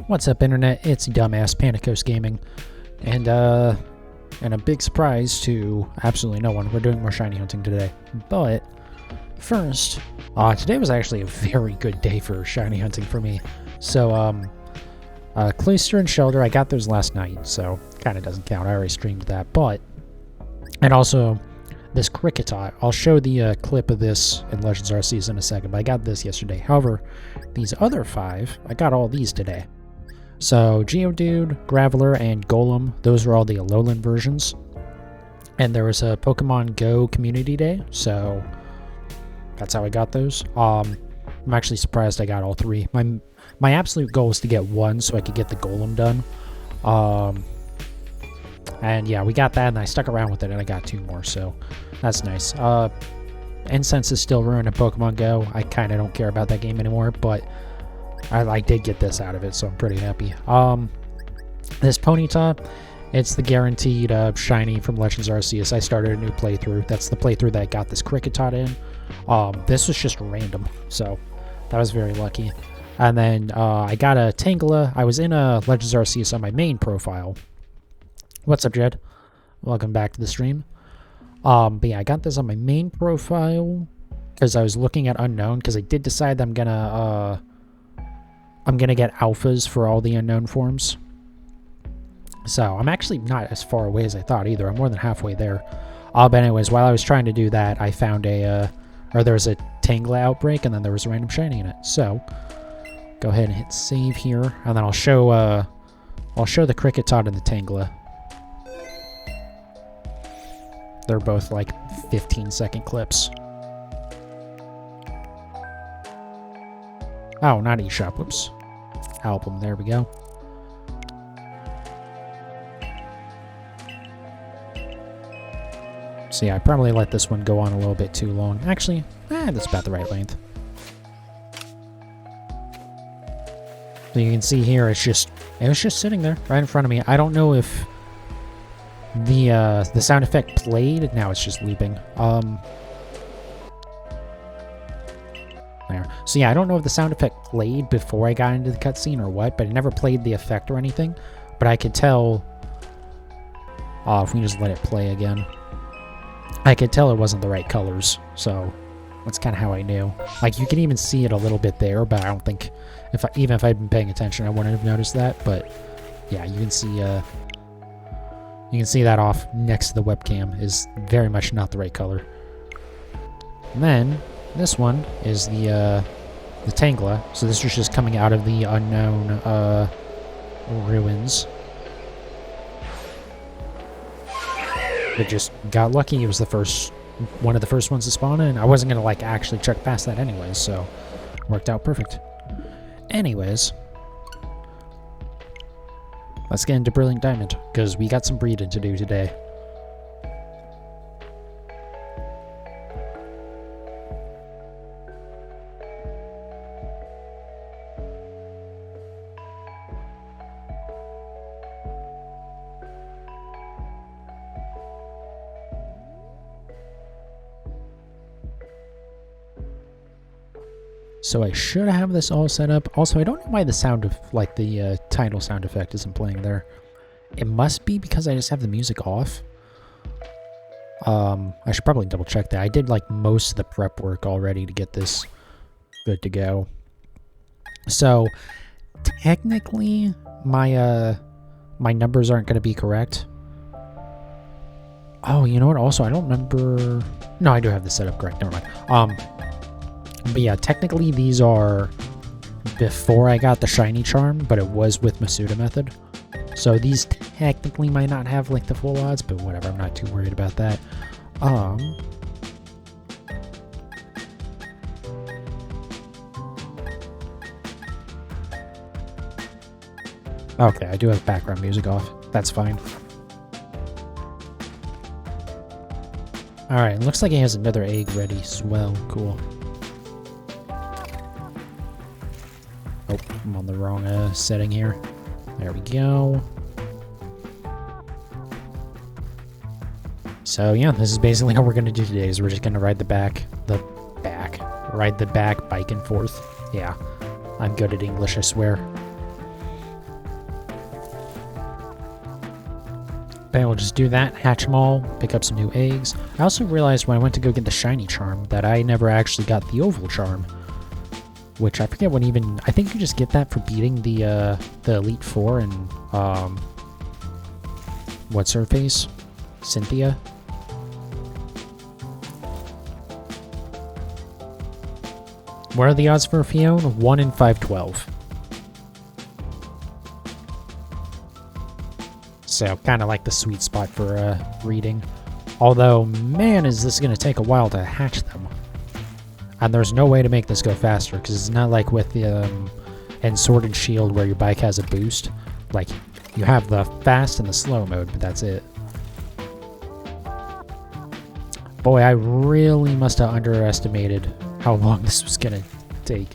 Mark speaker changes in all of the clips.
Speaker 1: What's up, internet? It's dumbass Panicos Gaming, and a big surprise to absolutely no one. We're doing more shiny hunting today, but first, today was actually a very good day for shiny hunting for me. So, Cloister and Shelter, I got those last night, so kind of doesn't count. I already streamed that, and also this Cricketot. I'll show the clip of this in Legends Arceus in a second, but I got this yesterday. However, these other 5, I got all these today. So, Geodude, Graveler, and Golem, those are all the Alolan versions. And there was a Pokemon Go Community Day, so that's how I got those. I'm actually surprised I got all 3. My absolute goal was to get 1 so I could get the Golem done. And yeah, we got that, and I stuck around with it, and I got 2 more, so that's nice. Incense is still ruined in Pokemon Go. I kind of don't care about that game anymore, but I did get this out of it, so I'm pretty happy. This Ponyta, it's the guaranteed shiny from Legends Arceus. I started a new playthrough. That's the playthrough that I got this Cricketot in. This was just random, so that was very lucky. And then I got a Tangela. I was in a Legends Arceus on my main profile. What's up, Jed? Welcome back to the stream. But yeah, I got this on my main profile because I was looking at Unknown, because I did decide that I'm gonna get alphas for all the unknown forms. So I'm actually not as far away as I thought either. I'm more than halfway there. But anyways, while I was trying to do that, I found there was a Tangela outbreak, and then there was a random shiny in it. So go ahead and hit save here, and then I'll show the Cricketot and the Tangela. They're both like 15-second clips. Oh, not eShop. Whoops. Album. There we go. So yeah, I probably let this one go on a little bit too long. Actually, that's about the right length. So you can see here, it was just sitting there right in front of me. I don't know if the sound effect played. Now it's just looping. There. So yeah, I don't know if the sound effect played before I got into the cutscene or what, but it never played the effect or anything. But I could tell, if we just let it play again, I could tell it wasn't the right colors. So that's kind of how I knew. Like, you can even see it a little bit there, but I don't think, even if I'd been paying attention, I wouldn't have noticed that. But yeah, you can see that off next to the webcam is very much not the right color. And then this one is the Tangela. So this is just coming out of the unknown ruins. It just got lucky. It was one of the first ones to spawn in. I wasn't gonna like actually check past that anyways, so worked out perfect. Anyways, let's get into Brilliant Diamond, because we got some breeding to do today. So I should have this all set up. Also, I don't know why the sound of, like, the title sound effect isn't playing there. It must be because I just have the music off. I should probably double check that. I did, like, most of the prep work already to get this good to go. So, technically, my numbers aren't going to be correct. Oh, you know what? Also, I don't remember... No, I do have this set up correct. Never mind. But yeah, technically these are before I got the shiny charm, but it was with Masuda method. So these technically might not have like the full odds, but whatever, I'm not too worried about that. Okay, I do have background music off. That's fine. Alright, looks like he has another egg ready. Swell, cool. Oh, I'm on the wrong setting here. There we go. So yeah, this is basically how we're gonna do today. Is we're just gonna ride the back bike and forth. Yeah, I'm good at English, I swear. Okay, we'll just do that, hatch them all, pick up some new eggs. I also realized when I went to go get the shiny charm that I never actually got the oval charm. Which I forget what even... I think you just get that for beating the Elite Four and, what's her face? Cynthia? What are the odds for Phione? 1 in 512. So, kind of like the sweet spot for reading. Although, man, is this going to take a while to hatch them. And there's no way to make this go faster, because it's not like with the in Sword and Shield where your bike has a boost. Like, you have the fast and the slow mode, but that's it. Boy, I really must have underestimated how long this was going to take.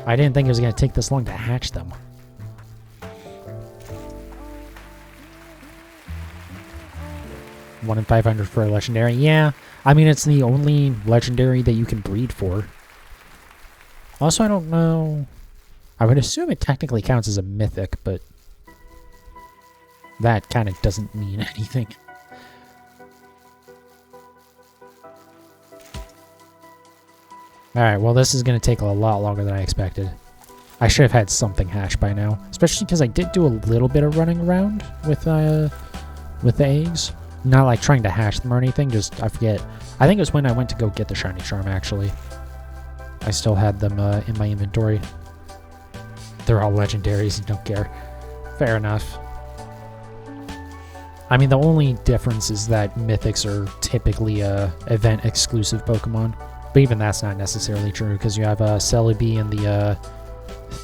Speaker 1: I didn't think it was going to take this long to hatch them. One in 500 for a legendary. Yeah, I mean, it's the only legendary that you can breed for. Also, I don't know. I would assume it technically counts as a mythic, but that kind of doesn't mean anything. Alright, well, this is going to take a lot longer than I expected. I should have had something hatched by now. Especially because I did do a little bit of running around with the eggs. Not like trying to hatch them or anything, just, I forget. I think it was when I went to go get the shiny charm, actually. I still had them in my inventory. They're all legendaries and don't care. Fair enough. I mean, the only difference is that mythics are typically event-exclusive Pokemon. But even that's not necessarily true, because you have Celebi in the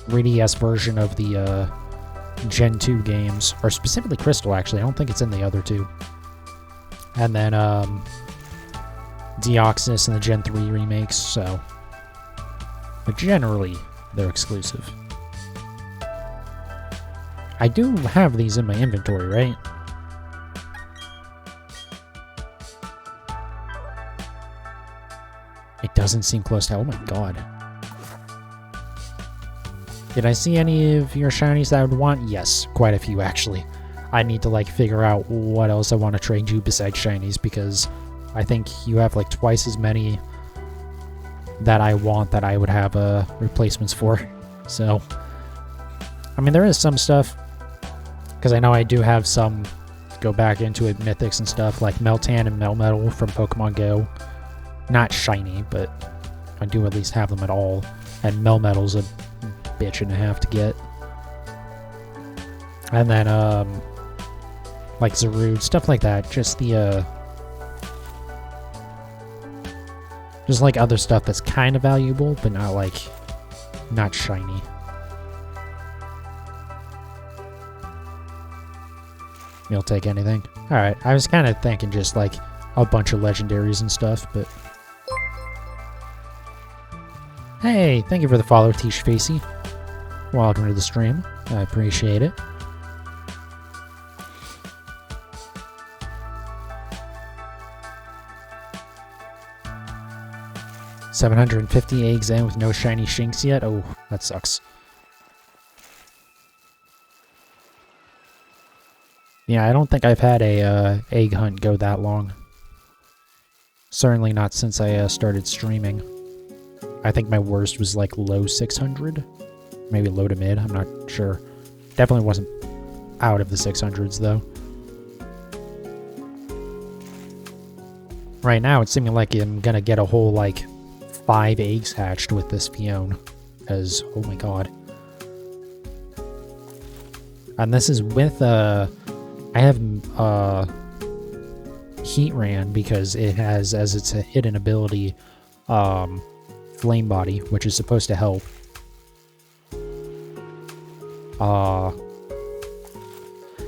Speaker 1: 3DS version of the Gen 2 games. Or specifically Crystal, actually. I don't think it's in the other two. And then Deoxys in the Gen 3 remakes, so... But generally, they're exclusive. I do have these in my inventory, right? It doesn't seem close to... Oh my god. Did I see any of your shinies that I would want? Yes, quite a few, actually. I need to, like, figure out what else I want to trade you besides shinies, because I think you have, like, twice as many that I want that I would have replacements for. So, I mean, there is some stuff, because I know I do have some go back into it, mythics and stuff, like Meltan and Melmetal from Pokemon Go. Not shiny, but I do at least have them at all. And Melmetal's a bitch and a half to get. And then, like Zarude, stuff like that. Just the, just like other stuff that's kind of valuable, but not like, not shiny. You'll take anything? Alright, I was kind of thinking just like a bunch of legendaries and stuff, but... Hey, thank you for the follow, Tish Facey. Welcome to the stream. I appreciate it. $750 eggs in with no shiny Shinx yet? Oh, that sucks. Yeah, I don't think I've had a egg hunt go that long. Certainly not since I started streaming. I think my worst was like low 600. Maybe low to mid, I'm not sure. Definitely wasn't out of the 600s though. Right now it's seeming like I'm gonna get a whole like 5 eggs hatched with this Phione. Because, oh my god. And this is with, I have, Heatran because it has, as its a hidden ability, Flame Body, which is supposed to help.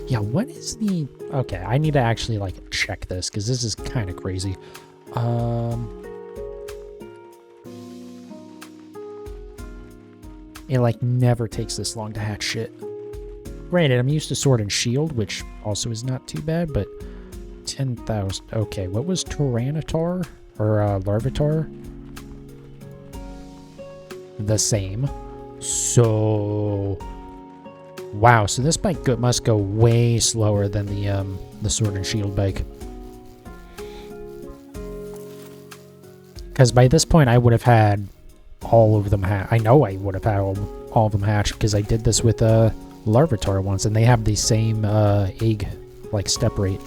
Speaker 1: Yeah, what is the... Okay, I need to actually, like, check this, because this is kind of crazy. It, like, never takes this long to hatch shit. Granted, I'm used to Sword and Shield, which also is not too bad, but 10,000... Okay, what was Tyranitar? Or, Larvitar? The same. So... Wow, so this bike must go way slower than the Sword and Shield bike. Because by this point, I would have had all of them I know I would have had all of them hatched, because I did this with Larvitar once, and they have the same egg, like, step rate.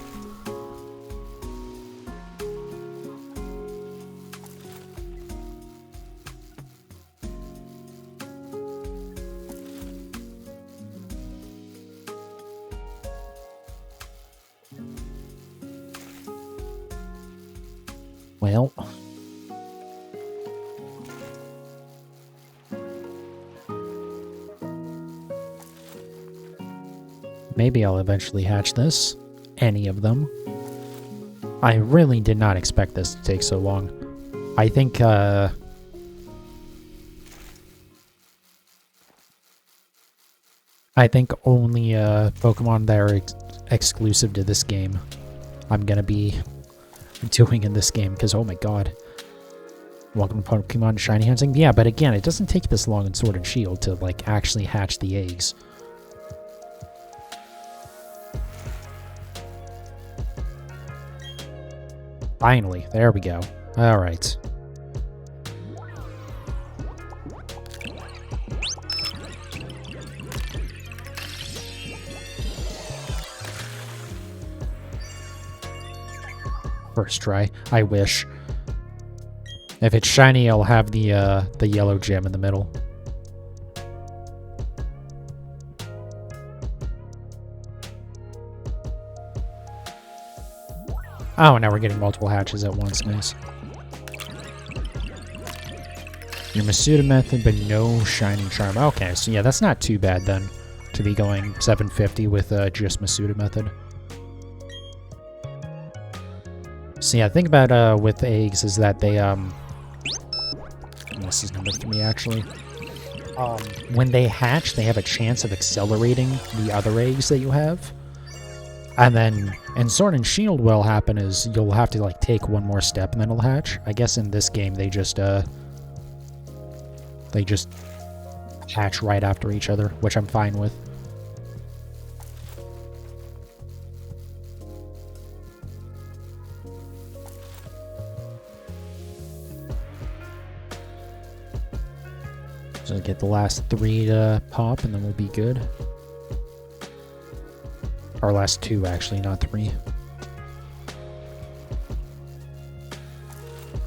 Speaker 1: Well, maybe I'll eventually hatch this. Any of them. I really did not expect this to take so long. I think, only Pokemon that are exclusive to this game I'm gonna be doing in this game, because oh my god. Welcome to Pokemon Shiny Hunting. Yeah, but again, it doesn't take this long in Sword and Shield to, like, actually hatch the eggs. Finally, there we go. Alright. First try. I wish. If it's shiny, I'll have the yellow gem in the middle. Oh, now we're getting multiple hatches at once. Nice. Your Masuda method, but no shiny charm. Okay, so yeah, that's not too bad then, to be going 750 with just Masuda method. So yeah, the thing about with eggs is that they this is number 3 actually. When they hatch, they have a chance of accelerating the other eggs that you have. And then in Sword and Shield what'll happen is you'll have to, like, take one more step and then it'll hatch. I guess in this game they just hatch right after each other, which I'm fine with. So get the last 3 to pop and then we'll be good. Or last 2 actually, not 3.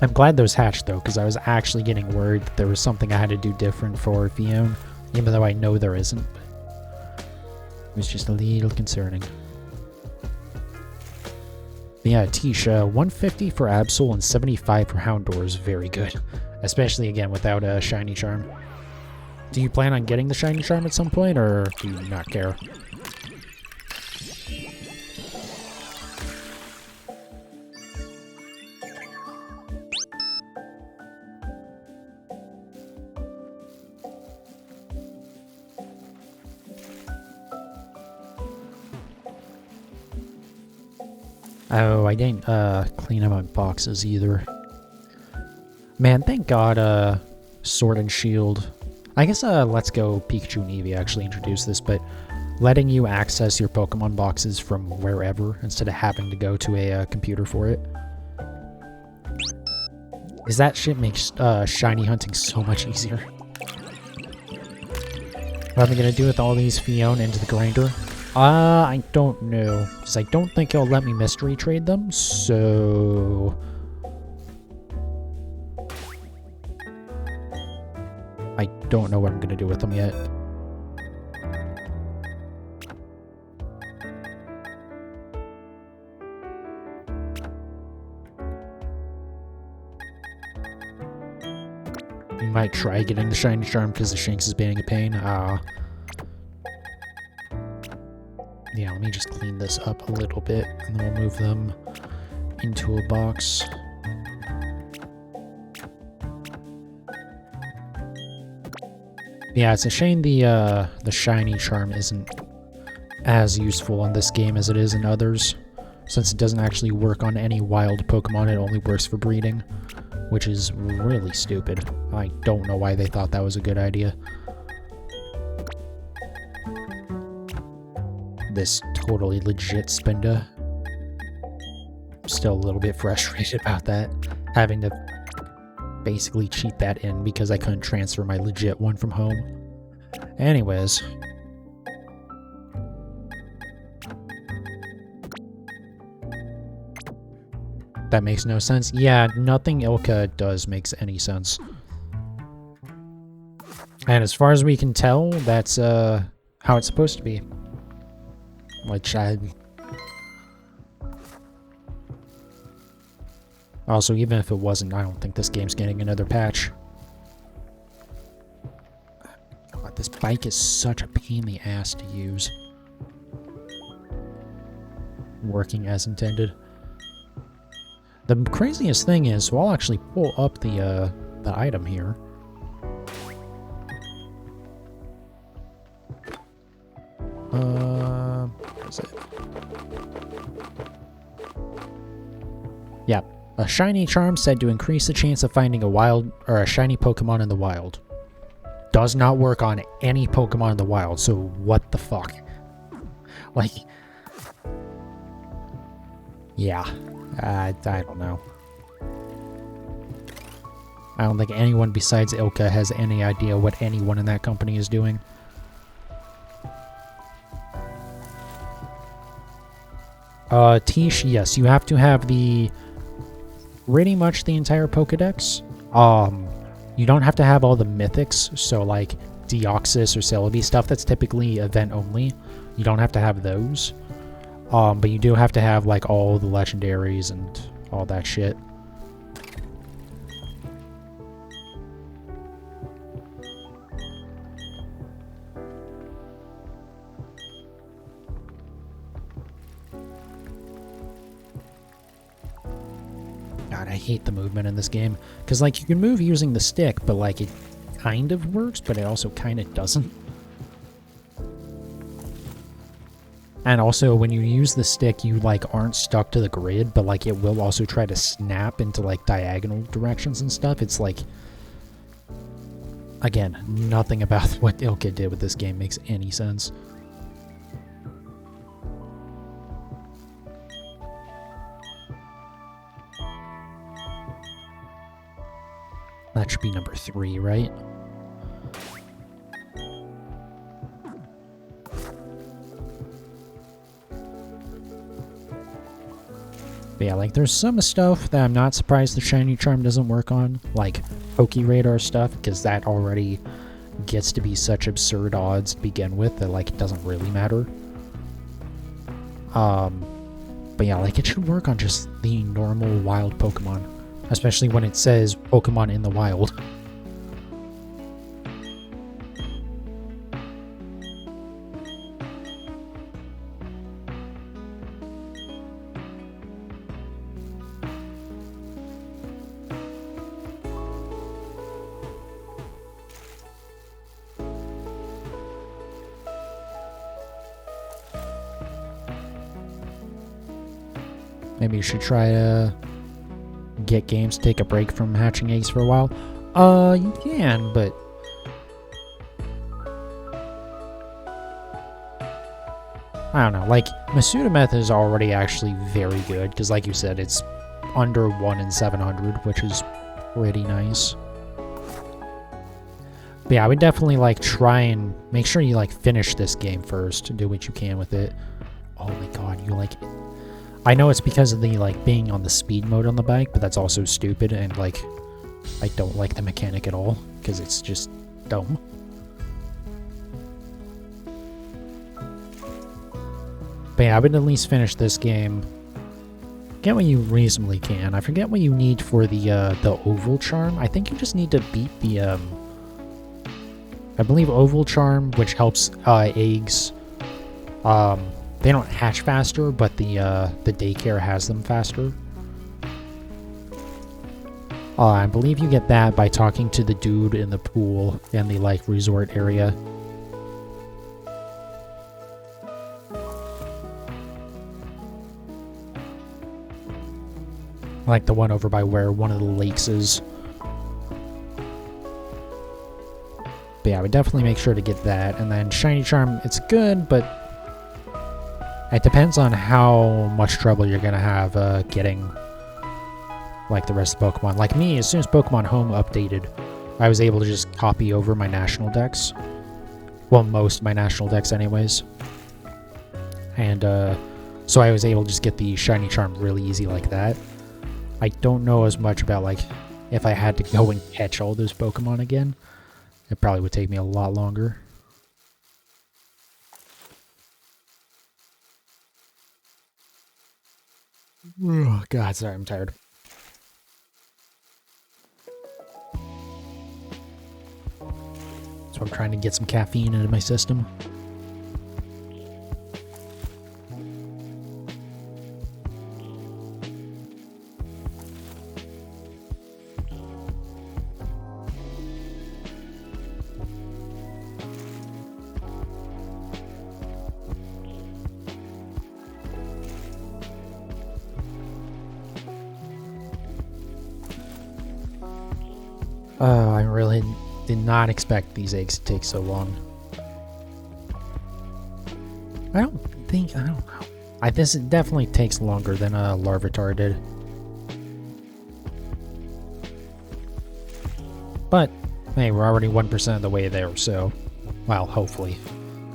Speaker 1: I'm glad those hatched though, because I was actually getting worried that there was something I had to do different for Phione, even though I know there isn't. It was just a little concerning. But yeah, Tisha, 150 for Absol and 75 for Houndour is very good. Especially again without a shiny charm. Do you plan on getting the shiny charm at some point, or do you not care? Oh, I didn't clean up my boxes either. Man, thank God Sword and Shield. I guess Let's Go Pikachu and Eevee actually introduced this, but letting you access your Pokemon boxes from wherever instead of having to go to a computer for it. Because that shit makes shiny hunting so much easier. What am I going to do with all these Phione into the grinder? I don't know. Because I don't think it'll let me mystery trade them, so... I don't know what I'm going to do with them yet. We might try getting the shiny charm because the Shinx is being a pain. Yeah, let me just clean this up a little bit, and then we'll move them into a box. Yeah, it's a shame the shiny charm isn't as useful in this game as it is in others, since it doesn't actually work on any wild Pokemon. It only works for breeding, which is really stupid. I don't know why they thought that was a good idea. this totally legit Spinda. I'm still a little bit frustrated about that. Having to basically cheat that in because I couldn't transfer my legit one from home. Anyways. That makes no sense. Yeah, nothing Ilka does makes any sense. And as far as we can tell, that's how it's supposed to be. Which I... Also, even if it wasn't, I don't think this game's getting another patch. God, this bike is such a pain in the ass to use. Working as intended. The craziest thing is, so I'll actually pull up the item here. What is it? Yeah, a shiny charm said to increase the chance of finding a wild or a shiny Pokemon in the wild. Does not work on any Pokemon in the wild, so what the fuck? Like, yeah, I don't know. I don't think anyone besides Ilka has any idea what anyone in that company is doing. Tish, yes, you have to have pretty much the entire Pokedex. You don't have to have all the mythics, so like Deoxys or Celebi, stuff that's typically event only. You don't have to have those. But you do have to have like all the legendaries and all that shit. God, I hate the movement in this game. Because, like, you can move using the stick, but, like, it kind of works, but it also kind of doesn't. And also, when you use the stick, you, like, aren't stuck to the grid, but, like, it will also try to snap into, like, diagonal directions and stuff. It's, like... Again, nothing about what Ilka did with this game makes any sense. That should be number 3, right? But yeah, like, there's some stuff that I'm not surprised the shiny charm doesn't work on, like Poke Radar stuff, because that already gets to be such absurd odds to begin with that, like, it doesn't really matter. But yeah, like, it should work on just the normal wild Pokemon. Especially when it says Pokemon in the wild. Maybe you should try to get games to take a break from hatching eggs for a while. You can, but... I don't know, like, Masuda method is already actually very good, because like you said, it's under 1 in 700, which is pretty nice. But yeah, I would definitely, like, try and make sure you, like, finish this game first, do what you can with it. Oh my god, you, like... I know it's because of the, like, being on the speed mode on the bike, but that's also stupid, and, like, I don't like the mechanic at all, because it's just dumb. But yeah, I would at least finish this game. Get what you reasonably can. I forget what you need for the Oval Charm. I think you just need to beat the, I believe Oval Charm, which helps, eggs, they don't hatch faster, but the daycare has them faster. I believe you get that by talking to the dude in the pool in the, like, resort area. Like the one over by where one of the lakes is. But yeah, I would definitely make sure to get that. And then Shiny Charm, it's good, but... It depends on how much trouble you're gonna have getting like the rest of Pokemon. Like me, as soon as Pokemon Home updated, I was able to just copy over my national decks. Well, most of my national decks anyways. And so I was able to just get the Shiny Charm really easy like that. I don't know as much about like if I had to go and catch all those Pokemon again. It probably would take me a lot longer. Oh, God, sorry, I'm tired. So I'm trying to get some caffeine into my system. Oh, I really did not expect these eggs to take so long. I don't know. This definitely takes longer than Larvitar did. But, hey, we're already 1% of the way there, so, well, hopefully.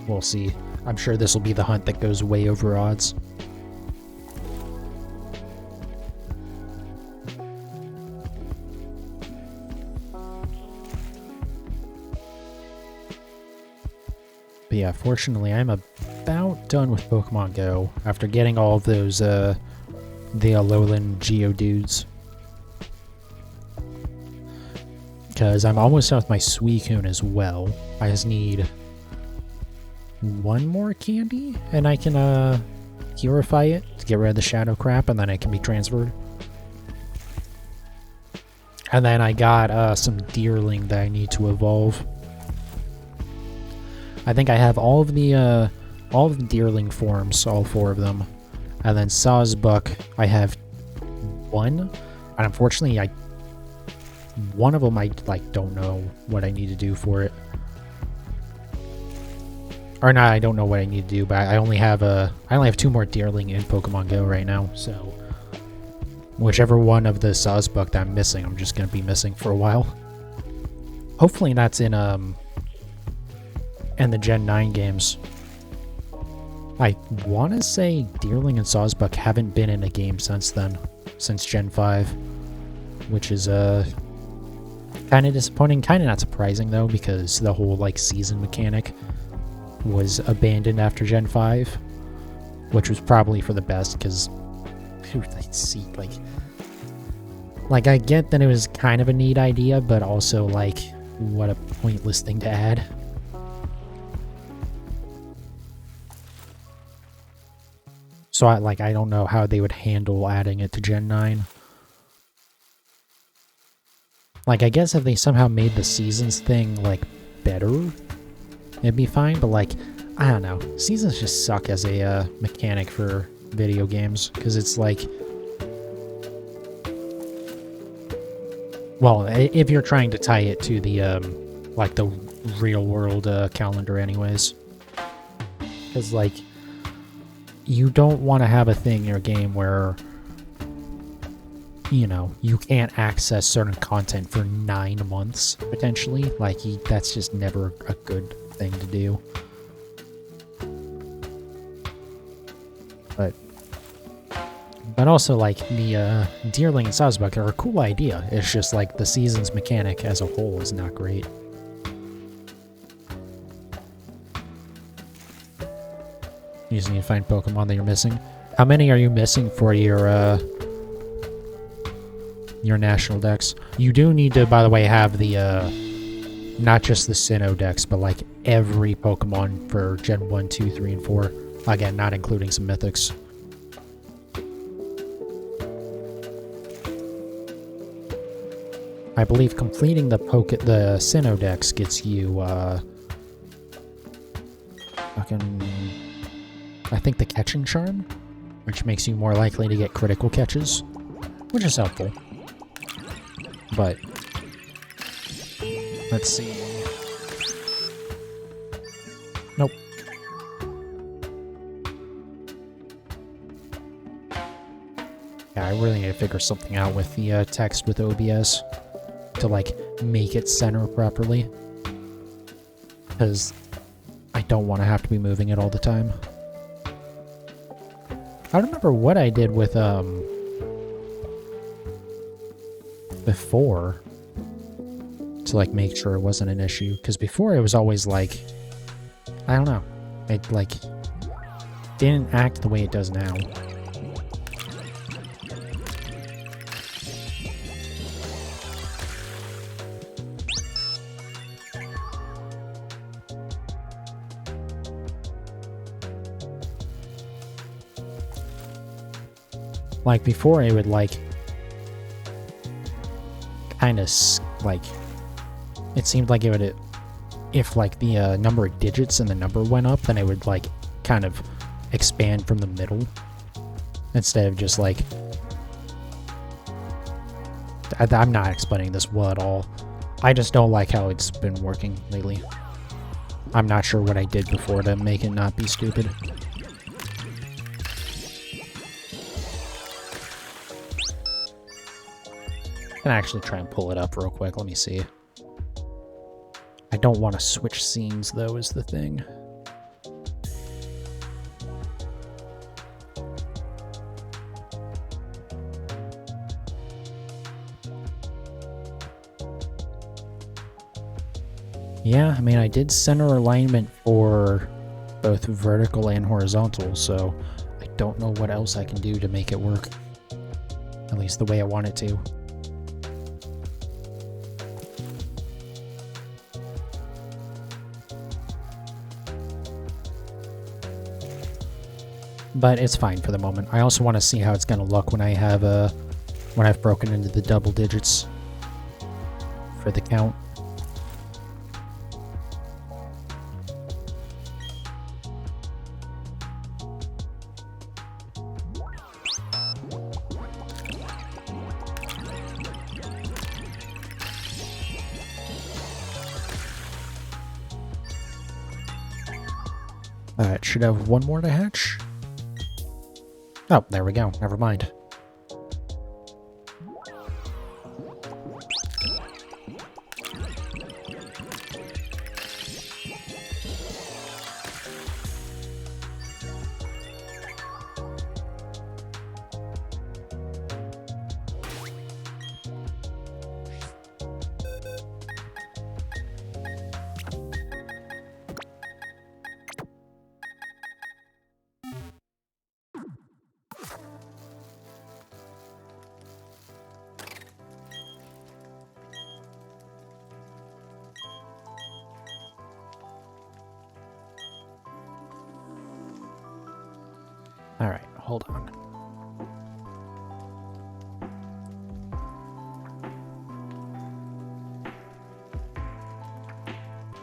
Speaker 1: We'll see. I'm sure this will be the hunt that goes way over odds. But yeah, fortunately, I'm about done with Pokemon Go after getting all of those, the Alolan Geodudes. Because I'm almost done with my Suicune as well. I just need one more candy, and I can, purify it to get rid of the shadow crap, and then it can be transferred. And then I got, some Deerling that I need to evolve. I think I have all of the Deerling forms, all 4 of them. And then Sawsbuck, I have 1. And unfortunately, one of them I, like, don't know what I need to do for it. Or not, I don't know what I need to do, but I only have 2 more Deerling in Pokemon Go right now, so whichever one of the Sawsbuck that I'm missing, I'm just gonna be missing for a while. Hopefully that's in the Gen 9 games. I want to say Deerling and Sawsbuck haven't been in a game since then, since Gen 5, which is kind of disappointing, kind of not surprising though, because the whole like season mechanic was abandoned after Gen 5, which was probably for the best, because see, like I get that it was kind of a neat idea, but also like what a pointless thing to add. So I don't know how they would handle adding it to Gen 9. Like, I guess if they somehow made the seasons thing, like, better, it'd be fine, but, like, I don't know. Seasons just suck as a mechanic for video games, because it's like... Well, if you're trying to tie it to the, like, the real-world calendar anyways. Because, like... You don't want to have a thing in your game where, you know, you can't access certain content for 9 months, potentially. Like, that's just never a good thing to do. But also, like, the Deerling and Sawsbuck are a cool idea. It's just, like, the seasons mechanic as a whole is not great. You just need to find Pokemon that you're missing. How many are you missing for your national dex? You do need to, by the way, have the, not just the Sinnoh dex, but, like, every Pokemon for Gen 1, 2, 3, and 4. Again, not including some Mythics. I believe completing the Sinnoh dex gets you, I think the Catching Charm, which makes you more likely to get critical catches, which is helpful. But, let's see. Nope. Yeah, I really need to figure something out with the text with OBS to, like, make it center properly. Because I don't want to have to be moving it all the time. I don't remember what I did with, before to, like, make sure it wasn't an issue. Because before it was always, like, I don't know. It, like, didn't act the way it does now. Like, before it would, like, kind of, like, it seemed like it would, if, like, the number of digits in the number went up, then it would, like, kind of expand from the middle, instead of just, like, I'm not explaining this well at all. I just don't like how it's been working lately. I'm not sure what I did before to make it not be stupid. I can actually try and pull it up real quick. Let me see. I don't want to switch scenes, though, is the thing. Yeah, I mean, I did center alignment for both vertical and horizontal, so I don't know what else I can do to make it work. At least the way I want it to. But it's fine for the moment. I also want to see how it's going to look when I have when I've broken into the double digits for the count. It should have one more to hatch. Oh, there we go. Never mind. Alright, hold on.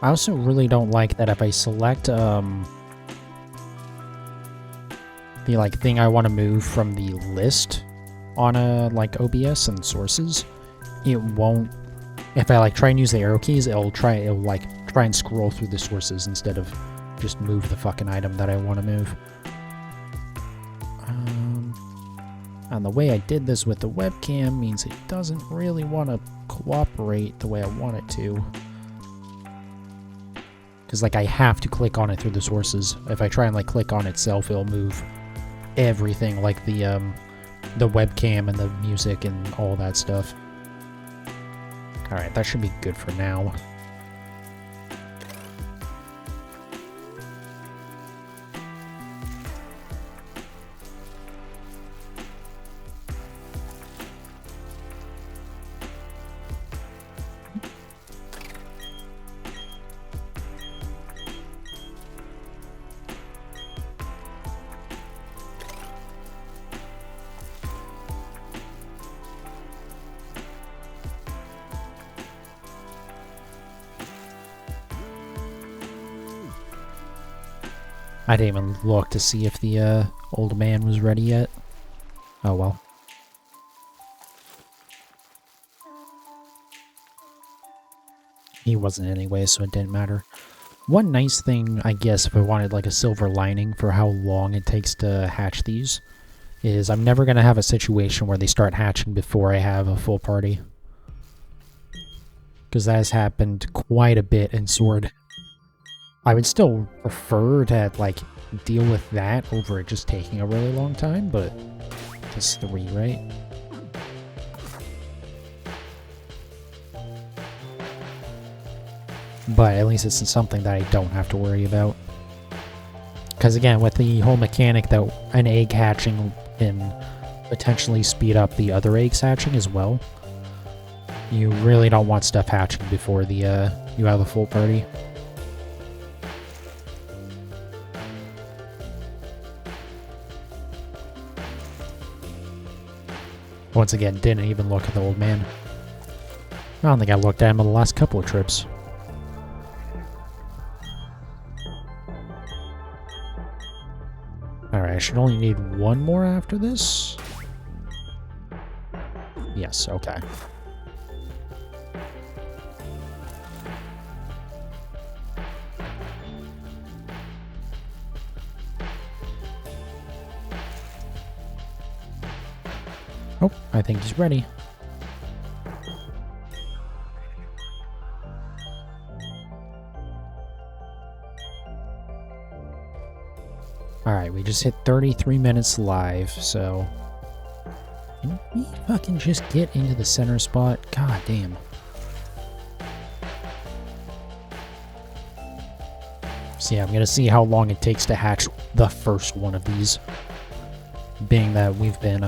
Speaker 1: I also really don't like that if I select the like thing I want to move from the list on like OBS and sources, it won't. If I like try and use the arrow keys, it'll like try and scroll through the sources instead of just move the fucking item that I want to move. And the way I did this with the webcam means it doesn't really want to cooperate the way I want it to. Because, like, I have to click on it through the sources. If I try and, like, click on itself, it'll move everything, like the webcam and the music and all that stuff. Alright, that should be good for now. I didn't even look to see if the old man was ready yet. Oh well. He wasn't anyway, so it didn't matter. One nice thing, I guess, if I wanted like a silver lining for how long it takes to hatch these, is I'm never going to have a situation where they start hatching before I have a full party. Because that has happened quite a bit in Sword. I would still prefer to, like, deal with that over it just taking a really long time, but it's 3, right? But at least it's something that I don't have to worry about. Because again, with the whole mechanic that an egg hatching can potentially speed up the other eggs hatching as well, you really don't want stuff hatching before the you have a full party. Once again, didn't even look at the old man. I don't think I looked at him on the last couple of trips. Alright, I should only need one more after this. Yes, okay. Oh, I think he's ready. Alright, we just hit 33 minutes live, so... Can we fucking just get into the center spot? God damn. So yeah, I'm gonna see how long it takes to hatch the first one of these. Being that we've been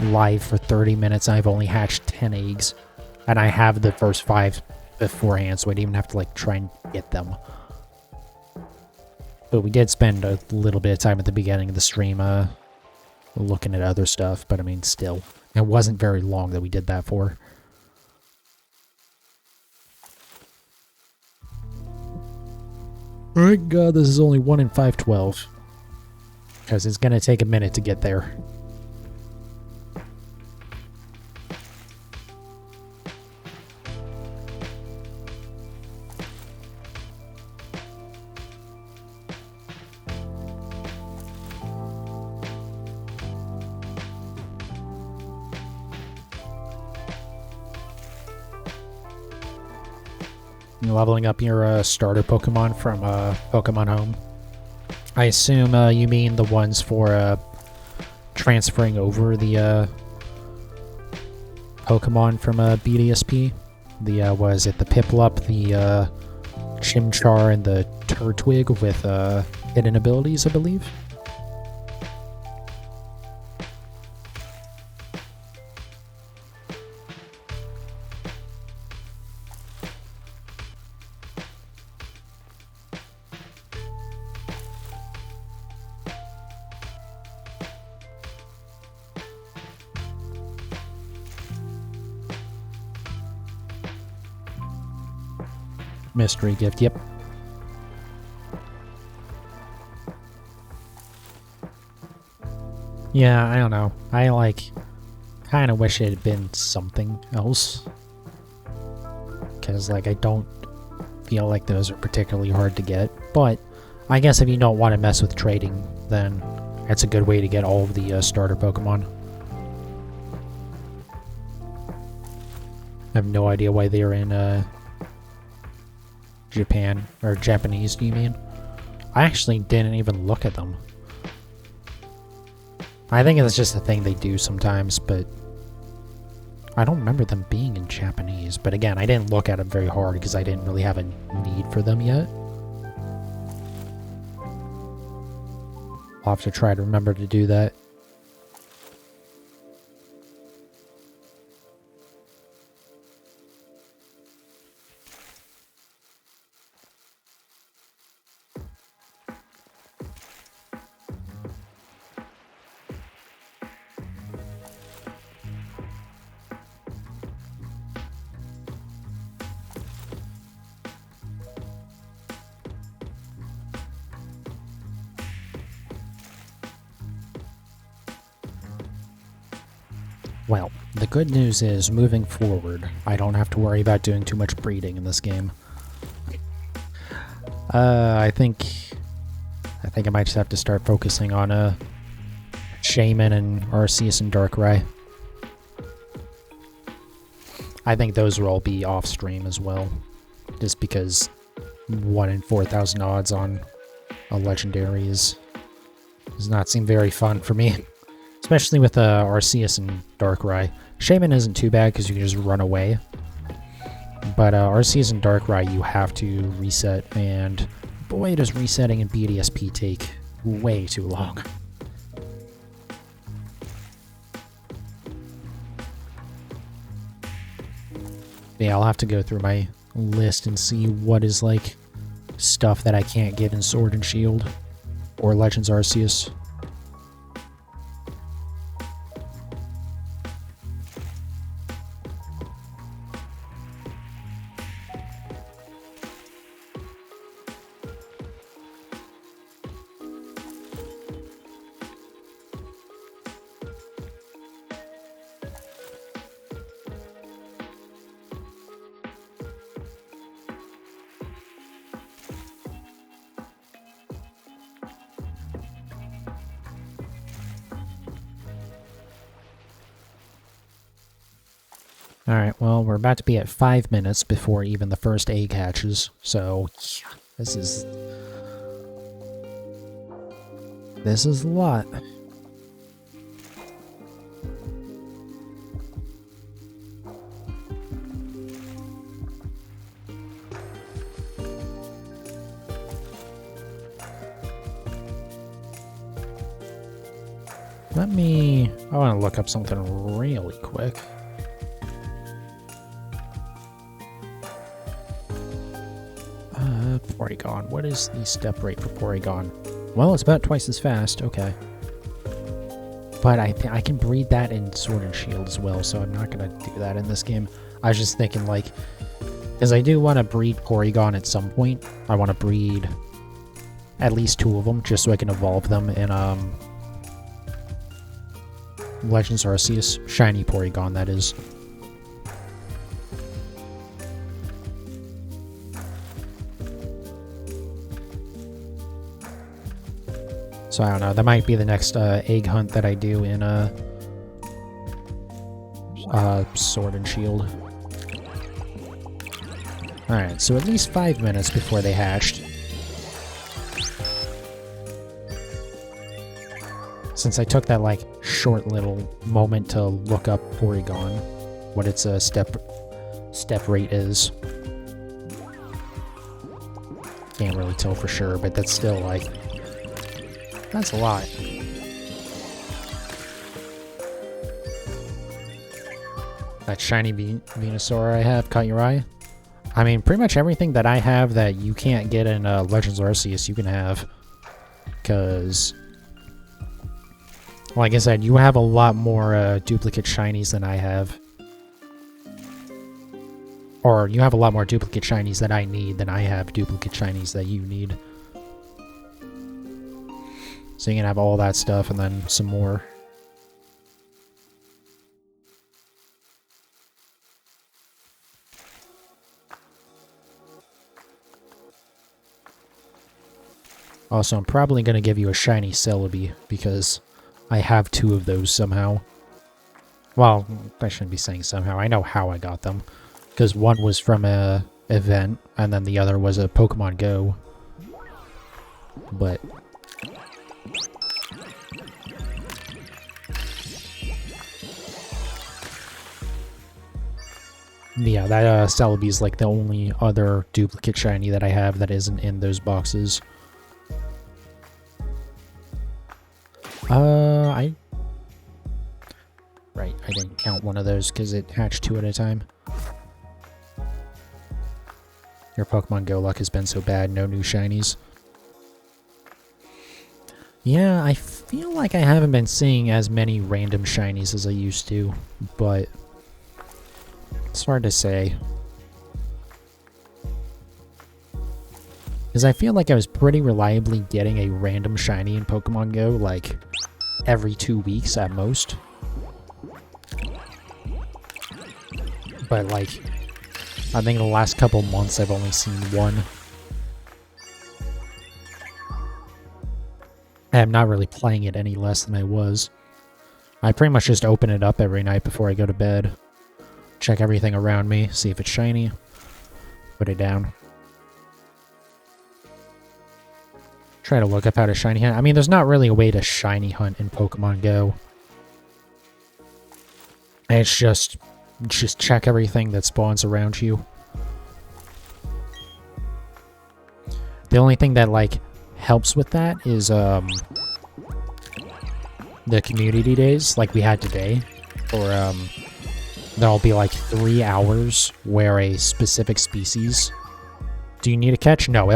Speaker 1: live for 30 minutes, I've only hatched 10 eggs. And I have the first 5 beforehand, so I didn't even have to like try and get them. But we did spend a little bit of time at the beginning of the stream looking at other stuff, but I mean, still. It wasn't very long that we did that for. Thank God this is only 1 in 512. Because it's going to take a minute to get there. You're leveling up your starter Pokemon from Pokemon Home. I assume you mean the ones for transferring over the Pokemon from BDSP. The, was it the Piplup, the Chimchar, and the Turtwig with hidden abilities, I believe? Mystery gift, yep. Yeah, I don't know. I, like, kind of wish it had been something else. Because, like, I don't feel like those are particularly hard to get. But I guess if you don't want to mess with trading, then that's a good way to get all of the starter Pokemon. I have no idea why they're in Japan, or Japanese, do you mean? I actually didn't even look at them. I think it's just a thing they do sometimes, but I don't remember them being in Japanese. But again, I didn't look at them very hard because I didn't really have a need for them yet. I'll have to try to remember to do that. Well, the good news is, moving forward, I don't have to worry about doing too much breeding in this game. I think I might just have to start focusing on Shaman and Arceus and Darkrai. I think those will all be off stream as well. Just because 1 in 4,000 odds on a legendary does not seem very fun for me. Especially with Arceus and Darkrai. Shaman isn't too bad because you can just run away. But Arceus and Darkrai you have to reset, and boy does resetting in BDSP take way too long. Yeah, I'll have to go through my list and see what is like stuff that I can't get in Sword and Shield or Legends Arceus. Alright, well, we're about to be at 5 minutes before even the first egg hatches, so yeah, this is a lot. I want to look up something really quick. Porygon. What is the step rate for Porygon? Well, it's about twice as fast. Okay. But I can breed that in Sword and Shield as well, so I'm not going to do that in this game. I was just thinking, like, because I do want to breed Porygon at some point. I want to breed at least 2 of them, just so I can evolve them in Legends Arceus. Shiny Porygon, that is. So I don't know, that might be the next egg hunt that I do in Sword and Shield. Alright, so at least 5 minutes before they hatched. Since I took that, like, short little moment to look up Porygon, what its step rate is. Can't really tell for sure, but that's still, like, that's a lot. That shiny Venusaur I have, caught your eye? I mean, pretty much everything that I have that you can't get in Legends Arceus, you can have. Because, like I said, you have a lot more duplicate shinies than I have. Or you have a lot more duplicate shinies that I need than I have duplicate shinies that you need. So you can have all that stuff and then some more. Also, I'm probably going to give you a shiny Celebi because I have 2 of those somehow. Well, I shouldn't be saying somehow. I know how I got them. Because one was from a event and then the other was a Pokemon Go. But yeah, that Celebi is like the only other duplicate shiny that I have that isn't in those boxes. Right, I didn't count one of those because it hatched 2 at a time. Your Pokemon Go luck has been so bad, no new shinies. Yeah, I feel like I haven't been seeing as many random shinies as I used to, but it's hard to say. Because I feel like I was pretty reliably getting a random shiny in Pokemon Go, like, every 2 weeks at most. But, like, I think in the last couple months I've only seen 1. I'm not really playing it any less than I was. I pretty much just open it up every night before I go to bed. Check everything around me, see if it's shiny. Put it down. Try to look up how to shiny hunt. I mean, there's not really a way to shiny hunt in Pokemon Go. It's just check everything that spawns around you. The only thing that, like, helps with that is, the community days, like we had today. Or, there'll be, like, 3 hours where a specific species... Do you need a catch? No,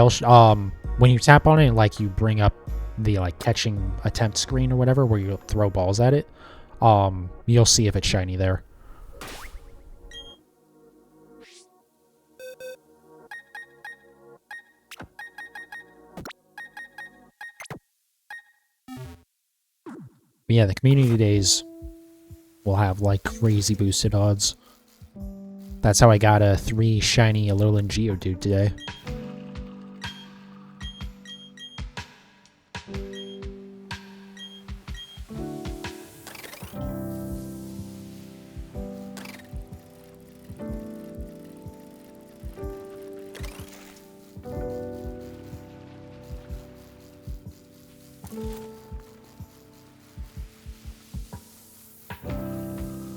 Speaker 1: when you tap on it, like, you bring up the, like, catching attempt screen or whatever, where you throw balls at it, you'll see if it's shiny there. But yeah, the community days will have, like, crazy boosted odds. That's how I got a 3 shiny Alolan Geodude today.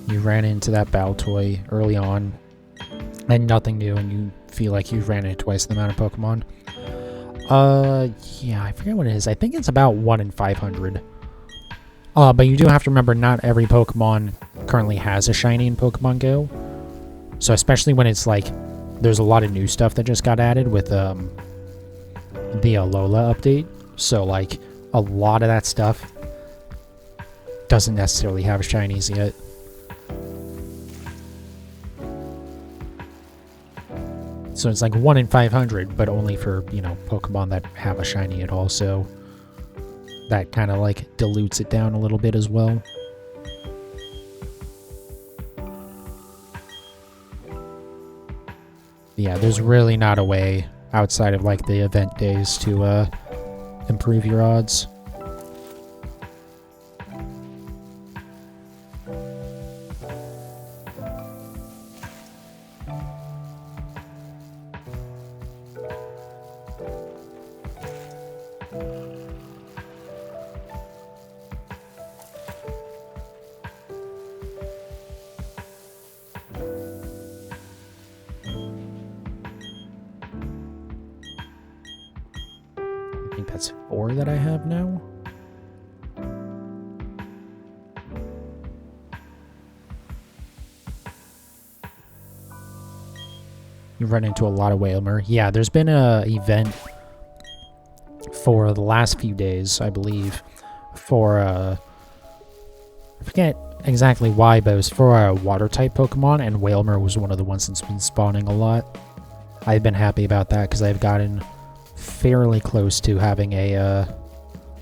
Speaker 1: You ran into that Baltoy early on, and nothing new, and you feel like you've ran into twice the amount of Pokemon. Yeah, I forget what it is. I think it's about 1 in 500. But you do have to remember, not every Pokemon currently has a shiny in Pokemon Go. So especially when it's like, there's a lot of new stuff that just got added with, the Alola update. So, like, a lot of that stuff doesn't necessarily have shinies yet. So it's like 1 in 500, but only for, you know, Pokemon that have a shiny at all, so that kind of, like, dilutes it down a little bit as well. Yeah, there's really not a way outside of, like, the event days to, improve your odds. I think that's 4 that I have now. You've run into a lot of Wailmer. Yeah, there's been a event for the last few days, I believe, for, I forget exactly why, but it was for a water-type Pokemon, and Wailmer was one of the ones that's been spawning a lot. I've been happy about that, because I've gotten fairly close to having a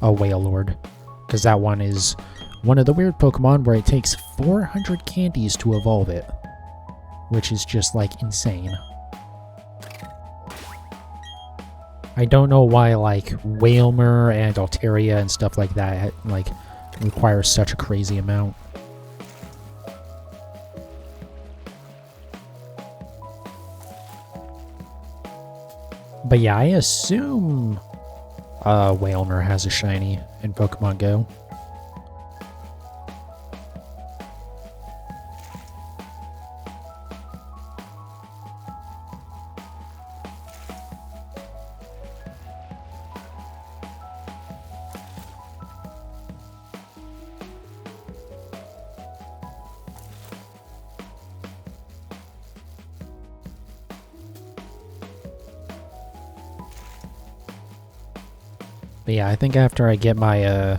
Speaker 1: Wailord, because that one is one of the weird Pokemon where it takes 400 candies to evolve it, which is just, like, insane. I don't know why, like, Wailmer and Altaria and stuff like that, like, require such a crazy amount. But yeah, I assume Wailmer has a shiny in Pokemon Go. But yeah, I think after I get my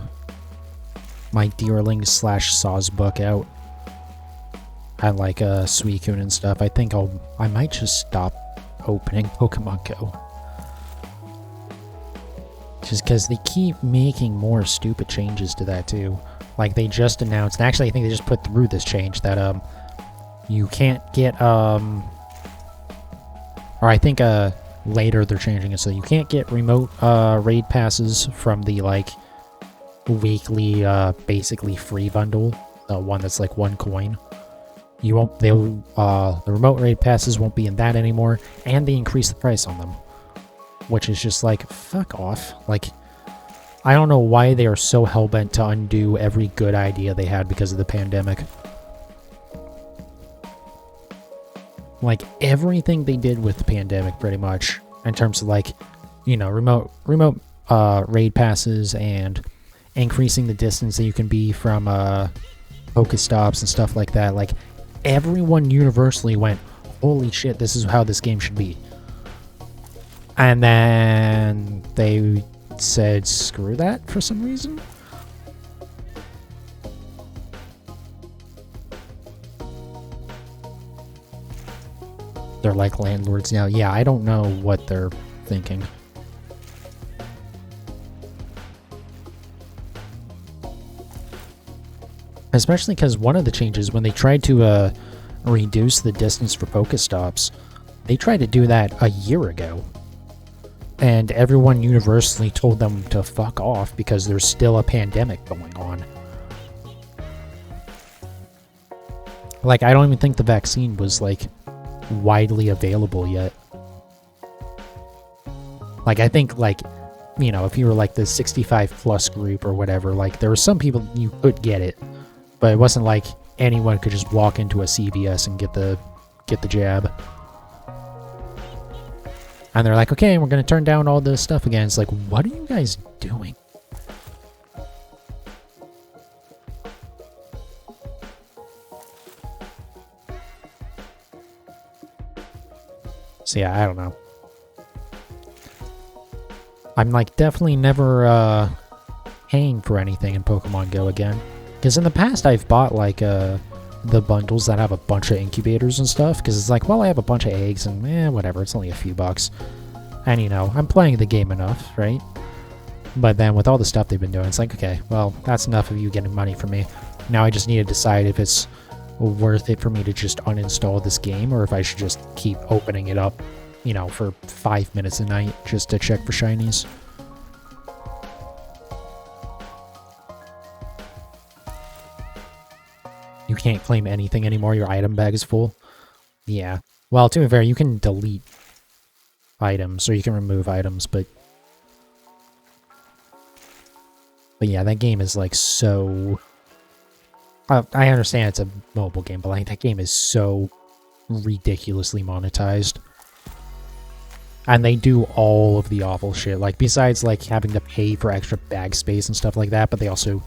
Speaker 1: my Deerling / Saws book out, and like Suicune and stuff, I think I might just stop opening Pokemon Go. Just because they keep making more stupid changes to that too. Like they just announced, and actually I think they just put through this change that you can't get or I think later they're changing it so you can't get remote raid passes from the like weekly, basically free bundle, the one that's like 1 coin. You won't, the remote raid passes won't be in that anymore, and they increase the price on them. Which is just like, fuck off. Like, I don't know why they are so hellbent to undo every good idea they had because of the pandemic. Like, everything they did with the pandemic, pretty much, in terms of, like, you know, remote raid passes and increasing the distance that you can be from Pokestops and stuff like that. Like, everyone universally went, holy shit, this is how this game should be. And then they said, screw that for some reason. They're like landlords now. Yeah, I don't know what they're thinking. Especially because one of the changes, when they tried to reduce the distance for Pokestops, they tried to do that a year ago. And everyone universally told them to fuck off because there's still a pandemic going on. Like, I don't even think the vaccine was, like, widely available yet. Like, I think, like, you know, if you were, like, the 65-plus group or whatever, like, there were some people you could get it. But it wasn't like anyone could just walk into a CVS and get the jab. And they're like, okay, we're going to turn down all this stuff again. It's like, what are you guys doing? So yeah, I don't know. I'm like definitely never paying for anything in Pokemon Go again. Because in the past I've bought like the bundles that have a bunch of incubators and stuff. Because it's like, well, I have a bunch of eggs and whatever, it's only a few bucks. And you know, I'm playing the game enough, right? But then with all the stuff they've been doing, it's like, okay, well, that's enough of you getting money from me. Now I just need to decide if it's worth it for me to just uninstall this game or if I should just keep opening it up, you know, for 5 minutes a night just to check for shinies. You can't claim anything anymore, your item bag is full. Yeah. Well, to be fair, you can delete items or you can remove items, but yeah, that game is like so... I understand it's a mobile game, but like that game is so ridiculously monetized. And they do all of the awful shit, like besides like having to pay for extra bag space and stuff like that, but they also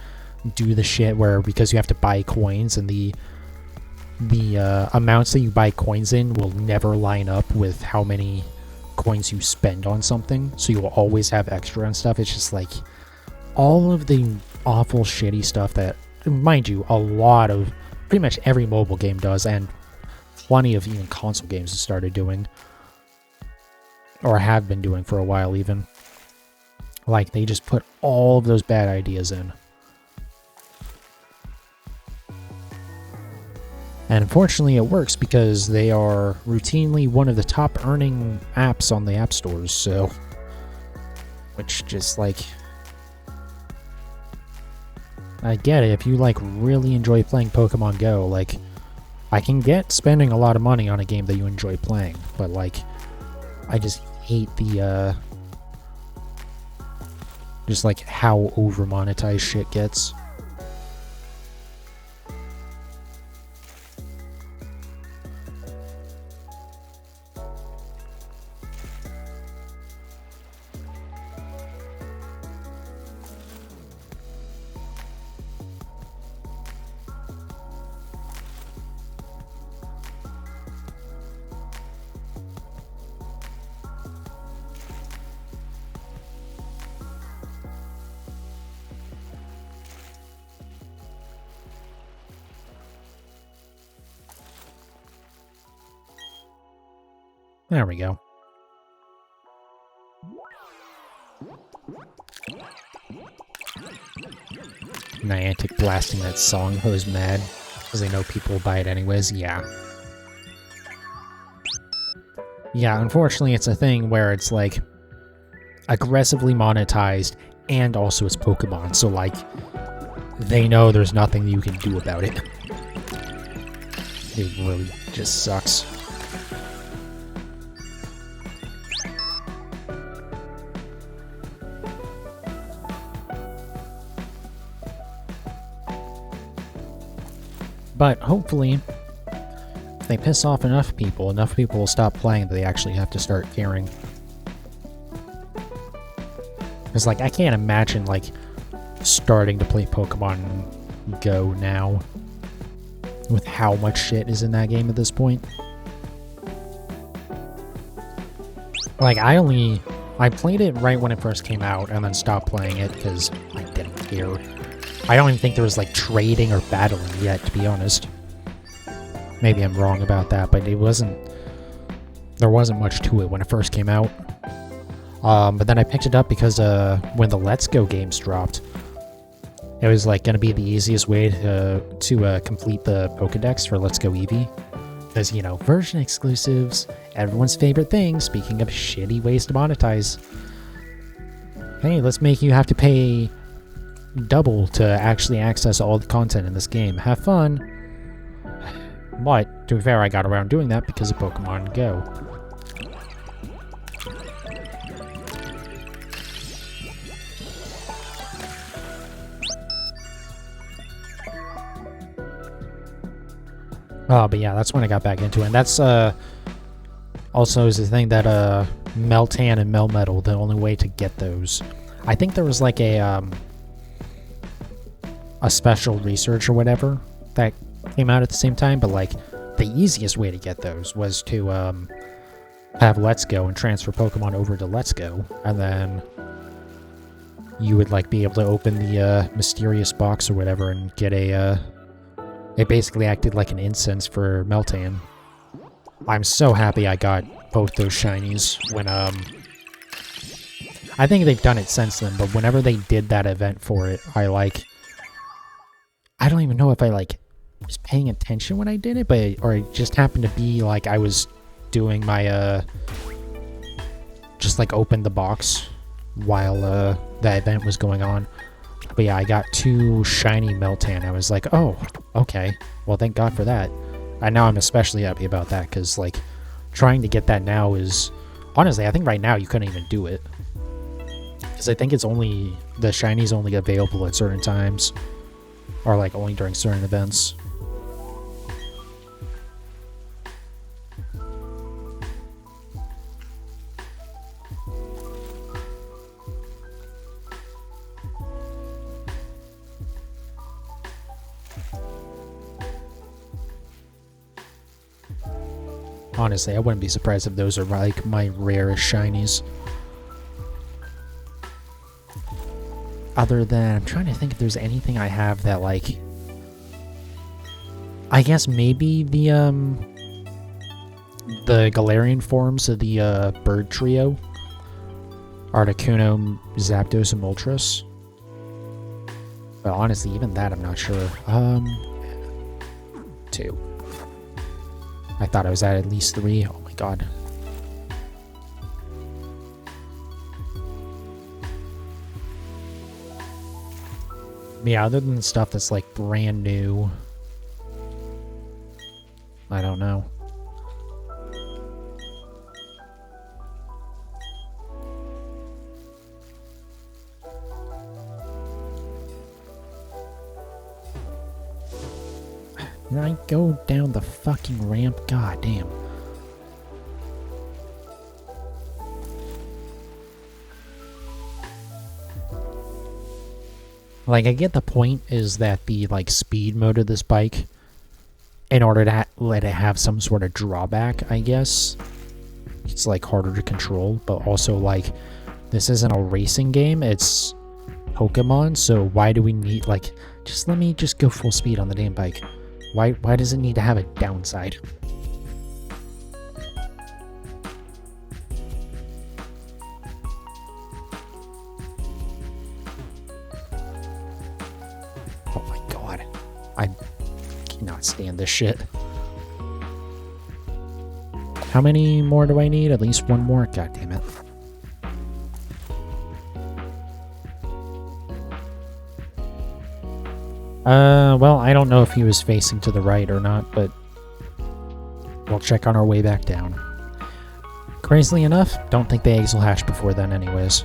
Speaker 1: do the shit where because you have to buy coins and the amounts that you buy coins in will never line up with how many coins you spend on something, so you will always have extra and stuff. It's just like all of the awful shitty stuff that, mind you, a lot of pretty much every mobile game does, and plenty of even console games have started doing or have been doing for a while even. Like they just put all of those bad ideas in. And unfortunately it works because they are routinely one of the top earning apps on the app stores, so... Which just like... I get it, if you like really enjoy playing Pokemon Go, like... I can get spending a lot of money on a game that you enjoy playing, but like... I just hate the, just like how over-monetized shit gets. There we go. Niantic blasting that song, who's mad because they know people will buy it anyways. Yeah. Yeah, unfortunately it's a thing where it's like aggressively monetized and also it's Pokemon, so like they know there's nothing you can do about it. It really just sucks. But hopefully, if they piss off enough people will stop playing that they actually have to start caring. Because, like, I can't imagine, like, starting to play Pokemon Go now with how much shit is in that game at this point. Like, I played it right when it first came out and then stopped playing it because I didn't care. I don't even think there was, like, trading or battling yet, to be honest. Maybe I'm wrong about that, but there wasn't much to it when it first came out. But then I picked it up because when the Let's Go games dropped, it was like gonna be the easiest way to complete the Pokedex for Let's Go Eevee. Because, you know, version exclusives, everyone's favorite thing, speaking of shitty ways to monetize. Hey, let's make you have to pay double to actually access all the content in this game. Have fun! But, to be fair, I got around doing that because of Pokemon Go. Oh, but yeah, that's when I got back into it. And that's, also is the thing that, Meltan and Melmetal, the only way to get those. I think there was, like, a special research or whatever that came out at the same time, but, like, the easiest way to get those was to, have Let's Go and transfer Pokemon over to Let's Go, and then you would, like, be able to open the, mysterious box or whatever and get a, it basically acted like an incense for Meltan. I'm so happy I got both those shinies when, I think they've done it since then, but whenever they did that event for it, I don't even know if I, like, was paying attention when I did it, but, or it just happened to be, like, I was doing my, just, like, opened the box while, that event was going on. But yeah, I got 2 shiny Meltan. I was like, oh, okay. Well, thank God for that. And now I'm especially happy about that, because, like, trying to get that now is... Honestly, I think right now you couldn't even do it. Because I think it's only... The shiny's only available at certain times. Or, like, only during certain events. Honestly, I wouldn't be surprised if those are, like, my rarest shinies. Other than... I'm trying to think if there's anything I have that, like... I guess maybe the Galarian forms of the, bird trio. Articuno, Zapdos, and Moltres. But honestly, even that I'm not sure. 2. I thought I was at least 3. Oh my god. Yeah, other than stuff that's like brand new, I don't know. When I go down the fucking ramp, god damn. Like, I get the point is that the, like, speed mode of this bike, in order to let it have some sort of drawback, I guess, it's, like, harder to control, but also, like, this isn't a racing game, it's Pokemon, so why do we need, like, just let me just go full speed on the damn bike. Why does it need to have a downside? Oh my god. I cannot stand this shit. How many more do I need? At least one more? God damn it. Well, I don't know if he was facing to the right or not, but we'll check on our way back down. Crazily enough, don't think the eggs will hatch before then anyways.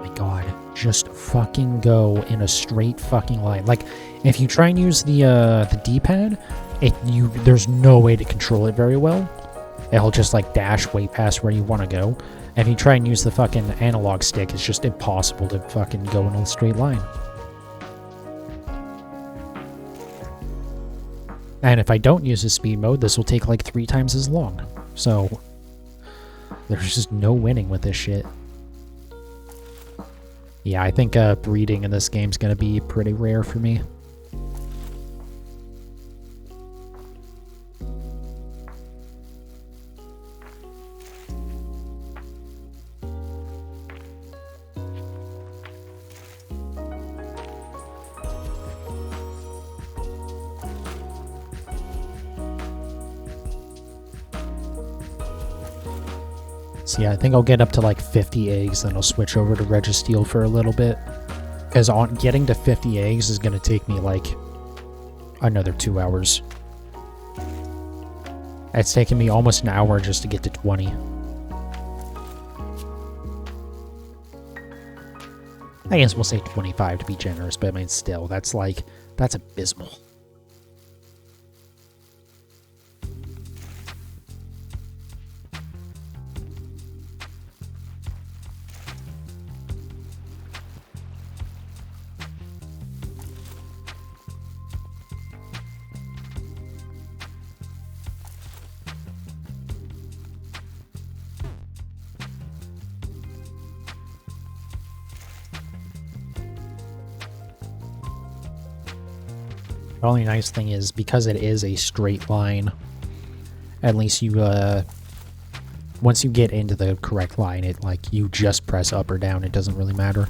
Speaker 1: My god, just fucking go in a straight fucking line. Like, if you try and use the D-pad, there's no way to control it very well. It'll just like dash way past where you want to go. And if you try and use the fucking analog stick, it's just impossible to fucking go in a straight line. And if I don't use the speed mode, this will take like 3 times as long. So there's just no winning with this shit. Yeah, I think breeding in this game is going to be pretty rare for me. So yeah, I think I'll get up to like 50 eggs, then I'll switch over to Registeel for a little bit. Because getting to 50 eggs is going to take me like another 2 hours. It's taken me almost an hour just to get to 20. I guess we'll say 25 to be generous, but I mean still, that's abysmal. The only nice thing is, because it is a straight line, at least you, once you get into the correct line, you just press up or down, it doesn't really matter.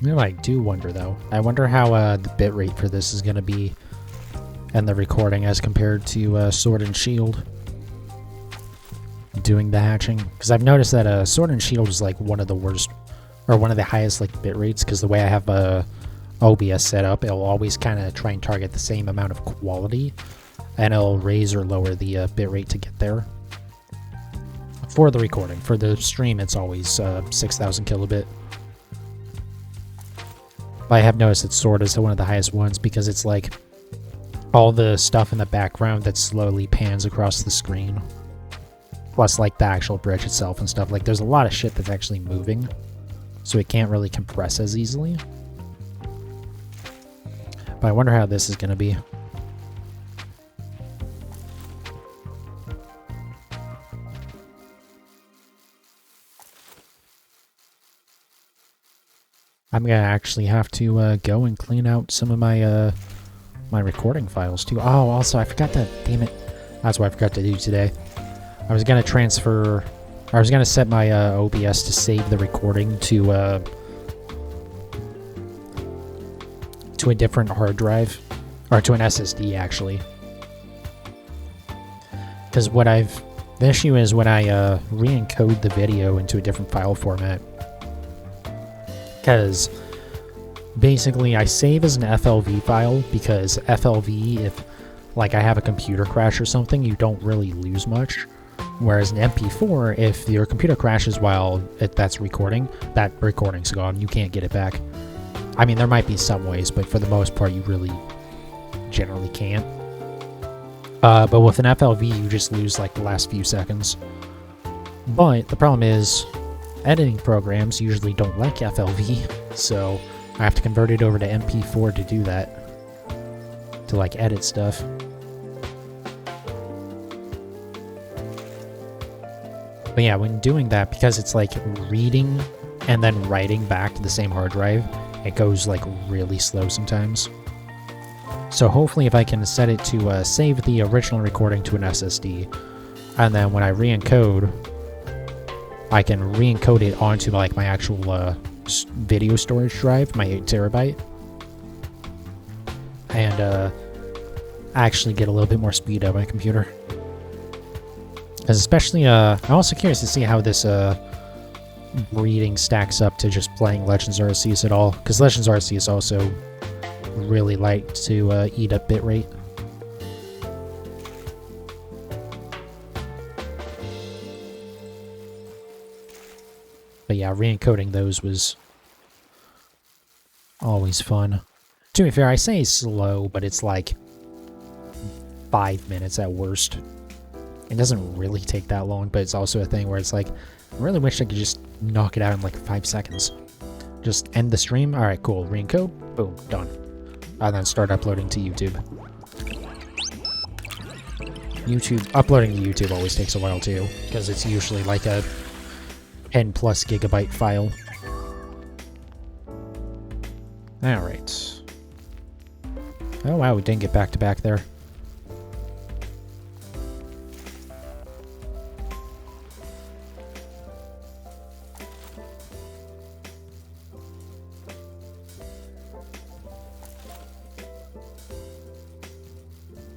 Speaker 1: You know, I do wonder, though. I wonder how the bitrate for this is going to be and the recording as compared to Sword and Shield doing the hatching. Because I've noticed that Sword and Shield is like one of the worst, or one of the highest like bitrates, because the way I have OBS set up, it'll always kind of try and target the same amount of quality, and it'll raise or lower the bitrate to get there. For the recording. For the stream, it's always 6,000 kilobit. I have noticed that Sword is one of the highest ones because it's like all the stuff in the background that slowly pans across the screen. Plus like the actual bridge itself and stuff. Like there's a lot of shit that's actually moving, so it can't really compress as easily. But I wonder how this is going to be. I'm gonna actually have to go and clean out some of my my recording files too. Oh, also I forgot to, damn it, that's what I forgot to do today. I was gonna set my OBS to save the recording to a different hard drive, or to an SSD actually. Because the issue is when I re-encode the video into a different file format. Because basically I save as an FLV file, because FLV, if like I have a computer crash or something, you don't really lose much. Whereas an MP4, if your computer crashes while that's recording, that recording's gone. You can't get it back. I mean, there might be some ways, but for the most part, you really generally can't. But with an FLV, you just lose like the last few seconds. But the problem is, editing programs usually don't like FLV, so I have to convert it over to MP4 to do that. To like edit stuff. But yeah, when doing that, because it's like reading and then writing back to the same hard drive, it goes like really slow sometimes. So hopefully if I can set it to save the original recording to an SSD, and then when I re-encode, I can re-encode it onto like my actual video storage drive, my 8TB, and actually get a little bit more speed out of my computer. Because especially, I'm also curious to see how this reading stacks up to just playing Legends Arceus at all, because Legends Arceus also really like to eat up bitrate. But yeah, re-encoding those was always fun. To be fair, I say slow, but it's like 5 minutes at worst. It doesn't really take that long, but it's also a thing where it's like, I really wish I could just knock it out in like 5 seconds. Just end the stream. Alright, cool. Re-encode. Boom. Done. And then start uploading to YouTube. Uploading to YouTube always takes a while too, because it's usually like a 10+ gigabyte file. Alright. Oh wow, we didn't get back to back there.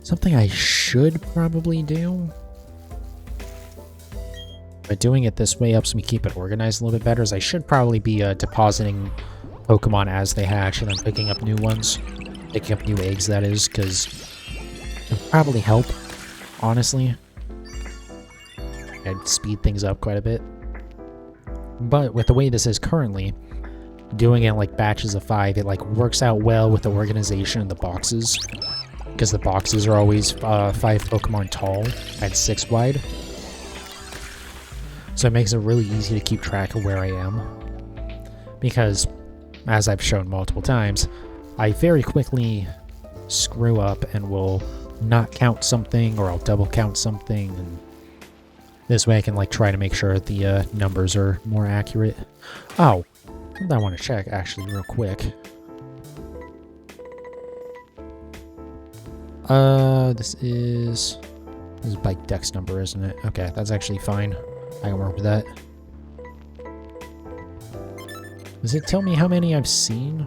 Speaker 1: Something I should probably do, but doing it this way helps me keep it organized a little bit better, is I should probably be depositing Pokemon as they hatch and then picking up new ones. Picking up new eggs, that is, because it would probably help, honestly. It'd speed things up quite a bit. But with the way this is currently, doing it in like batches of 5, it like works out well with the organization in the boxes. Because the boxes are always 5 Pokemon tall and 6 wide. So it makes it really easy to keep track of where I am. Because, as I've shown multiple times, I very quickly screw up and will not count something, or I'll double count something, and this way I can like try to make sure the numbers are more accurate. Oh, I want to check actually real quick. This is bike dex number, isn't it? Okay, that's actually fine. I can work with that. Does it tell me how many I've seen?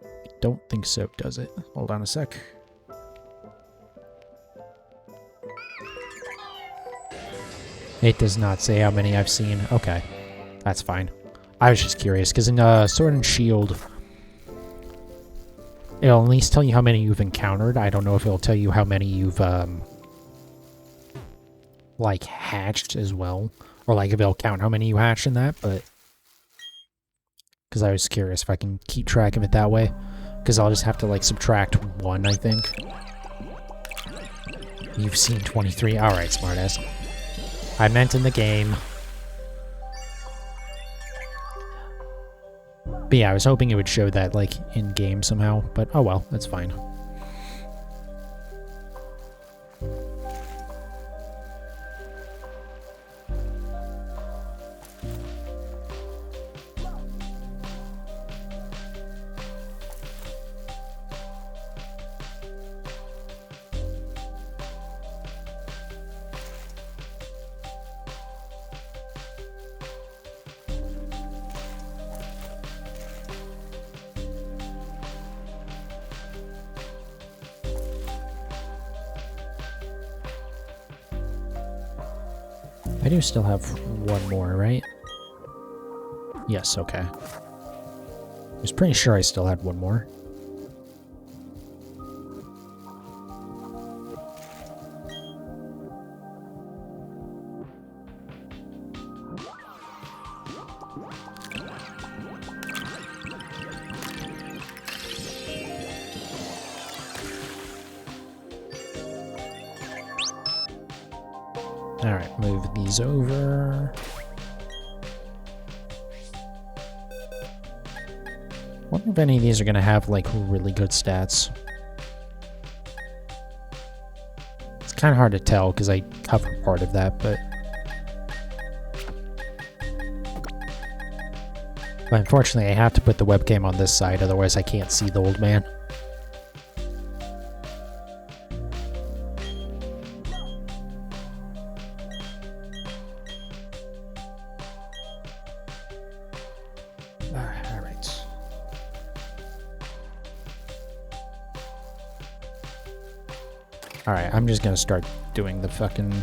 Speaker 1: I don't think so, does it? Hold on a sec. It does not say how many I've seen. Okay, that's fine. I was just curious, because in Sword and Shield, it'll at least tell you how many you've encountered. I don't know if it'll tell you how many you've, like, hatched as well. Or, like, if it'll count how many you hatched in that, but... Because I was curious if I can keep track of it that way. Because I'll just have to, like, subtract 1, I think. You've seen 23. Alright, smartass. I meant in the game. But yeah, I was hoping it would show that, like, in-game somehow, but oh well, that's fine. I do still have 1 more, right? Yes, okay. I was pretty sure I still had 1 more. Alright, move these over. Wonder if any of these are going to have, like, really good stats. It's kind of hard to tell, because I cover part of that, but unfortunately I have to put the webcam on this side, otherwise I can't see the old man. Alright. Alright, I'm just gonna start doing the fucking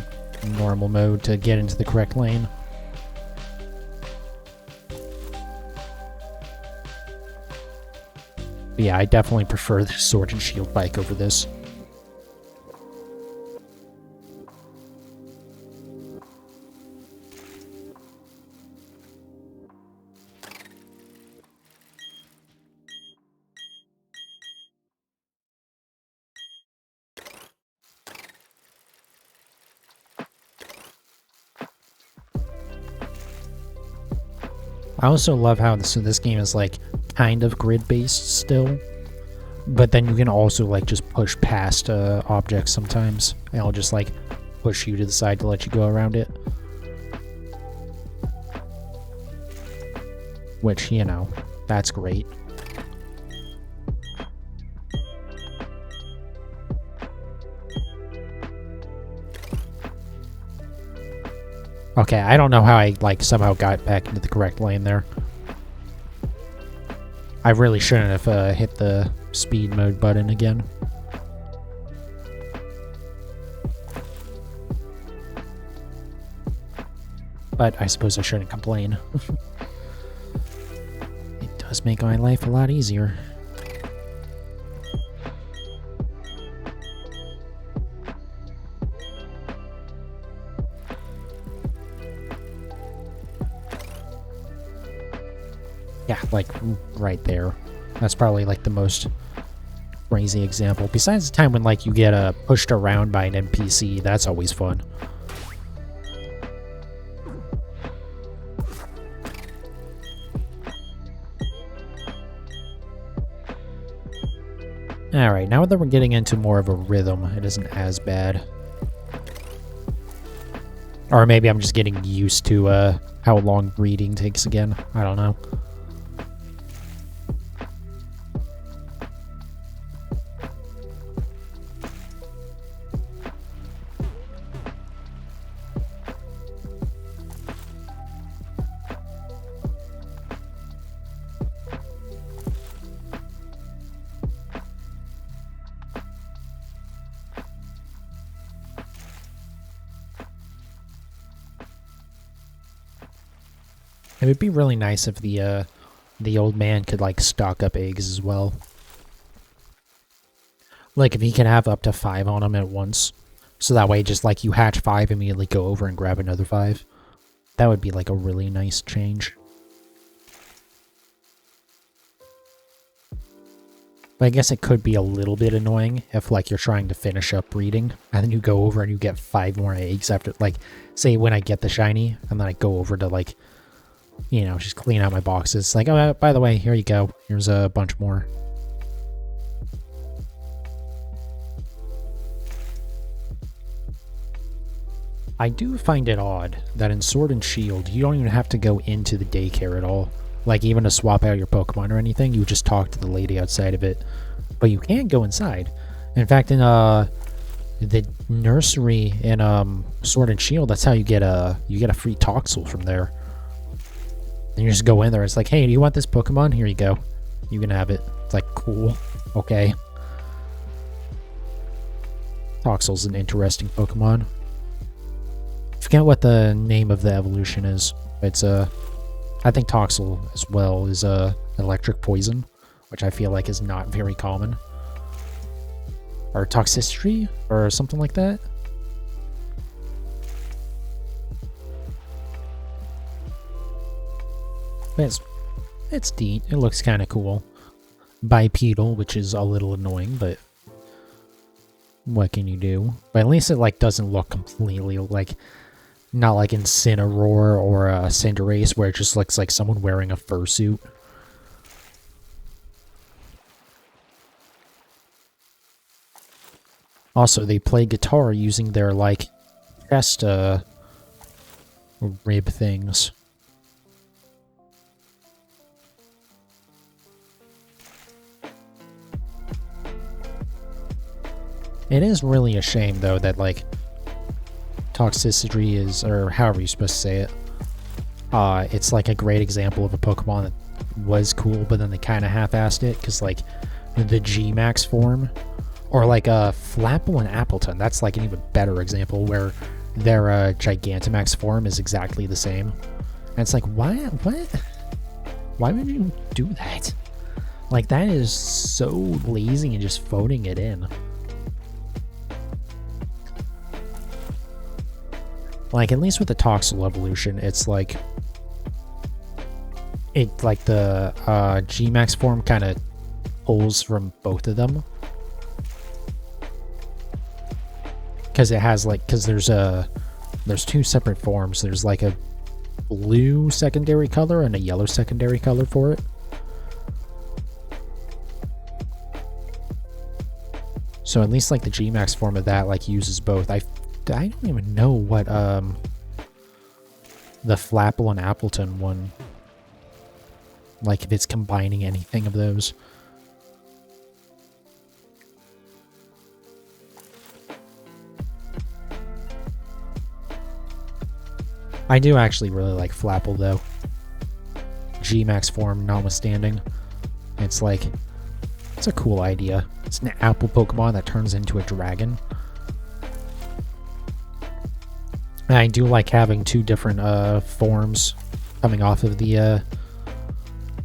Speaker 1: normal mode to get into the correct lane. But yeah, I definitely prefer the Sword and Shield bike over this. I also love how this game is like kind of grid-based still, but then you can also like just push past objects sometimes. And I'll just like push you to the side to let you go around it. Which, you know, that's great. Okay, I don't know how I like somehow got back into the correct lane there. I really shouldn't have hit the speed mode button again. But I suppose I shouldn't complain. It does make my life a lot easier. Yeah, like right there. That's probably like the most crazy example. Besides the time when like you get pushed around by an NPC, that's always fun. Alright, now that we're getting into more of a rhythm, it isn't as bad. Or maybe I'm just getting used to how long breeding takes again. I don't know. It would be really nice if the old man could like stock up eggs as well. Like if he can have up to 5 on him at once. So that way just like you hatch 5, immediately go over and grab another 5. That would be like a really nice change. But I guess it could be a little bit annoying if like you're trying to finish up breeding and then you go over and you get 5 more eggs after, like, say when I get the shiny and then I go over to like, you know, just clean out my boxes. It's like, oh, by the way, here you go. Here's a bunch more. I do find it odd that in Sword and Shield, you don't even have to go into the daycare at all. Like, even to swap out your Pokemon or anything, you just talk to the lady outside of it. But you can go inside. In fact, in the nursery in Sword and Shield, that's how you get a free Toxel from there. And you just go in there. It's like, hey, do you want this Pokemon? Here you go. You can have it. It's like, cool. Okay. Toxel's an interesting Pokemon. I forget what the name of the evolution is. It's I think Toxel as well is electric poison, which I feel like is not very common. Or toxicity or something like that. It's neat. It looks kind of cool. Bipedal, which is a little annoying, but what can you do? But at least it like doesn't look completely like, not like in Cineroar or Cinderace, where it just looks like someone wearing a fursuit. Also, they play guitar using their like chest rib things. It is really a shame though that like toxicity is, or however you're supposed to say it, it's like a great example of a Pokemon that was cool, but then they kind of half-assed it, because like the G-Max form, or like Flapple and Appleton, that's like an even better example where their Gigantamax form is exactly the same. And it's like, why? What? Why would you do that? Like, that is so lazy and just phoning it in. Like, at least with the Toxel evolution, it's like the G-Max form kind of pulls from both of them. Because it has like, because there's two separate forms. There's like a blue secondary color and a yellow secondary color for it. So at least like the G-Max form of that like uses both. I don't even know what the Flapple and Appleton one, like if it's combining anything of those. I do actually really like Flapple though. G-Max form notwithstanding. It's like, it's a cool idea. It's an apple Pokemon that turns into a dragon. And I do like having two different forms coming off of the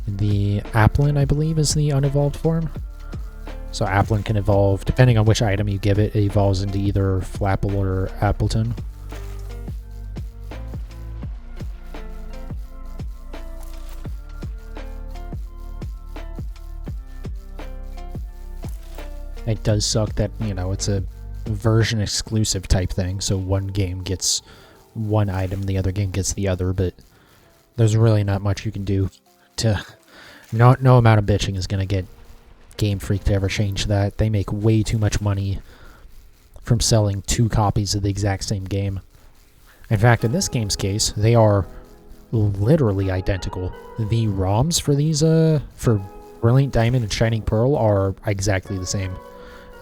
Speaker 1: Applin, I believe, is the unevolved form. So Applin can evolve, depending on which item you give it, it evolves into either Flapple or Appleton. It does suck that, you know, it's a version exclusive type thing, so one game gets one item, the other game gets the other, but there's really not much you can do to... No amount of bitching is going to get Game Freak to ever change that. They make way too much money from selling two copies of the exact same game. In fact, in this game's case, they are literally identical. The ROMs for these, for Brilliant Diamond and Shining Pearl are exactly the same.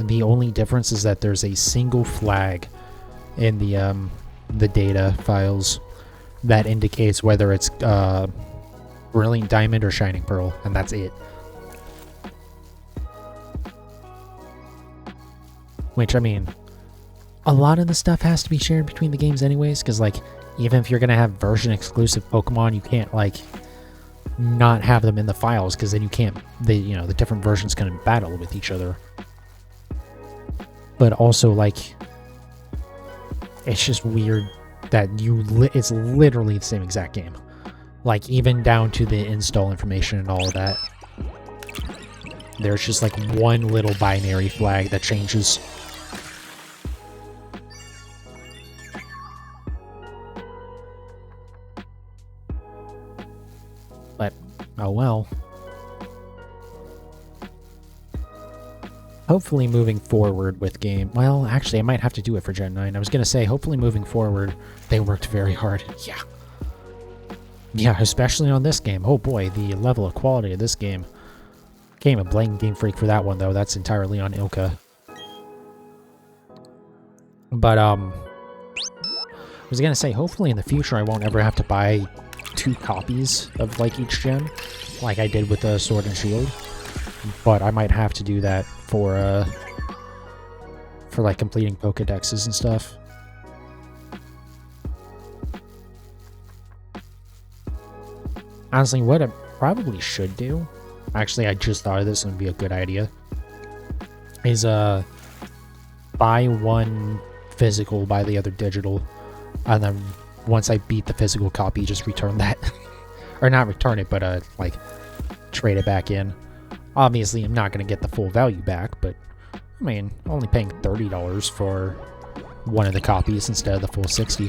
Speaker 1: And the only difference is that there's a single flag in the data files that indicates whether it's Brilliant Diamond or Shining Pearl, and that's it. Which, I mean, a lot of the stuff has to be shared between the games anyways, because, like, even if you're going to have version-exclusive Pokemon, you can't, like, not have them in the files, because then you can't, you know, the different versions can battle with each other. But also, like, it's just weird that it's literally the same exact game. Like, even down to the install information and all of that. There's just, like, one little binary flag that changes. But, oh well. Hopefully moving forward with game... Well, actually, I might have to do it for Gen 9. I was going to say, hopefully moving forward, they worked very hard. Yeah. Yeah, especially on this game. Oh boy, the level of quality of this game. Can't even blame Game Freak for that one, though. That's entirely on Ilka. But, I was going to say, hopefully in the future I won't ever have to buy two copies of, like, each gen, like I did with the Sword and Shield. But I might have to do that for like, completing Pokedexes and stuff. Honestly, what I probably should do, actually, I just thought of this and it would be a good idea, is buy one physical, buy the other digital, and then once I beat the physical copy, just return that. Or not return it, but like, trade it back in. Obviously, I'm not going to get the full value back, but, I mean, only paying $30 for one of the copies instead of the full 60.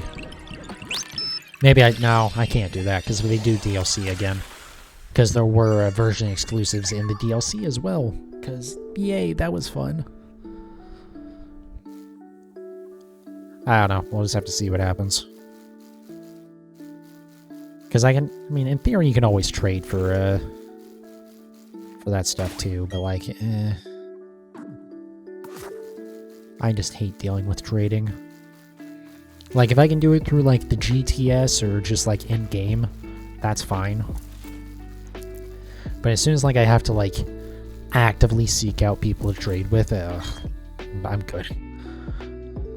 Speaker 1: Maybe no, I can't do that, because they do DLC again. Because there were version exclusives in the DLC as well. Because, yay, that was fun. I don't know. We'll just have to see what happens. Because I mean, in theory, you can always trade for that stuff too, but like, I just hate dealing with trading. Like, if I can do it through, like, the GTS or just, like, in-game, that's fine. But as soon as, like, I have to, like, actively seek out people to trade with, I'm good.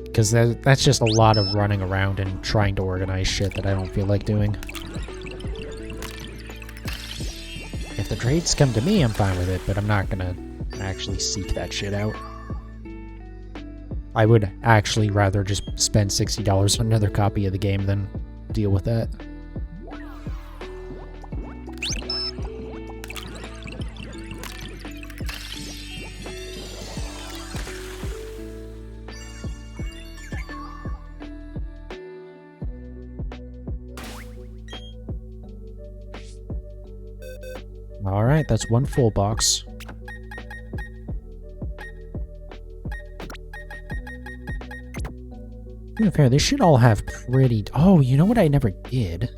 Speaker 1: Because that's just a lot of running around and trying to organize shit that I don't feel like doing. If the trades come to me, I'm fine with it, but I'm not gonna actually seek that shit out. I would actually rather just spend $60 on another copy of the game than deal with that. Alright, that's one full box. To be fair, they should all have pretty... Oh, you know what I never did?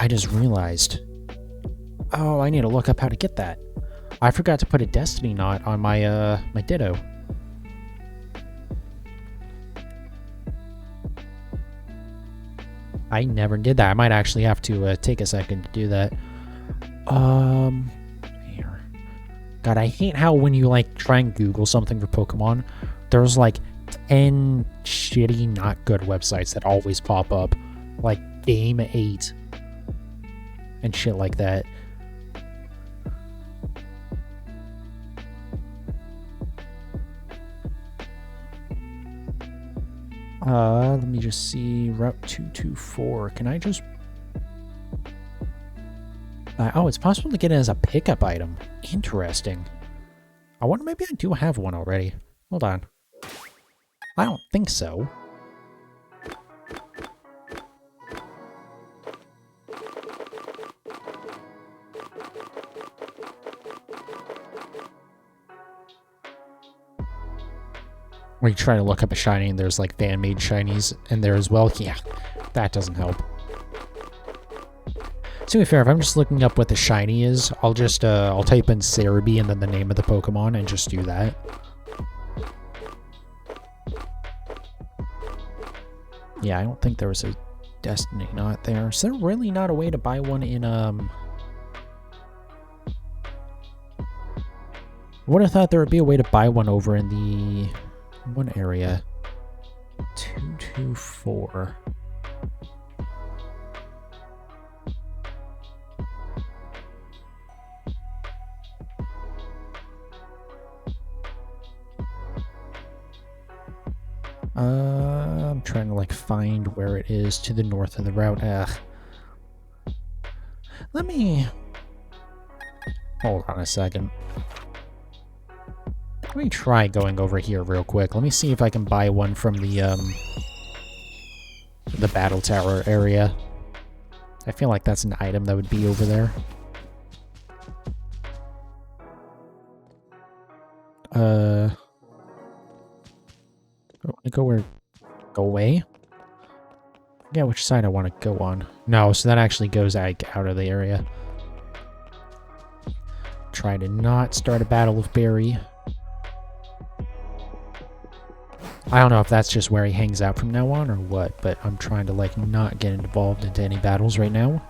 Speaker 1: I just realized. Oh, I need to look up how to get that. I forgot to put a Destiny knot on my, my Ditto. I never did that. I might actually have to take a second to do that. Here. God, I hate how when you, like, try and Google something for Pokemon, there's, like, 10 shitty, not good websites that always pop up. Like, Game 8. And shit like that. Let me just see. Route 224. Can I just... oh, it's possible to get it as a pickup item. Interesting. I wonder, maybe I do have one already. Hold on. I don't think so. When you try to look up a shiny and there's like fan-made shinies in there as well, yeah, that doesn't help. To be fair, if I'm just looking up what the shiny is, I'll just, I'll type in Cerebi and then the name of the Pokemon and just do that. Yeah, I don't think there was a Destiny knot there. Is there really not a way to buy one in, I would have thought there would be a way to buy one over in the... one area. 224. I'm trying to, like, find where it is to the north of the route. Let me... Hold on a second. Let me try going over here real quick. Let me see if I can buy one from the Battle Tower area. I feel like that's an item that would be over there. Go where? Go away? Yeah, which side I want to go on. No, so that actually goes like out of the area. Try to not start a battle with Barry. I don't know if that's just where he hangs out from now on or what, but I'm trying to, like, not get involved into any battles right now.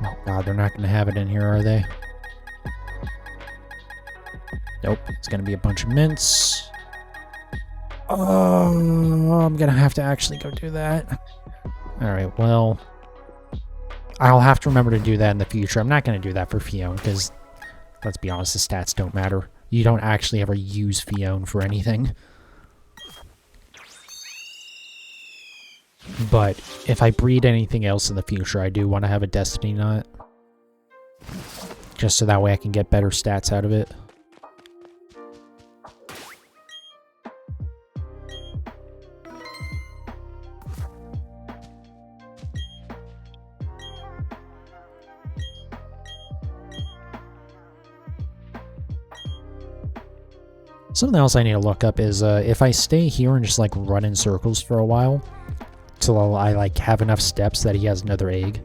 Speaker 1: Oh god, they're not going to have it in here, are they? Nope, it's going to be a bunch of mints. Oh, I'm going to have to actually go do that. Alright, well... I'll have to remember to do that in the future. I'm not going to do that for Phione, because, let's be honest, the stats don't matter. You don't actually ever use Phione for anything. But if I breed anything else in the future, I do want to have a Destiny knot. Just so that way I can get better stats out of it. Something else I need to look up is if I stay here and just like run in circles for a while till I like have enough steps that he has another egg.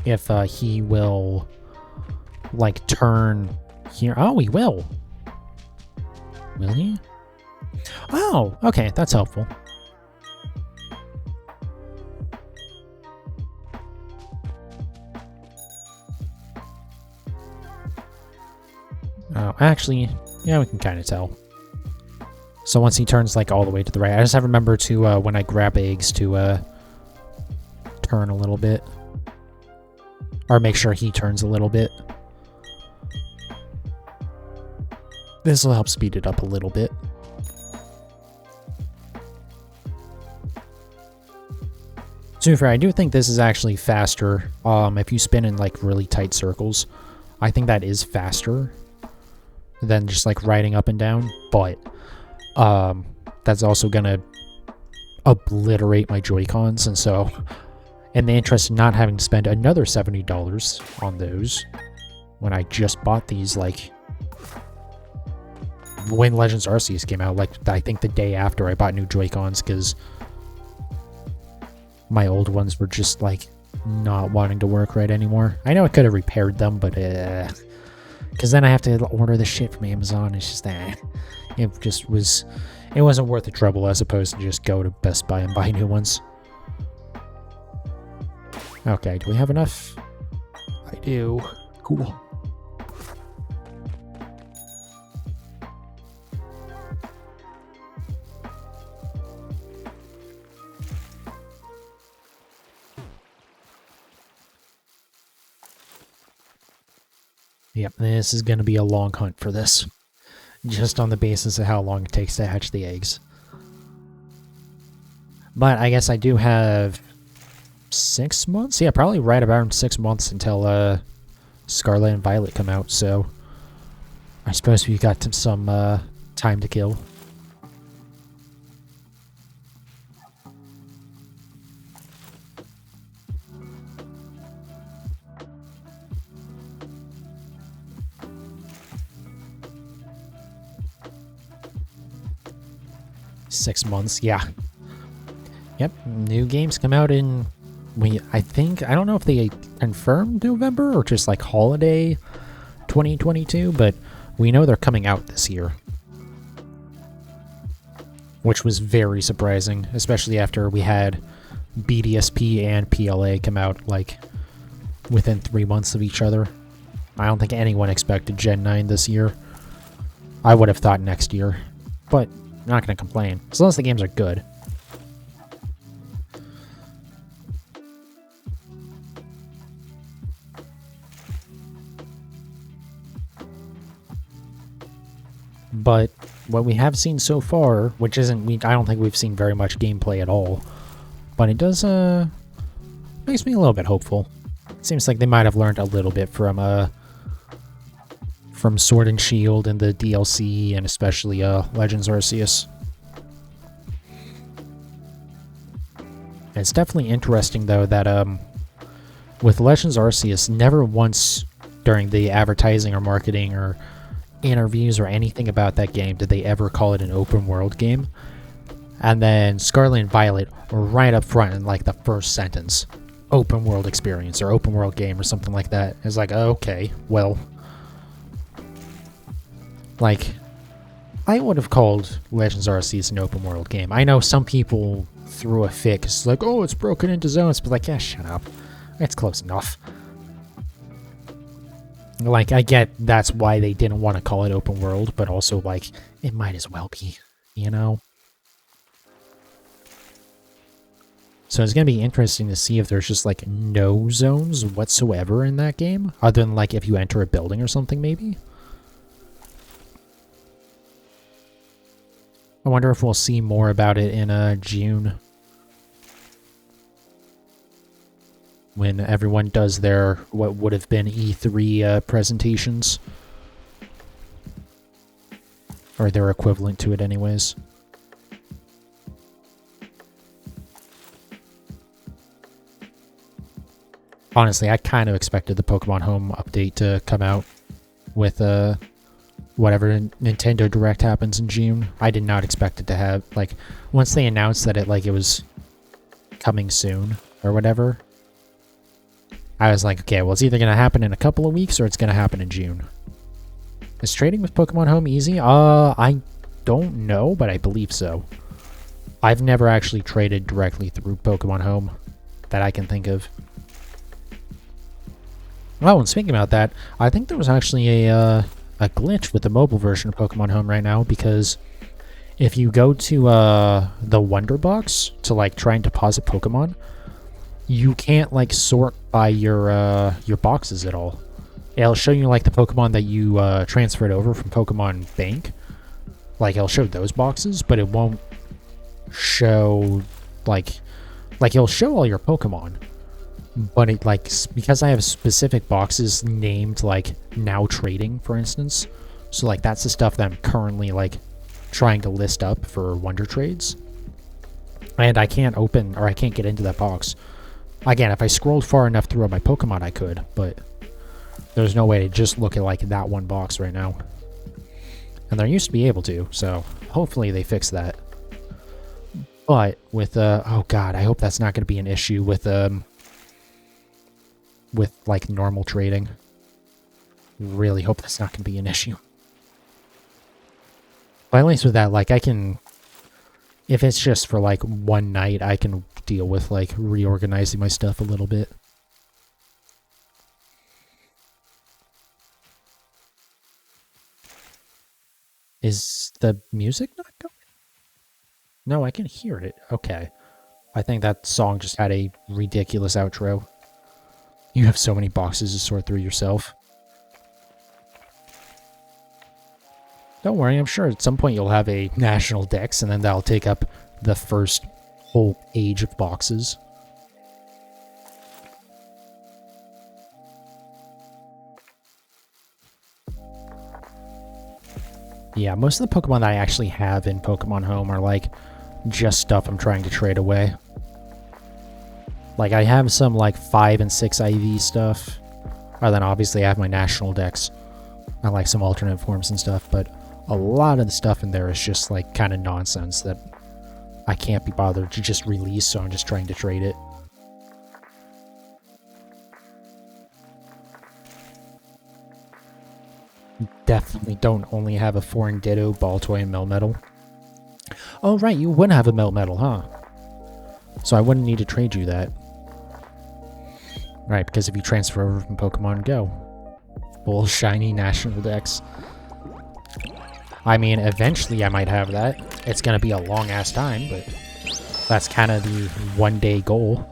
Speaker 1: If he will like turn here. Oh, he will. Will he? Oh, okay, that's helpful. Oh, actually, yeah, we can kind of tell. So once he turns like all the way to the right, I just have to remember to, when I grab eggs, to turn a little bit. Or make sure he turns a little bit. This will help speed it up a little bit. To be fair, I do think this is actually faster. If you spin in like really tight circles, I think that is faster than just like riding up and down. But that's also gonna obliterate my Joy-Cons, and so in the interest of not having to spend another $70 on those, when I just bought these like when Legends Arceus came out, like I think the day after I bought new Joy-Cons, because my old ones were just like not wanting to work right anymore. I know I could have repaired them, but because then I have to order the shit from Amazon. It's just that it wasn't worth the trouble as opposed to just go to Best Buy and buy new ones. Okay, do we have enough? I do. Cool. Yep, this is going to be a long hunt for this. Just on the basis of how long it takes to hatch the eggs. But I guess I do have 6 months? Yeah, probably right around 6 months until Scarlet and Violet come out, so I suppose we got some time to kill. Six months, yeah. Yep, new games come out in, I don't know if they confirmed November or just like holiday 2022, but we know they're coming out this year. Which was very surprising, especially after we had BDSP and PLA come out like within 3 months of each other. I don't think anyone expected Gen 9 this year. I would have thought next year, but I'm not going to complain, as long as the games are good. But what we have seen so far, which isn't, I don't think we've seen very much gameplay at all, but it does, makes me a little bit hopeful. It seems like they might have learned a little bit from Sword and Shield and the DLC, and especially, Legends Arceus. And it's definitely interesting, though, that, with Legends Arceus, never once during the advertising or marketing or interviews or anything about that game did they ever call it an open world game. And then Scarlet and Violet were right up front in like the first sentence, open world experience or open world game or something like that. It's like, okay, well, like, I would have called Legends Arceus an open world game. I know some people threw a fit because it's like, oh, it's broken into zones, but like, yeah, shut up, it's close enough. Like, I get that's why they didn't want to call it open world, but also, like, it might as well be, you know? So it's going to be interesting to see if there's just, like, no zones whatsoever in that game, other than, like, if you enter a building or something, maybe? I wonder if we'll see more about it in June. When everyone does their, what would have been E3 presentations. Or their equivalent to it anyways. Honestly, I kind of expected the Pokemon Home update to come out with whatever Nintendo Direct happens in June. I did not expect it to have, like, once they announced that it was coming soon or whatever, I was like, okay, well, it's either going to happen in a couple of weeks or it's going to happen in June. Is trading with Pokemon Home easy? I don't know, but I believe so. I've never actually traded directly through Pokemon Home that I can think of. Oh, and speaking about that, I think there was actually a glitch with the mobile version of Pokemon Home right now, because if you go to the Wonder Box to like try and deposit Pokemon, you can't like sort by your boxes at all. It'll show you like the Pokemon that you transferred over from Pokemon Bank. Like it'll show those boxes, but it won't show like it'll show all your Pokemon. But it like, because I have specific boxes named like now trading, for instance, so like that's the stuff that I'm currently like trying to list up for Wonder Trades, and I can't open, or I can't get into that box. Again, if I scrolled far enough through my Pokemon I could, but there's no way to just look at like that one box right now. And there used to be able to, so hopefully they fix that. But with oh god, I hope that's not going to be an issue with like normal trading. Really hope that's not going to be an issue. But at least with that, like I can, if it's just for like one night, I can deal with like reorganizing my stuff a little bit. Is the music not going? No, I can hear it. Okay. I think that song just had a ridiculous outro. You have so many boxes to sort through yourself. Don't worry, I'm sure at some point you'll have a national dex, and then that'll take up the first whole page of boxes. Yeah, most of the Pokemon that I actually have in Pokemon Home are like just stuff I'm trying to trade away. Like I have some like 5 and 6 IV stuff, and then obviously I have my national dex. I like some alternate forms and stuff, but a lot of the stuff in there is just like kind of nonsense that I can't be bothered to just release, so I'm just trying to trade it. Definitely don't only have a foreign Ditto, Baltoy, and Melmetal. Oh right, you would have a Melmetal, huh? So I wouldn't need to trade you that. Right, because if you transfer over from Pokemon Go. Full shiny national dex. I mean, eventually I might have that. It's gonna be a long-ass time, but that's kind of the one-day goal.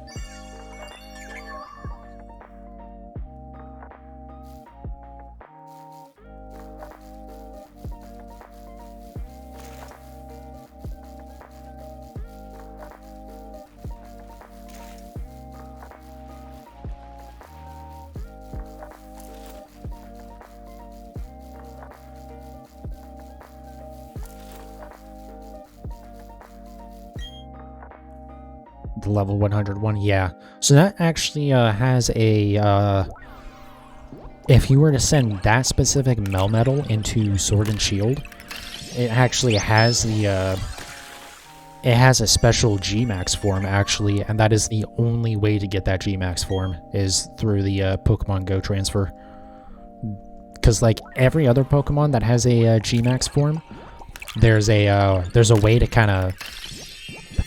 Speaker 1: The level 101, yeah. So that actually has a, if you were to send that specific Melmetal into Sword and Shield, it actually has the, it has a special G-Max form, actually, and that is the only way to get that G-Max form, is through the Pokemon Go transfer. Because, like, every other Pokemon that has a G-Max form, there's a way to kind of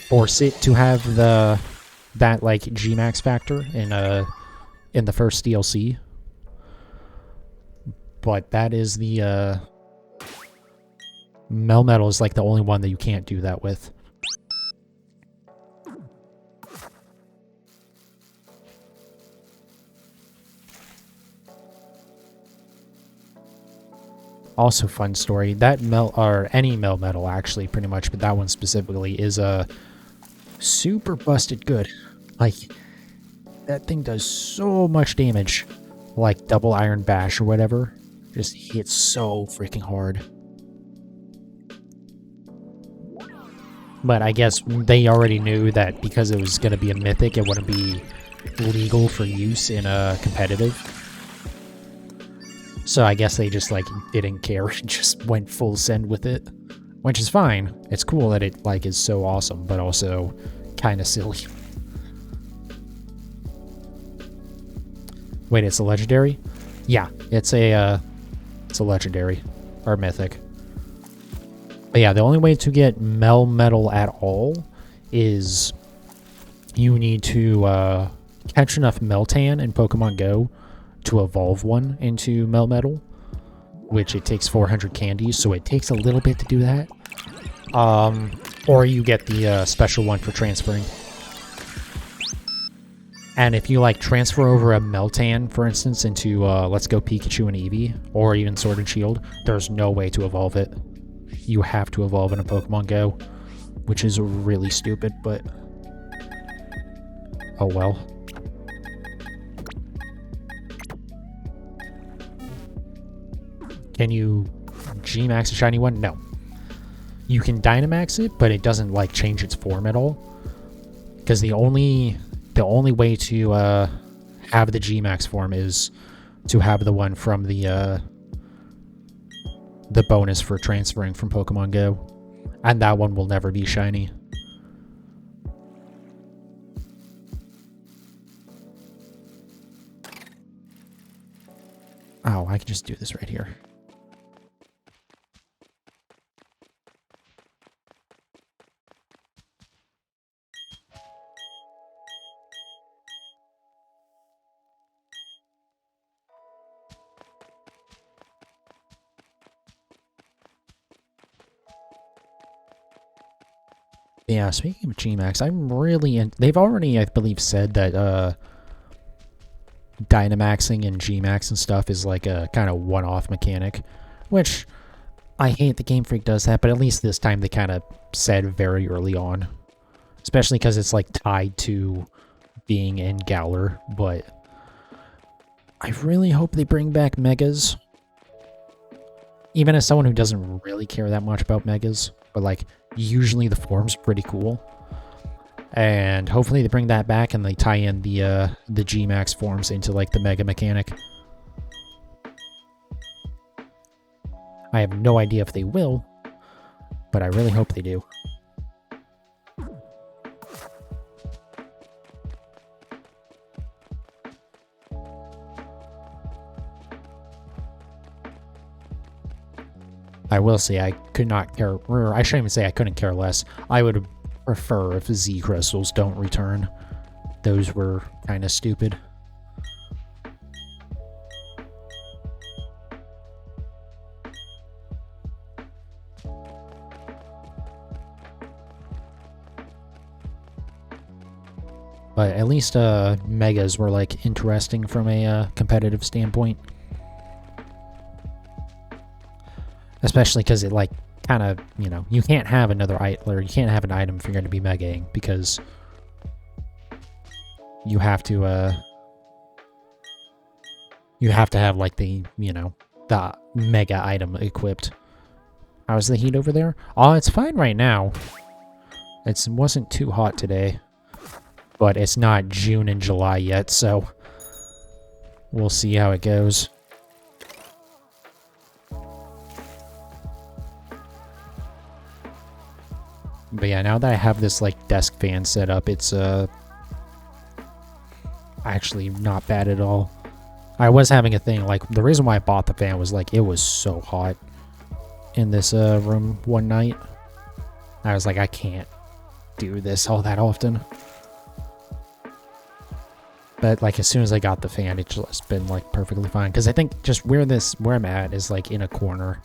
Speaker 1: force it to have that like G-Max factor in the first DLC. But that is the Melmetal is like the only one that you can't do that with. Also, fun story, that any Melmetal actually, pretty much, but that one specifically is super busted good. Like, that thing does so much damage. Like double Iron Bash or whatever. Just hits so freaking hard. But I guess they already knew that because it was going to be a mythic, it wouldn't be legal for use in a competitive. So I guess they just, like, didn't care and just went full send with it. Which is fine. It's cool that it, like, is so awesome, but also kind of silly. Wait, it's a legendary? Yeah, it's a legendary. Or mythic. But yeah, the only way to get Melmetal at all is you need to catch enough Meltan in Pokemon Go to evolve one into Melmetal, which it takes 400 candies, so it takes a little bit to do that. Or you get the special one for transferring. And if you, like, transfer over a Meltan, for instance, into Let's Go Pikachu and Eevee, or even Sword and Shield, there's no way to evolve it. You have to evolve in a Pokemon Go, which is really stupid, but oh well. Can you G-Max a shiny one? No. You can Dynamax it, but it doesn't, like, change its form at all. Because the only way to have the G-Max form is to have the one from the bonus for transferring from Pokemon Go. And that one will never be shiny. Oh, I can just do this right here. Yeah, speaking of G-Max, I'm really they've already, I believe, said that Dynamaxing and G-Max and stuff is like a kind of one-off mechanic, which I hate the Game Freak does that, but at least this time they kind of said very early on. Especially because it's, like, tied to being in Galar, but I really hope they bring back Megas. Even as someone who doesn't really care that much about Megas, but, like, usually the form's pretty cool. And hopefully they bring that back and they tie in the G-Max forms into, like, the Mega mechanic. I have no idea if they will, but I really hope they do. I will say I could not care, or I shouldn't even say I couldn't care less. I would prefer if Z crystals don't return. Those were kind of stupid. But at least Megas were, like, interesting from a competitive standpoint. Especially because it, like, kind of, you know, you can't have another item, or you can't have an item if you're going to be megaing, because you have to have, like, the, you know, the mega item equipped. How's the heat over there? Oh, it's fine right now. It wasn't too hot today, but it's not June and July yet, so we'll see how it goes. But yeah, now that I have this, like, desk fan set up, it's actually not bad at all. I was having a thing, like, the reason why I bought the fan was, like, it was so hot in this room one night. I was like, I can't do this all that often. But, like, as soon as I got the fan, it's just been, like, perfectly fine. Because I think just where I'm at is, like, in a corner.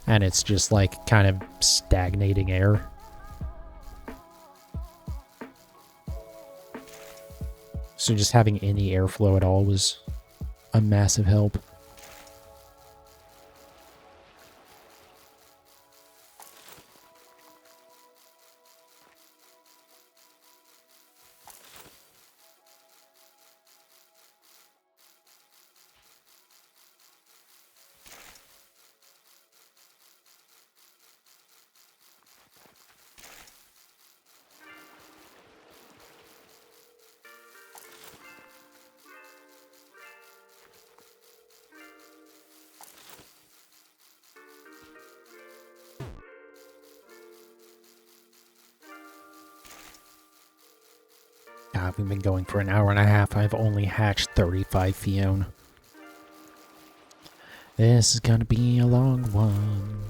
Speaker 1: And it's just, like, kind of stagnating air. So just having any airflow at all was a massive help. God, we've been going for an hour and a half. I've only hatched 35 Phione. This is gonna be a long one.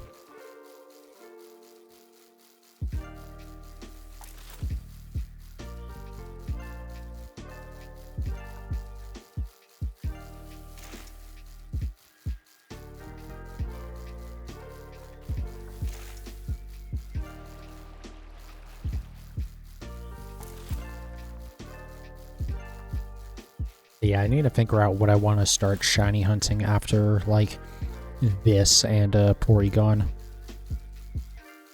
Speaker 1: Yeah, I need to figure out what I want to start shiny hunting after, like, this and Porygon.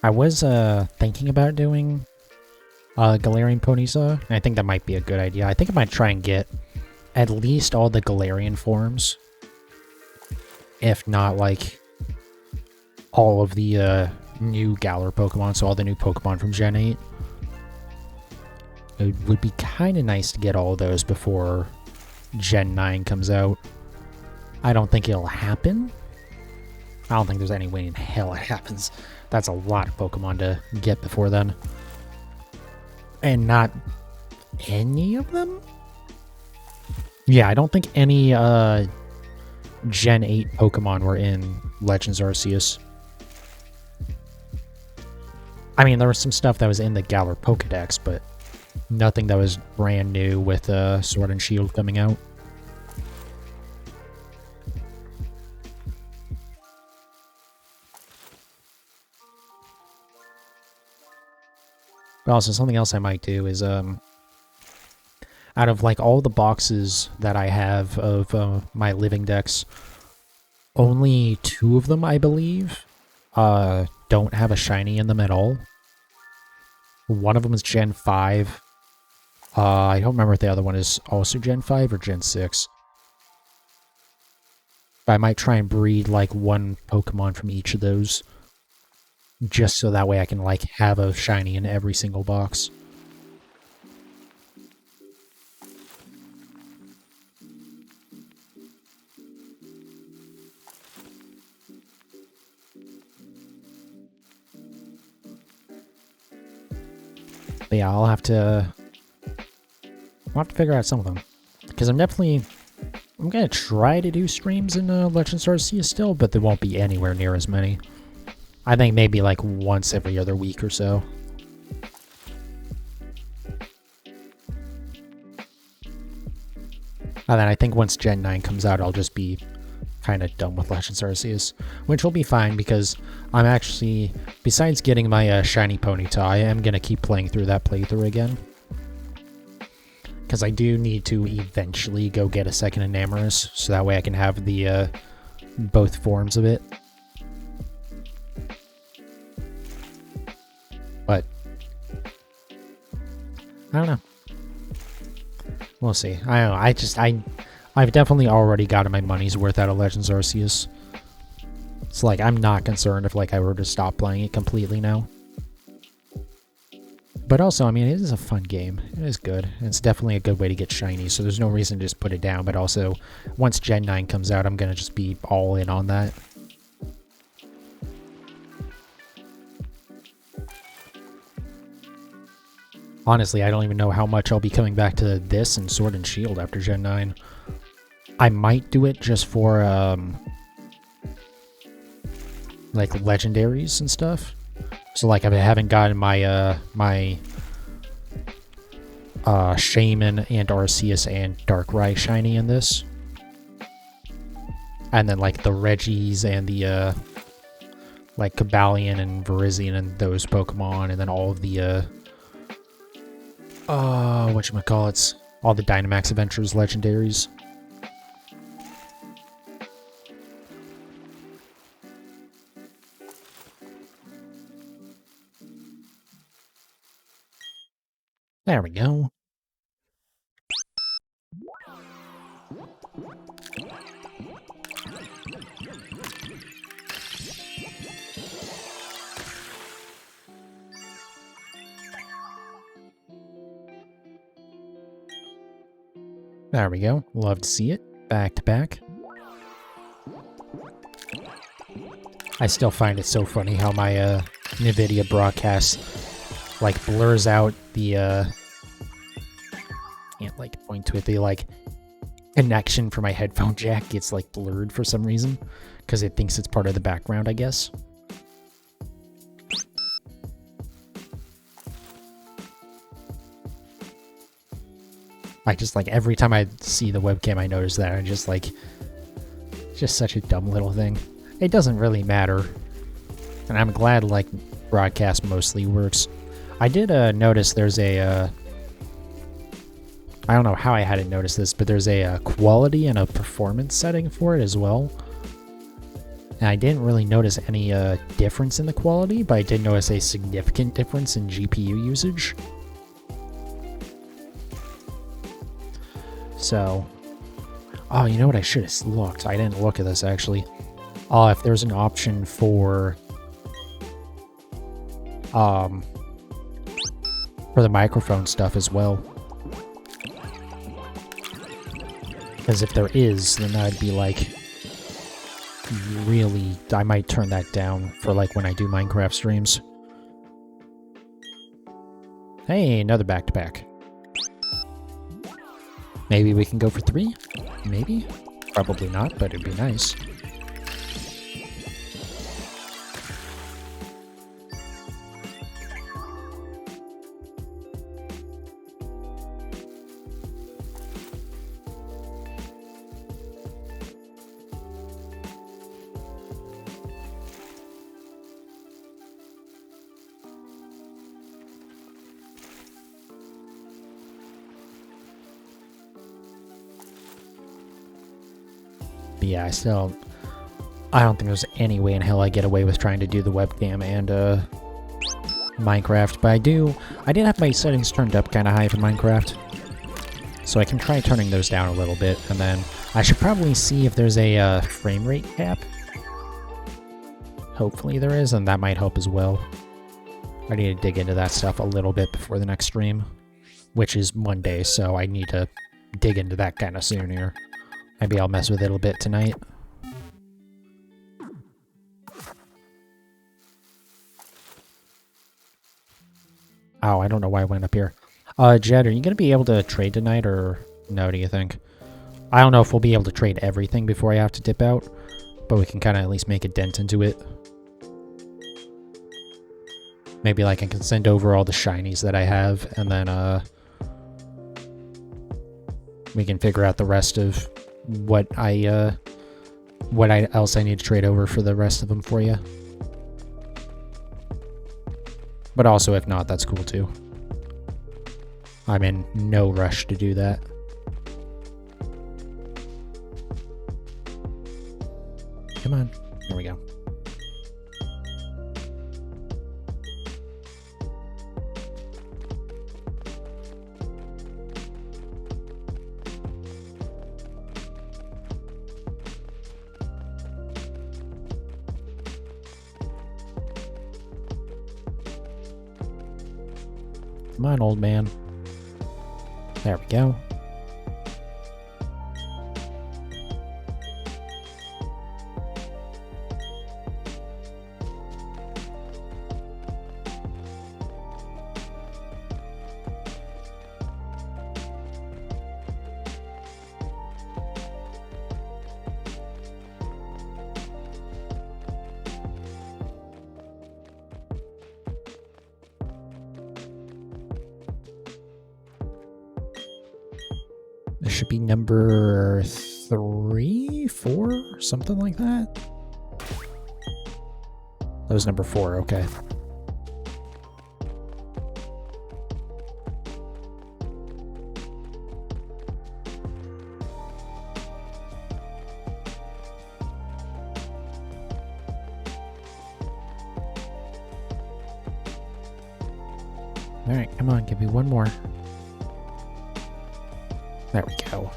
Speaker 1: I was thinking about doing Galarian Ponyta, and I think that might be a good idea. I think I might try and get at least all the Galarian forms. If not, like, all of the new Galar Pokemon, so all the new Pokemon from Gen 8. It would be kind of nice to get all of those before Gen 9 comes out. I don't think it'll happen. I don't think there's any way in hell it happens. That's a lot of Pokemon to get before then. And not any of them? Yeah, I don't think any Gen 8 Pokemon were in Legends Arceus. I mean, there was some stuff that was in the Galar Pokedex, but nothing that was brand new with Sword and Shield coming out. But also, something else I might do is, out of, like, all the boxes that I have of my living decks, only 2 of them, I believe, don't have a shiny in them at all. One of them is Gen 5. I don't remember if the other one is also Gen 5 or Gen 6. But I might try and breed, like, one Pokemon from each of those. Just so that way I can, like, have a shiny in every single box. But yeah, I'll have to figure out some of them. Because I'm gonna try to do streams in Legends Arceus still, but there won't be anywhere near as many. I think maybe like once every other week or so. And then I think once Gen 9 comes out, I'll just be kind of done with Legends Arceus, which will be fine because I'm actually, besides getting my shiny Ponyta, I am going to keep playing through that playthrough again. Because I do need to eventually go get a second Enamorus, so that way I can have the both forms of it. But I don't know. We'll see. I don't know. I've definitely already gotten my money's worth out of Legends Arceus. It's like I'm not concerned if like I were to stop playing it completely now. But also, I mean, it is a fun game. It is good. It's definitely a good way to get shiny, so there's no reason to just put it down. But also, once Gen 9 comes out, I'm going to just be all in on that. Honestly, I don't even know how much I'll be coming back to this and Sword and Shield after Gen 9. I might do it just for, like, legendaries and stuff. So, like, I haven't gotten my, Shaman and Arceus and Darkrai shiny in this. And then, like, the Regis and the, like, Cobalion and Virizion and those Pokemon, and then all of the, whatchamacallits, all the Dynamax Adventures legendaries. There we go. There we go. Love to see it. Back to back. I still find it so funny how my NVIDIA broadcast like blurs out the can't like point to it. The like connection for my headphone jack gets like blurred for some reason because it thinks it's part of the background, I guess. I just like every time I see the webcam, I notice that. I just like, just such a dumb little thing. It doesn't really matter. And I'm glad like broadcast mostly works. I did notice there's a, I don't know how I hadn't noticed this, but there's a quality and a performance setting for it as well. And I didn't really notice any difference in the quality, but I did notice a significant difference in GPU usage. So, oh, you know what? I should have looked. I didn't look at this actually. If there's an option for the microphone stuff as well. Because if there is, then that'd be like really, I might turn that down for like when I do Minecraft streams. Hey, another back-to-back. Maybe we can go for 3? Maybe? Probably not, but it'd be nice. But yeah, I don't think there's any way in hell I get away with trying to do the webcam and Minecraft, but I did have my settings turned up kind of high for Minecraft, so I can try turning those down a little bit, and then I should probably see if there's a frame rate cap. Hopefully there is, and that might help as well. I need to dig into that stuff a little bit before the next stream, which is Monday, so I need to dig into that kind of soon here. Maybe I'll mess with it a bit tonight. Oh, I don't know why I went up here. Jed, are you going to be able to trade tonight, or no, do you think? I don't know if we'll be able to trade everything before I have to dip out, but we can kind of at least make a dent into it. Maybe like I can send over all the shinies that I have, and then we can figure out the rest of what else I need to trade over for the rest of them for you. But also, if not, that's cool too. I'm in no rush to do that. Come on. There we go. Come on, old man. There we go. This should be number 3, 4, something like that. That was number 4, okay. Alright, come on, give me one more. There we go.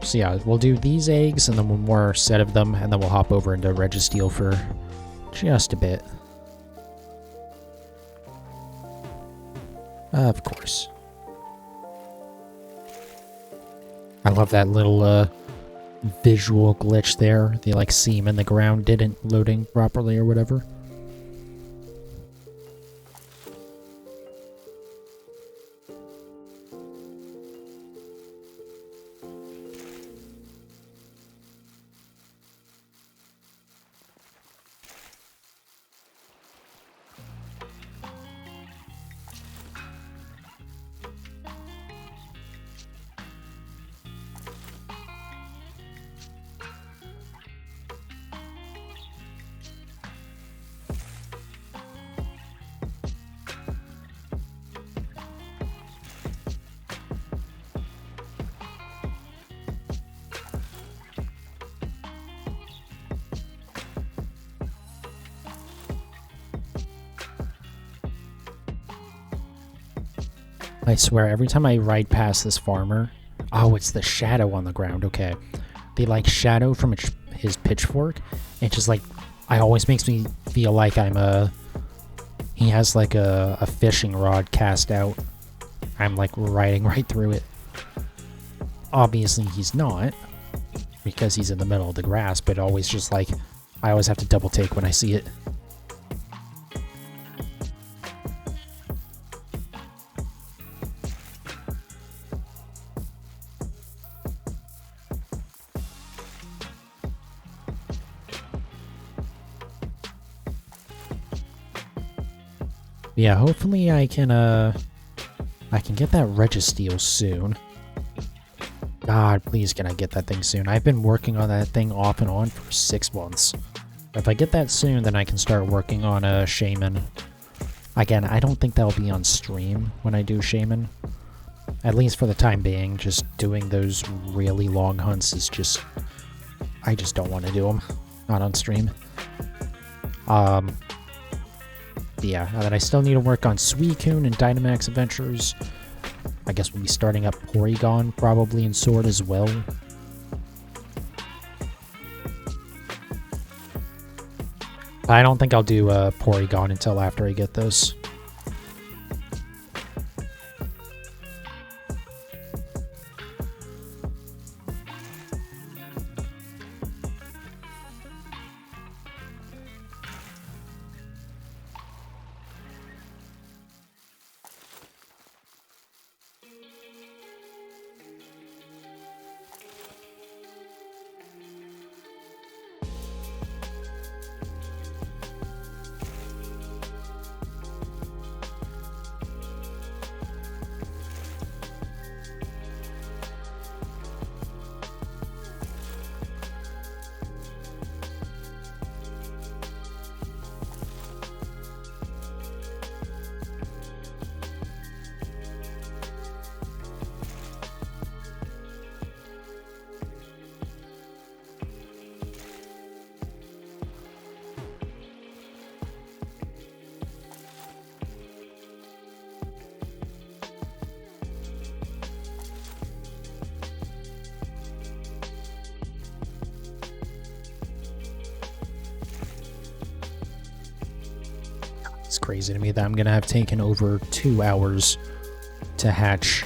Speaker 1: So yeah, we'll do these eggs and then one more set of them, and then we'll hop over into Registeel for just a bit. Of course. I love that little visual glitch there. The like seam in the ground didn't loading properly or whatever. I swear, every time I ride past this farmer... Oh, it's the shadow on the ground, okay. The, like, shadow from his pitchfork. It just, like... It always makes me feel like I'm, He has, like, a fishing rod cast out. I'm, like, riding right through it. Obviously, he's not. Because he's in the middle of the grass, but always just, like... I always have to double take when I see it. Yeah, hopefully I can get that Registeel soon. God, please can I get that thing soon. I've been working on that thing off and on for 6 months. If I get that soon, then I can start working on a Shaman. Again, I don't think that'll be on stream when I do Shaman. At least for the time being, just doing those really long hunts is just... I just don't want to do them. Not on stream. Yeah, and then I still need to work on Suicune and Dynamax Adventures. I guess we'll be starting up Porygon probably in Sword as well. I don't think I'll do Porygon until after I get this. It's crazy to me that I'm going to have taken over 2 hours to hatch,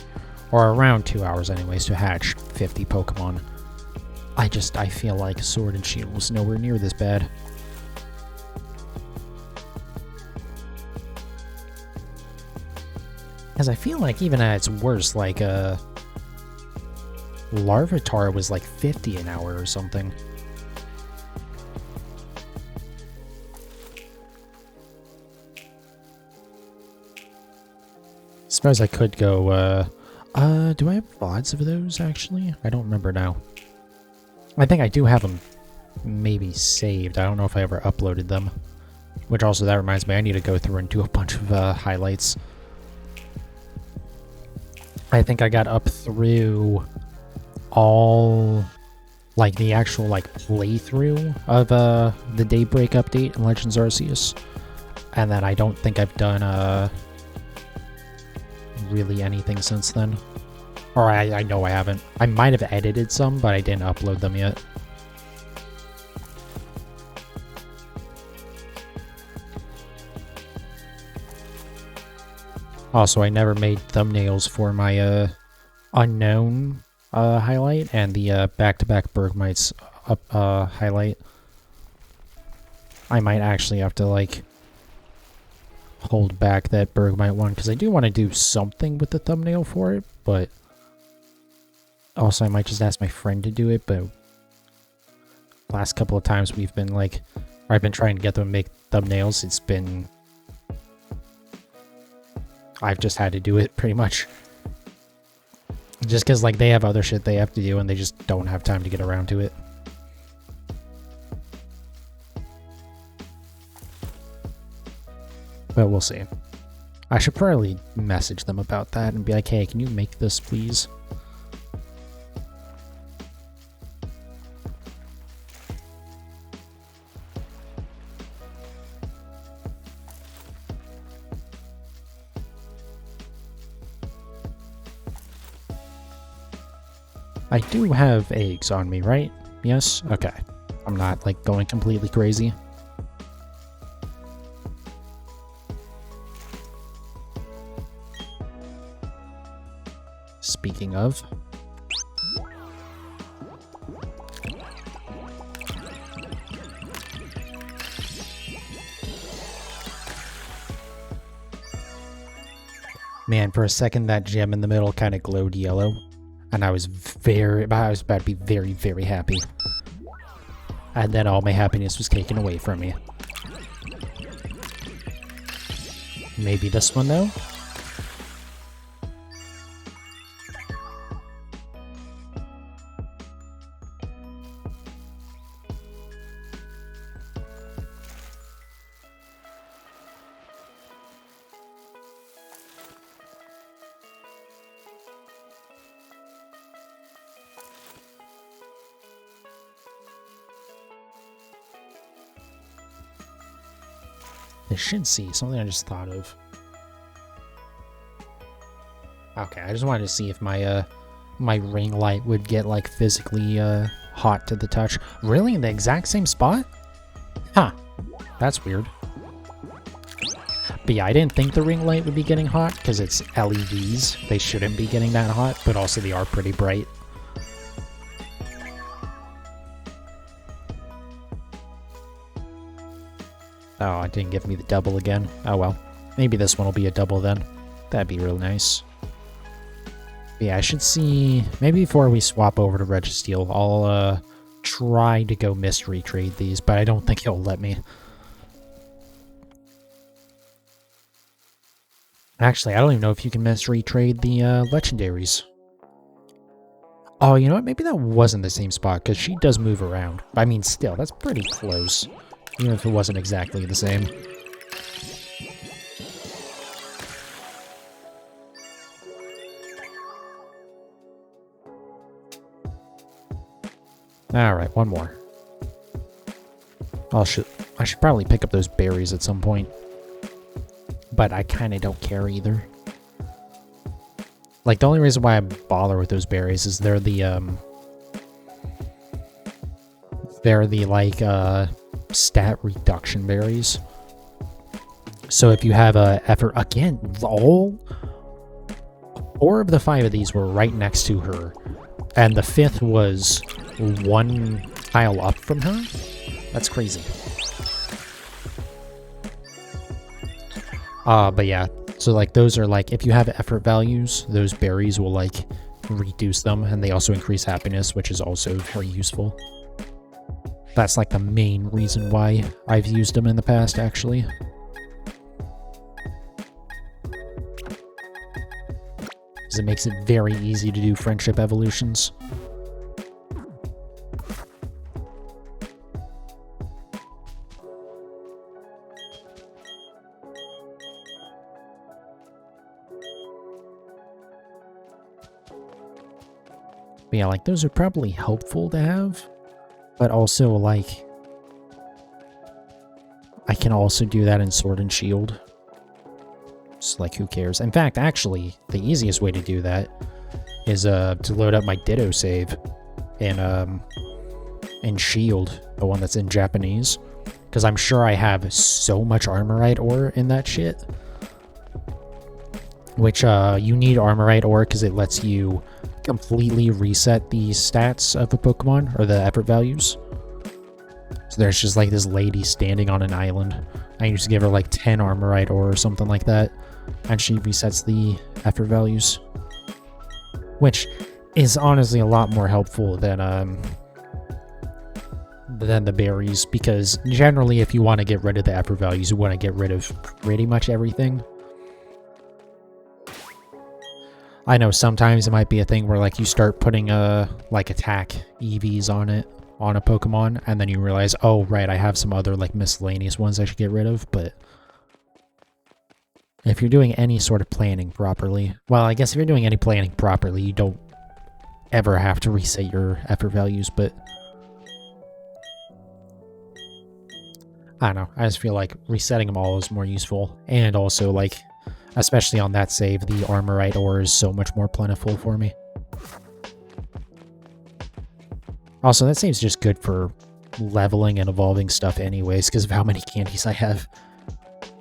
Speaker 1: or around 2 hours anyways, to hatch 50 Pokemon. I feel like Sword and Shield was nowhere near this bad. Because I feel like even at its worst, like, Larvitar was like 50 an hour or something. Suppose I could go, do I have VoDs of those, actually? I don't remember now. I think I do have them maybe saved. I don't know if I ever uploaded them. Which also, that reminds me, I need to go through and do a bunch of, highlights. I think I got up through all, like, the actual, like, playthrough of, the Daybreak update in Legends Arceus. And then I don't think I've done, really anything since then. Or I know I haven't. I might have edited some, but I didn't upload them yet. Also, I never made thumbnails for my unknown highlight and the back-to-back Bergmites highlight. I might actually have to, like, hold back that Bergmite one, because I do want to do something with the thumbnail for it, but also I might just ask my friend to do it, but last couple of times we've been, like, or I've been trying to get them to make thumbnails, it's been... I've just had to do it, pretty much. Just because, like, they have other shit they have to do, and they just don't have time to get around to it. But we'll see. I should probably message them about that and be like, hey, can you make this, please? I do have eggs on me, right? Yes? Okay. I'm not, like, going completely crazy. Speaking of... Man, for a second that gem in the middle kind of glowed yellow. And I was about to be very, very happy. And then all my happiness was taken away from me. Maybe this one, though? I should see something I just thought of. Okay, I just wanted to see if my my ring light would get like physically hot to the touch. Really, in the exact same spot? Huh. That's weird. But yeah, I didn't think the ring light would be getting hot because it's LEDs. They shouldn't be getting that hot, but also they are pretty bright. Oh, it didn't give me the double again. Oh well. Maybe this one will be a double then. That'd be real nice. But yeah, I should see... Maybe before we swap over to Registeel, I'll try to go mystery trade these, but I don't think he'll let me. Actually, I don't even know if you can mystery trade the legendaries. Oh, you know what? Maybe that wasn't the same spot, because she does move around. I mean, still, that's pretty close. Even if it wasn't exactly the same. Alright, one more. I should probably pick up those berries at some point. But I kind of don't care either. Like, the only reason why I bother with those berries is they're the, stat reduction berries. So if you have a effort... Again, all 4 of the 5 of these were right next to her. And the 5th was 1 tile up from her? That's crazy. But yeah. So, like, those are, like, if you have effort values, those berries will, like, reduce them. And they also increase happiness, which is also very useful. That's, like, the main reason why I've used them in the past, actually. Because it makes it very easy to do friendship evolutions. But yeah, like, those are probably helpful to have. But also, like, I can also do that in Sword and Shield. So, like, who cares? In fact, actually, the easiest way to do that is to load up my Ditto save in Shield, the one that's in Japanese. Because I'm sure I have so much Armorite ore in that shit. Which, you need Armorite ore because it lets you completely reset the stats of a Pokemon, or the effort values. So there's just like this lady standing on an island. I used to give her like 10 Armorite ore or something like that, and she resets the effort values. Which is honestly a lot more helpful than the berries, because generally if you want to get rid of the effort values, you want to get rid of pretty much everything. I know sometimes it might be a thing where, like, you start putting like attack EVs on it, on a Pokemon, and then you realize, oh right, I have some other like miscellaneous ones I should get rid of. But if you're doing any sort of planning properly, well, I guess if you're doing any planning properly, you don't ever have to reset your effort values. But I don't know, I just feel like resetting them all is more useful, and also, like, especially on that save, the Armorite ore is so much more plentiful for me. Also, that seems just good for leveling and evolving stuff anyways, because of how many candies I have.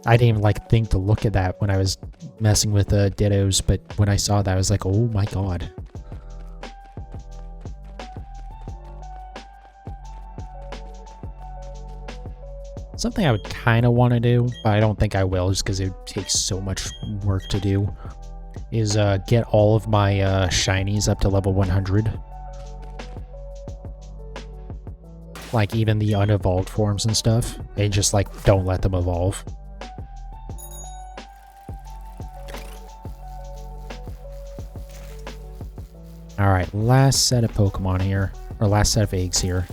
Speaker 1: I didn't even like think to look at that when I was messing with Dittos, but when I saw that, I was like, oh my god. Something I would kind of want to do, but I don't think I will just because it takes so much work to do, is get all of my shinies up to level 100. Like even the unevolved forms and stuff, and just like don't let them evolve. Alright, last set of Pokemon here, or last set of eggs here.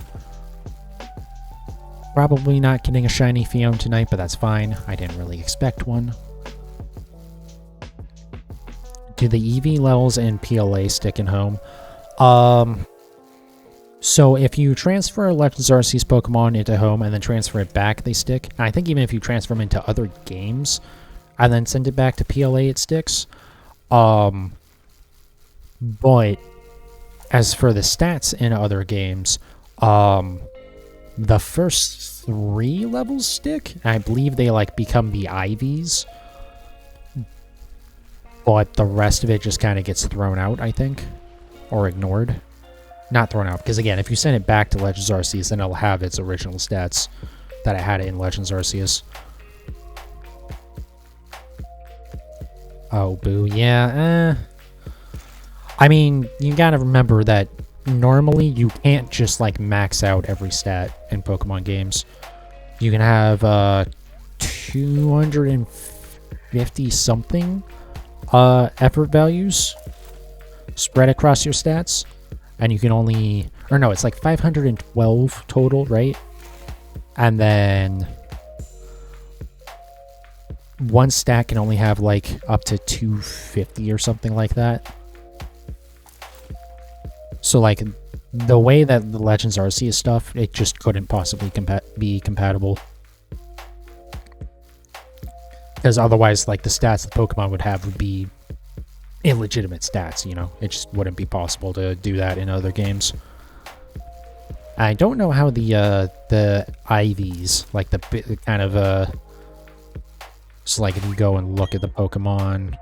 Speaker 1: Probably not getting a shiny Phione tonight, but that's fine. I didn't really expect one. Do the EV levels in PLA stick in home? So if you transfer Legends Arceus Pokemon into home and then transfer it back, they stick. And I think even if you transfer them into other games and then send it back to PLA, it sticks. But as for the stats in other games, the first 3 levels stick. I believe they like become the IVs, but the rest of it just kind of gets thrown out, I think, or ignored. Not thrown out, because again, if you send it back to Legends Arceus, then it'll have its original stats that it had in Legends Arceus. Oh, boo. Yeah, I mean, you gotta remember that normally you can't just like max out every stat in Pokemon games. You can have 250 something effort values spread across your stats, and you can only, or no, it's like 512 total, right? And then one stat can only have like up to 250 or something like that. So, like, the way that the Legends Arceus stuff, it just couldn't possibly be compatible. Because otherwise, like, the stats the Pokemon would have would be illegitimate stats, you know? It just wouldn't be possible to do that in other games. I don't know how the IVs, like, the kind of, so, like, if you go and look at the Pokemon,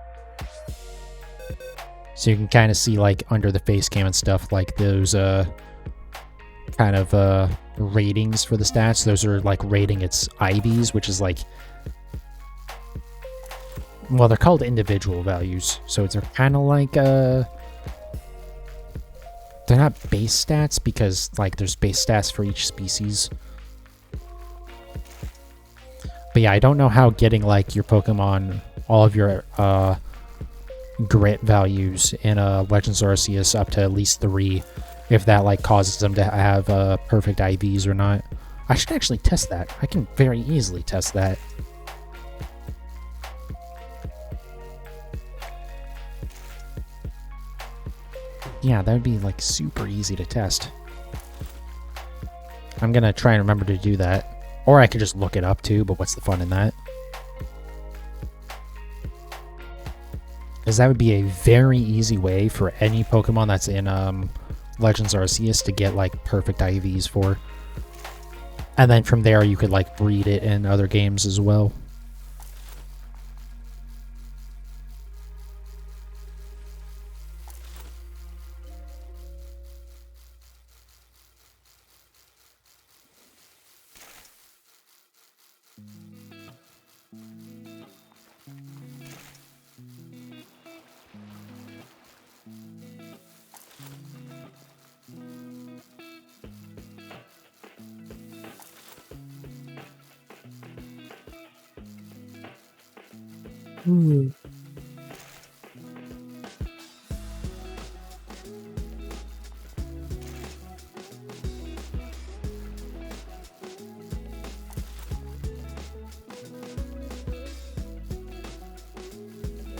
Speaker 1: so you can kind of see, like, under the face cam and stuff, like, those, kind of, ratings for the stats. Those are, like, rating its IVs, which is, like, well, they're called individual values. So it's kind of like, they're not base stats because, like, there's base stats for each species. But yeah, I don't know how getting, like, your Pokemon, all of your, grit values in Legends Arceus up to at least 3, if that like causes them to have perfect IVs or not. I should actually test that. I can very easily test that. Yeah, that would be like super easy to test. I'm gonna try and remember to do that, or I could just look it up too, but what's the fun in that? Because that would be a very easy way for any Pokemon that's in Legends Arceus to get like perfect IVs for. And then from there you could like breed it in other games as well.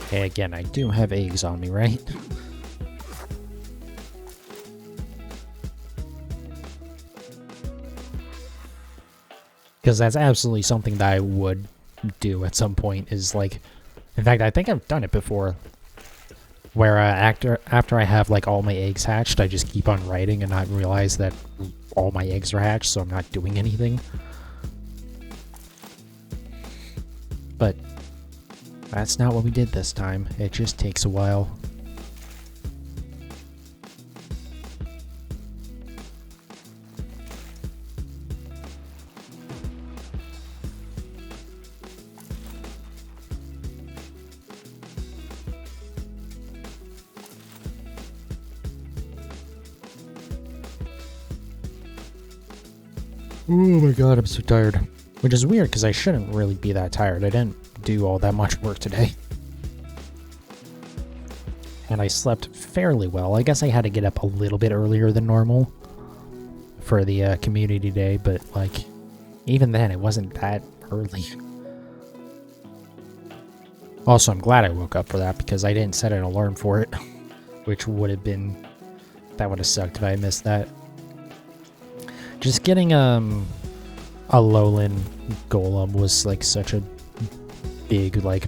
Speaker 1: Okay, again, I do have eggs on me, right? Because that's absolutely something that I would do at some point, is like... In fact, I think I've done it before. where after I have like all my eggs hatched, I just keep on writing and not realize that all my eggs are hatched, so I'm not doing anything. But that's not what we did this time. It just takes a while. Oh my god, I'm so tired. Which is weird, because I shouldn't really be that tired. I didn't do all that much work today. And I slept fairly well. I guess I had to get up a little bit earlier than normal for the community day, but, like, even then, it wasn't that early. Also, I'm glad I woke up for that, because I didn't set an alarm for it, which would have been... That would have sucked if I missed that. Just getting a lowland golem was like such a big like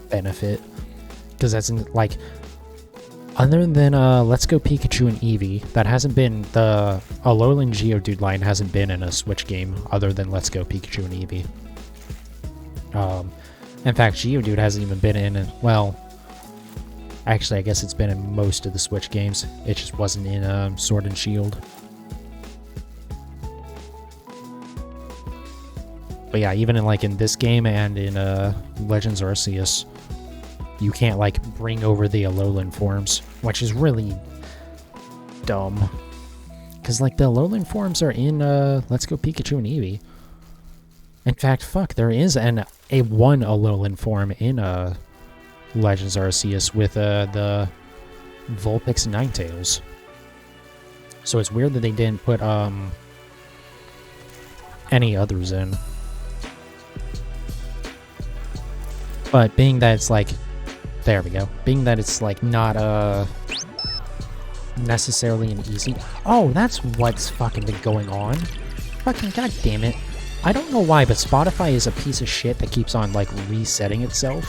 Speaker 1: benefit, because that's like, other than Let's Go Pikachu and Eevee, that hasn't been a lowland Geodude line hasn't been in a Switch game other than Let's Go Pikachu and Eevee. In fact, Geodude hasn't even been in, well, actually I guess it's been in most of the Switch games. It just wasn't in Sword and Shield. But yeah, even in this game and in Legends Arceus, you can't like bring over the Alolan forms, which is really dumb. Because like the Alolan forms are in Let's Go Pikachu and Eevee. In fact, fuck, there is a one Alolan form in Legends Arceus with the Vulpix Ninetales. So it's weird that they didn't put any others in. But being that it's like, there we go. Being that it's like not necessarily an easy. Oh, that's what's fucking been going on. Fucking goddamn it! I don't know why, but Spotify is a piece of shit that keeps on like resetting itself.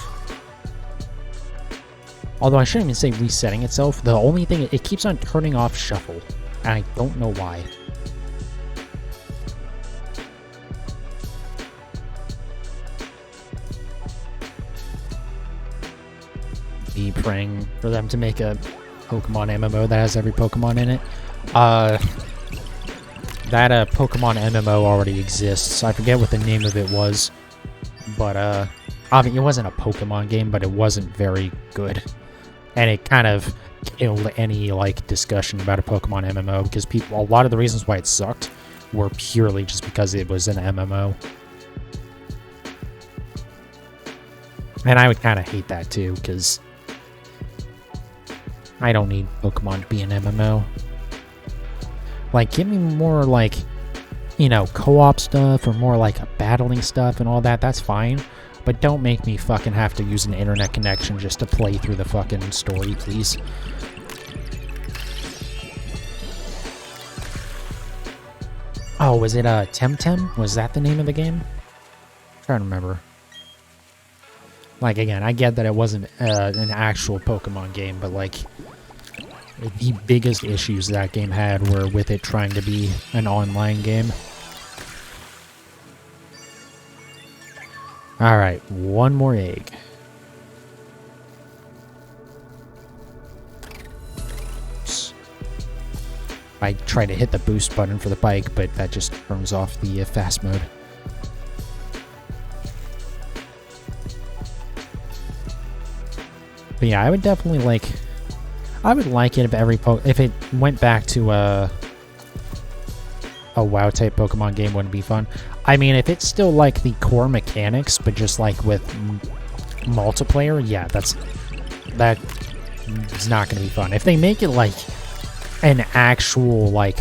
Speaker 1: Although I shouldn't even say resetting itself. The only thing, it keeps on turning off shuffle, and I don't know why. Be praying for them to make a Pokemon MMO that has every Pokemon in it. That Pokemon MMO already exists. I forget what the name of it was, but I mean, it wasn't a Pokemon game, but it wasn't very good, and it kind of killed any like discussion about a Pokemon MMO, because a lot of the reasons why it sucked were purely just because it was an MMO. And I would kind of hate that too, because I don't need Pokemon to be an MMO. Like, give me more, like, you know, co-op stuff, or more, like, battling stuff and all that. That's fine. But don't make me fucking have to use an internet connection just to play through the fucking story, please. Oh, was it, Temtem? Was that the name of the game? I'm trying to remember. Like, again, I get that it wasn't an actual Pokemon game, but, like, the biggest issues that game had were with it trying to be an online game. Alright, one more egg. I tried to hit the boost button for the bike, but that just turns off the fast mode. But yeah, I would definitely like... I would like it if it went back to a WoW type Pokemon game, wouldn't be fun. I mean, if it's still like the core mechanics, but just like with multiplayer, yeah, that is not going to be fun. If they make it like an actual like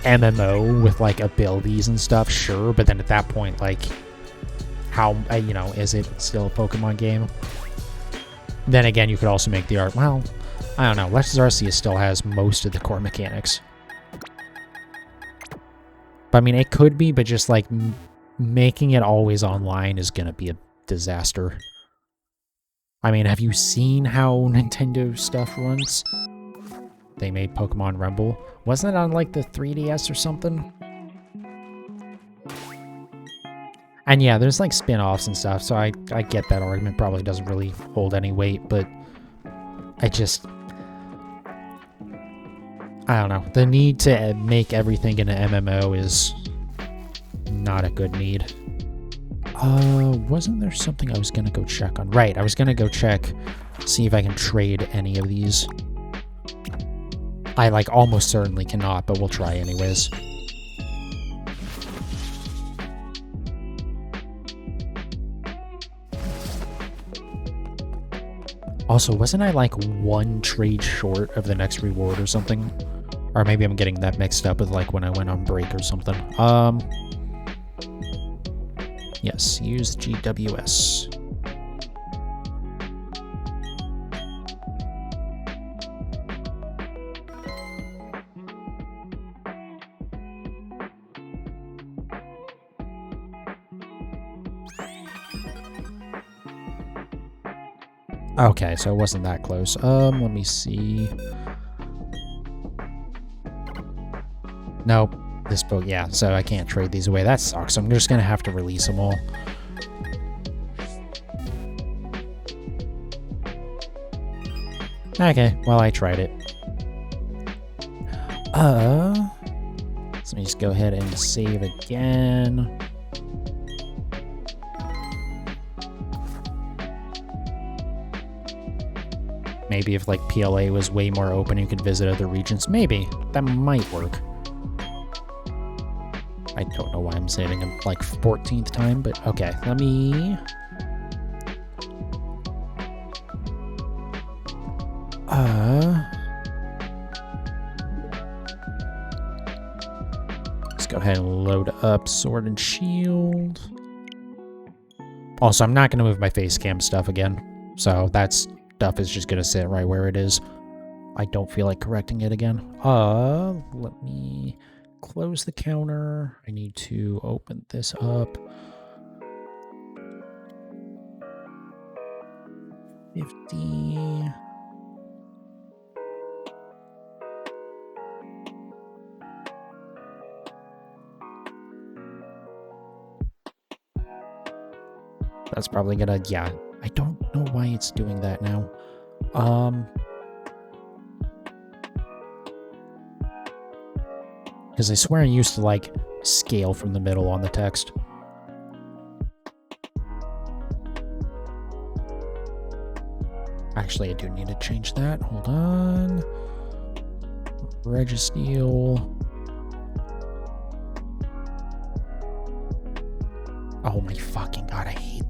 Speaker 1: MMO with like abilities and stuff, sure, but then at that point, like, how, you know, is it still a Pokemon game? Then again, you could also make the art, well, I don't know, Legends Arceus still has most of the core mechanics. But I mean, it could be, but just like making it always online is going to be a disaster. I mean, have you seen how Nintendo stuff runs? They made Pokemon Rumble. Wasn't it on, like, the 3DS or something? And yeah, there's, like, spin-offs and stuff, so I get that argument. Probably doesn't really hold any weight, but I just... I don't know. The need to make everything in an MMO is not a good need. Wasn't there something I was gonna go check on? Right, I was gonna go check, see if I can trade any of these. I, like, almost certainly cannot, but we'll try anyways. Also, wasn't I, like, one trade short of the next reward or something? Or maybe I'm getting that mixed up with, like, when I went on break or something. Yes, use GWS. Okay, so it wasn't that close. Let me see. Nope. This boat, yeah, so I can't trade these away. That sucks. I'm just gonna have to release them all. Okay, well, I tried it. So let me just go ahead and save again. Maybe if, like, PLA was way more open, you could visit other regions. Maybe. That might work. I don't know why I'm saving him, like, 14th time, but okay. Let me... Let's go ahead and load up Sword and Shield. Also, I'm not going to move my face cam stuff again, so that stuff is just going to sit right where it is. I don't feel like correcting it again. Let me close the counter. I need to open this up. 50. That's probably gonna, yeah. I don't know why it's doing that now. Because I swear I used to, like, scale from the middle on the text. Actually, I do need to change that. Hold on. Registeel. Oh my fucking god, I hate...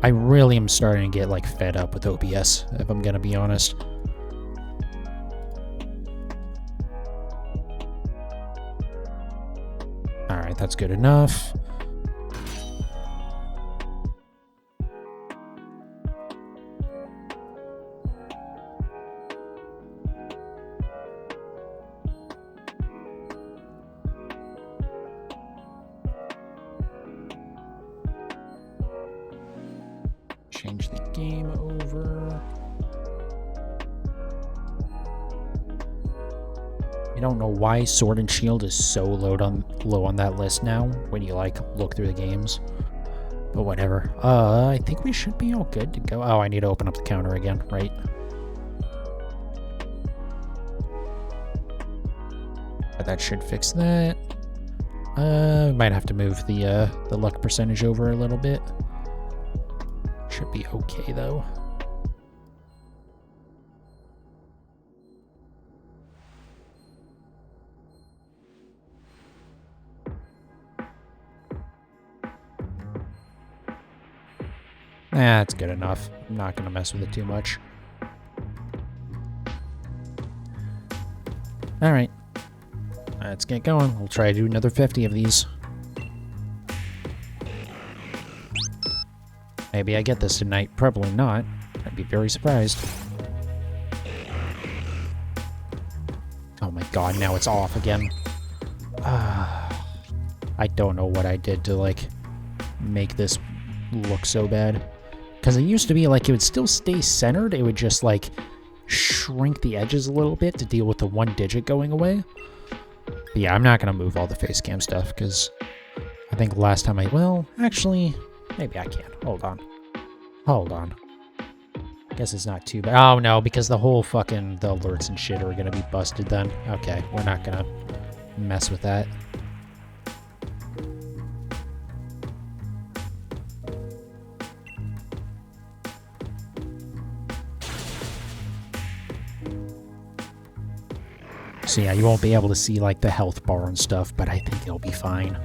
Speaker 1: I really am starting to get, like, fed up with OBS, if I'm gonna be honest. Alright, that's good enough. Change the game over. I don't know why Sword and Shield is so low on that list now when you, like, look through the games. But whatever. I think we should be all good to go. Oh, I need to open up the counter again, right? But that should fix that. Might have to move the luck percentage over a little bit. Should be okay, though. That's good enough. I'm not going to mess with it too much. Alright. Let's get going. We'll try to do another 50 of these. Maybe I get this tonight. Probably not. I'd be very surprised. Oh my god, now it's off again. I don't know what I did to, like, make this look so bad. Because it used to be like it would still stay centered, it would just like shrink the edges a little bit to deal with the one digit going away. But yeah, I'm not going to move all the face cam stuff because I think last time well, actually, maybe I can. Hold on. I guess it's not too bad. Oh no, because the whole fucking, the alerts and shit are going to be busted then. Okay, we're not going to mess with that. So yeah, you won't be able to see like the health bar and stuff, but I think it'll be fine.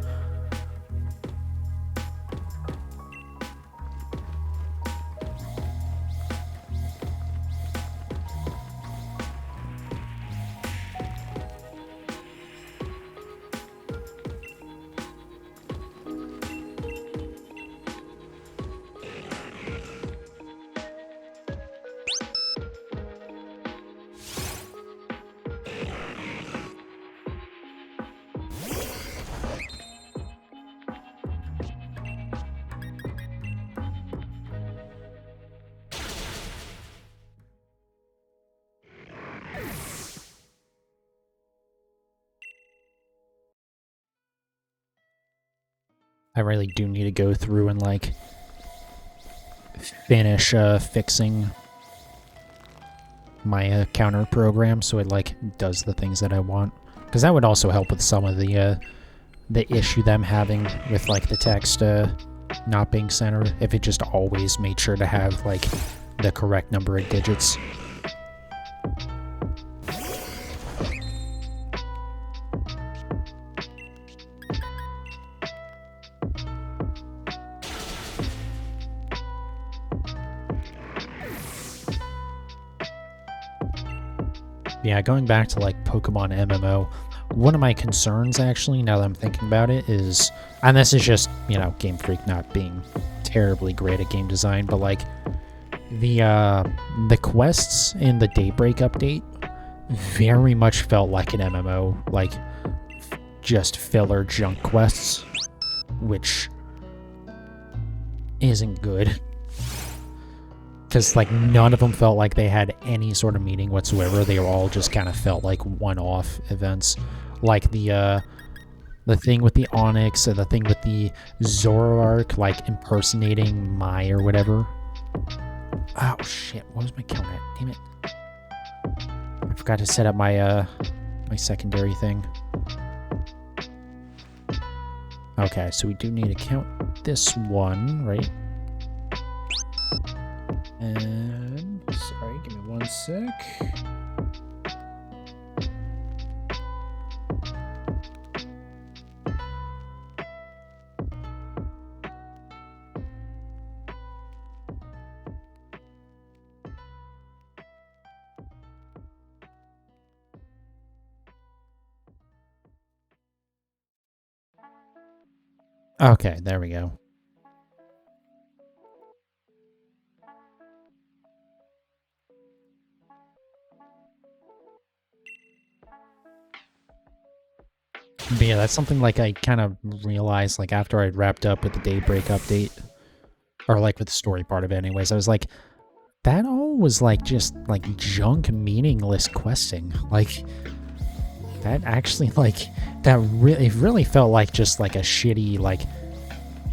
Speaker 1: I really do need to go through and like finish fixing my counter program so it like does the things that I want, because that would also help with some of the issue them having with like the text not being centered if it just always made sure to have like the correct number of digits. Yeah, going back to like Pokemon MMO, one of my concerns actually, now that I'm thinking about it, is, and this is just, you know, Game Freak not being terribly great at game design, but like the quests in the Daybreak update very much felt like an MMO, like just filler junk quests, which isn't good. Because, like, none of them felt like they had any sort of meaning whatsoever. They all just kind of felt like one-off events. Like the thing with the Onyx, and the thing with the Zoroark, like, impersonating Mai or whatever. Oh, shit. What was my count at? Damn it. I forgot to set up my, my secondary thing. Okay, so we do need to count this one, right? And, sorry, give me one sec. Okay, there we go. But yeah, that's something like I kind of realized like after I'd wrapped up with the Daybreak update, or like with the story part of it anyways, I was like, that all was like just like junk, meaningless questing. Like that actually like that really, it really felt like just like a shitty like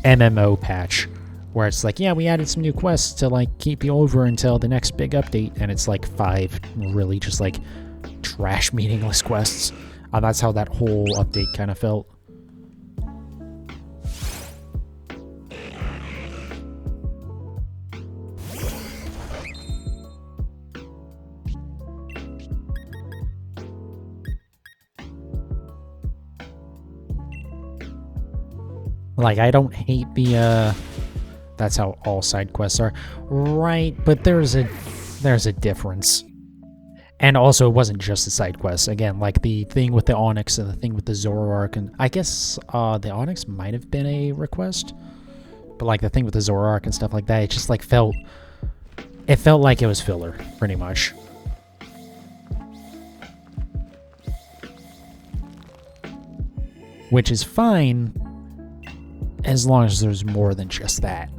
Speaker 1: MMO patch where it's like, yeah, we added some new quests to like keep you over until the next big update, and it's like 5 really just like trash, meaningless quests. That's how that whole update kind of felt. Like, I don't hate the, that's how all side quests are. Right, but there's a difference. And also, it wasn't just the side quests. Again, like the thing with the Onyx and the thing with the Zoroark, and I guess the Onyx might have been a request, but like the thing with the Zoroark and stuff like that, it just like felt like it was filler, pretty much. Which is fine, as long as there's more than just that.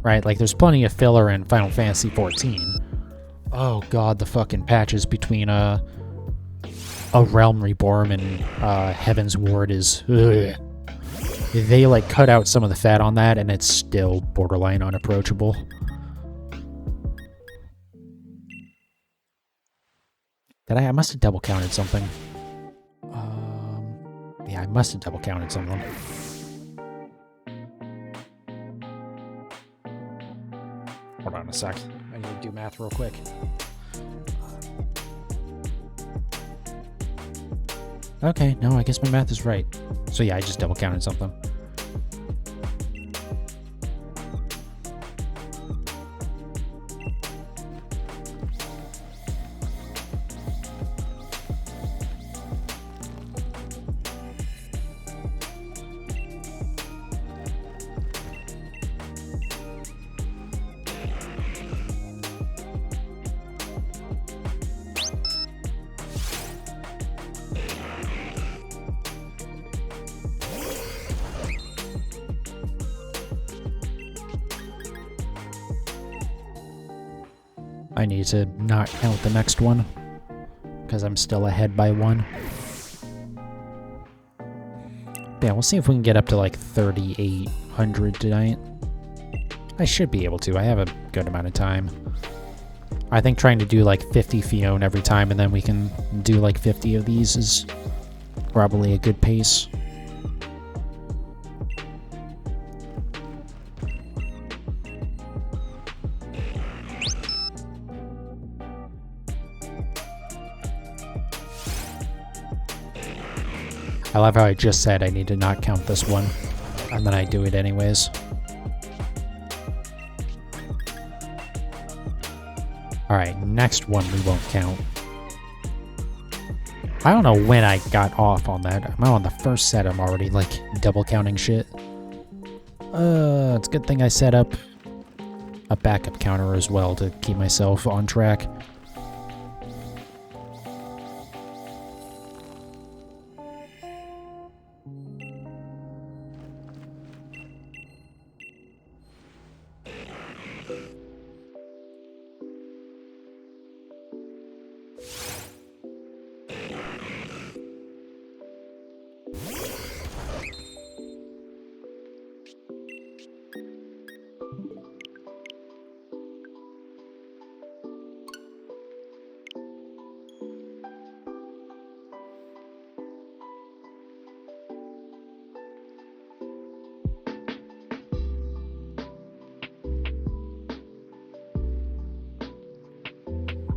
Speaker 1: right? Like, there's plenty of filler in Final Fantasy XIV. Oh god, the fucking patches between A Realm Reborn and Heaven's Ward is... Ugh. They, like, cut out some of the fat on that, and it's still borderline unapproachable. I must have double counted something. Yeah, I must have double counted something. Hold on a sec. I need to do math real quick. Okay, no, I guess my math is right. So yeah, I just double counted something. I need to not count the next one, because I'm still ahead by 1. Yeah, we'll see if we can get up to like 3,800 tonight. I should be able to. I have a good amount of time. I think trying to do like 50 Phione every time and then we can do like 50 of these is probably a good pace. I love how I just said I need to not count this one, and then I do it anyways. Alright, next one we won't count. I don't know when I got off on that. I'm on the first set, I'm already, like, double counting shit. It's a good thing I set up a backup counter as well to keep myself on track.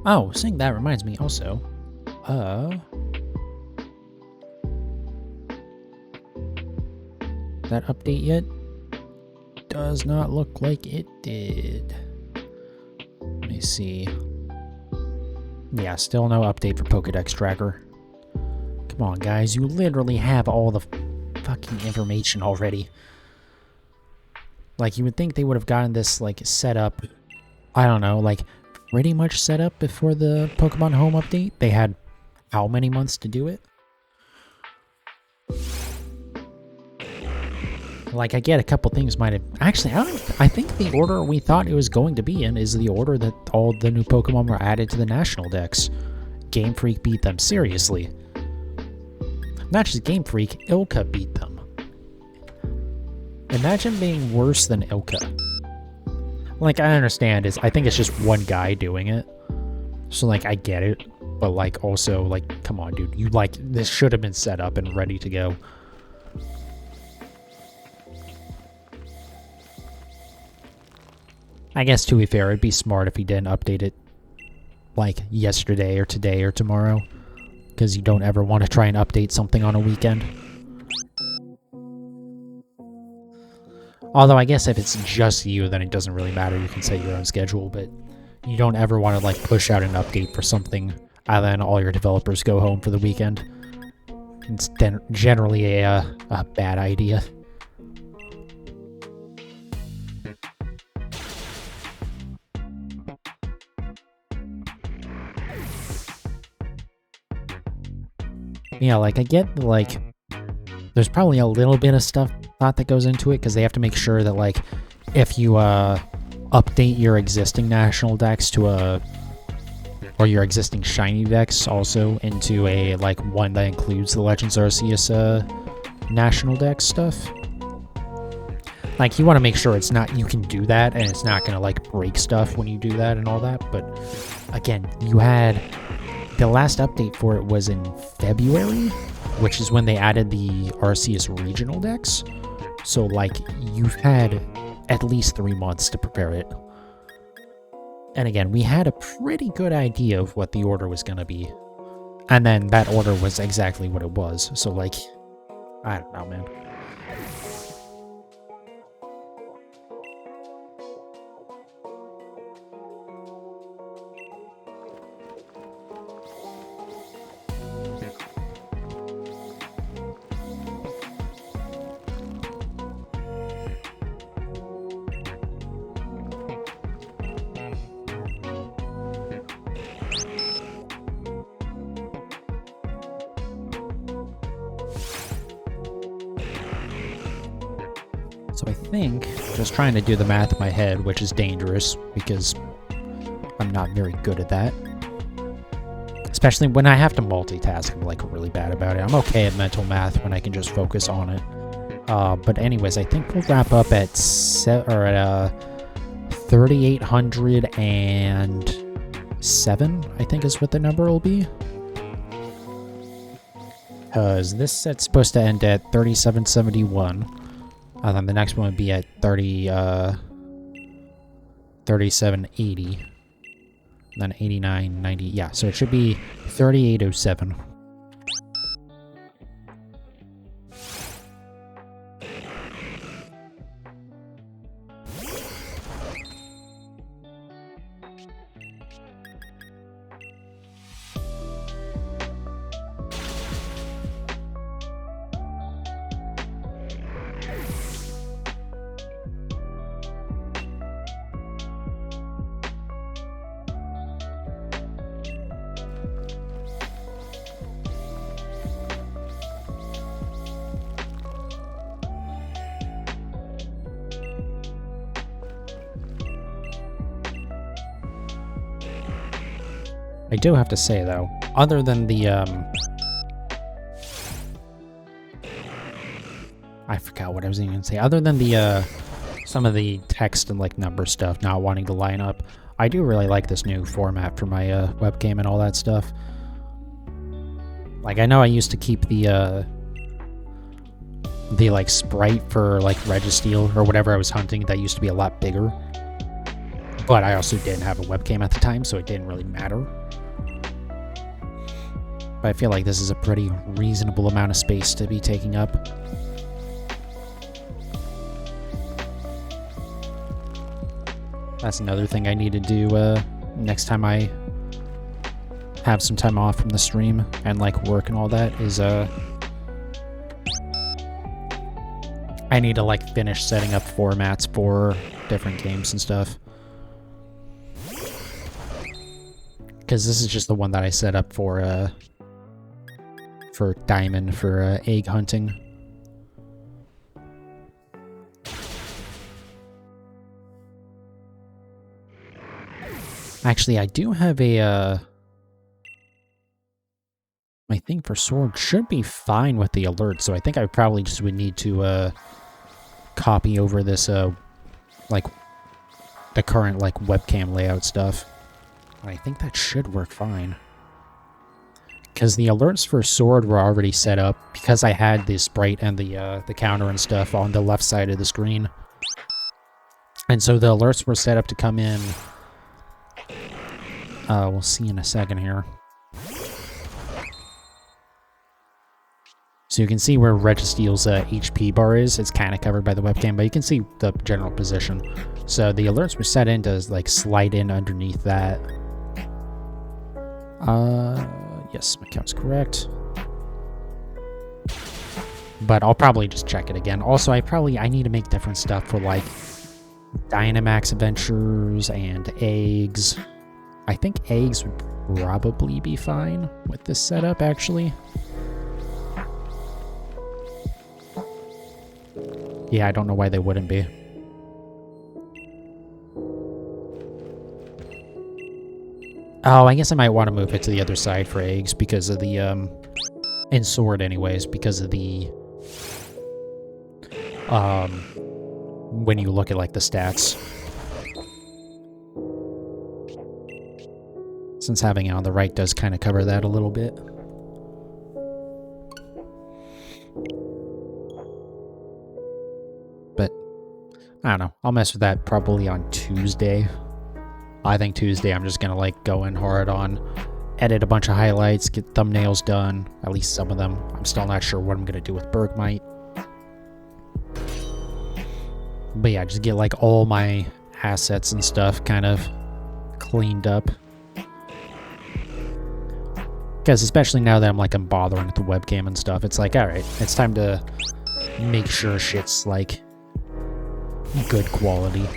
Speaker 1: Oh, saying that reminds me also. That update yet? Does not look like it did. Let me see. Yeah, still no update for Pokédex Tracker. Come on, guys, you literally have all the fucking information already. Like, you would think they would have gotten this, like, set up, I don't know, like, pretty much set up before the Pokemon Home update. They had how many months to do it? Like, I get a couple things might have... Actually, I think the order we thought it was going to be in is the order that all the new Pokemon were added to the National Dex. Game Freak beat them, seriously. Not just Game Freak, Ilka beat them. Imagine being worse than Ilka. Like, I understand, I think it's just one guy doing it. So, like, I get it. But, like, also, like, come on, dude. You, like, this should have been set up and ready to go. I guess, to be fair, it'd be smart if he didn't update it, like, yesterday or today or tomorrow. Because you don't ever want to try and update something on a weekend. Although, I guess if it's just you, then it doesn't really matter. You can set your own schedule, but you don't ever want to, like, push out an update for something and then all your developers go home for the weekend. It's generally a bad idea. Yeah, like, I get, like, there's probably a little bit of stuff thought that goes into it, because they have to make sure that, like, if you update your existing national decks to or your existing shiny decks also into a, like, one that includes the Legends Arceus, national deck stuff. Like, you want to make sure it's not, you can do that, and it's not going to, like, break stuff when you do that and all that, but, again, you had, the last update for it was in February, which is when they added the Arceus regional decks, so, like, you've had at least 3 months to prepare it. And again, we had a pretty good idea of what the order was going to be, and then that order was exactly what it was, so, like, I don't know, man. So I think, just trying to do the math in my head, which is dangerous, because I'm not very good at that. Especially when I have to multitask, I'm, like, really bad about it. I'm okay at mental math when I can just focus on it. But anyways, I think we'll wrap up at 3,807, I think is what the number will be. Because this set's supposed to end at 3,771. And then the next one would be at 3780. Then 8990. Yeah, so it should be 3807. I do have to say, though, other than the, I forgot what I was even going to say. Other than the, some of the text and, like, number stuff not wanting to line up, I do really like this new format for my, webcam and all that stuff. Like, I know I used to keep the, like, sprite for, like, Registeel or whatever I was hunting that used to be a lot bigger. But I also didn't have a webcam at the time, so it didn't really matter. But I feel like this is a pretty reasonable amount of space to be taking up. That's another thing I need to do next time I have some time off from the stream and, like, work and all that is I need to, like, finish setting up formats for different games and stuff. Because this is just the one that I set up for Diamond, for egg hunting. Actually, I do have a, my thing for Sword should be fine with the alert, so I think I probably just would need to, copy over this, like, the current, like, webcam layout stuff. And I think that should work fine. Because the alerts for Sword were already set up, because I had the sprite and the counter and stuff on the left side of the screen. And so the alerts were set up to come in. We'll see in a second here. So you can see where Registeel's HP bar is. It's kind of covered by the webcam, but you can see the general position. So the alerts were set in to, like, slide in underneath that. Yes, my count's correct. But I'll probably just check it again. Also, I need to make different stuff for, like, Dynamax Adventures and eggs. I think eggs would probably be fine with this setup, actually. Yeah, I don't know why they wouldn't be. Oh, I guess I might want to move it to the other side for eggs because of the, and sword anyways, because of the, when you look at, like, the stats. Since having it on the right does kind of cover that a little bit. But, I don't know. I'll mess with that probably on Tuesday. I think Tuesday I'm just gonna, like, go in hard on edit a bunch of highlights, get thumbnails done, at least some of them. I'm still not sure what I'm gonna do with Bergmite. But yeah, just get, like, all my assets and stuff kind of cleaned up. Because especially now that I'm bothering with the webcam and stuff, it's like, alright, it's time to make sure shit's, like, good quality.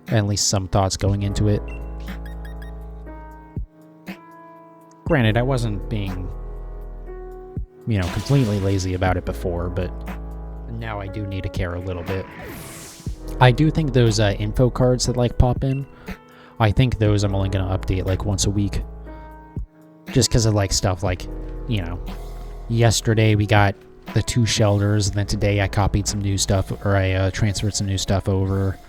Speaker 1: At least some thoughts going into it. Granted, I wasn't being, you know, completely lazy about it before, but now I do need to care a little bit. I do think those info cards that, like, pop in, I think those I'm only going to update, like, once a week. Just because of, like, stuff like, you know, yesterday we got the 2 shelters, and then today I copied some new stuff, or I transferred some new stuff over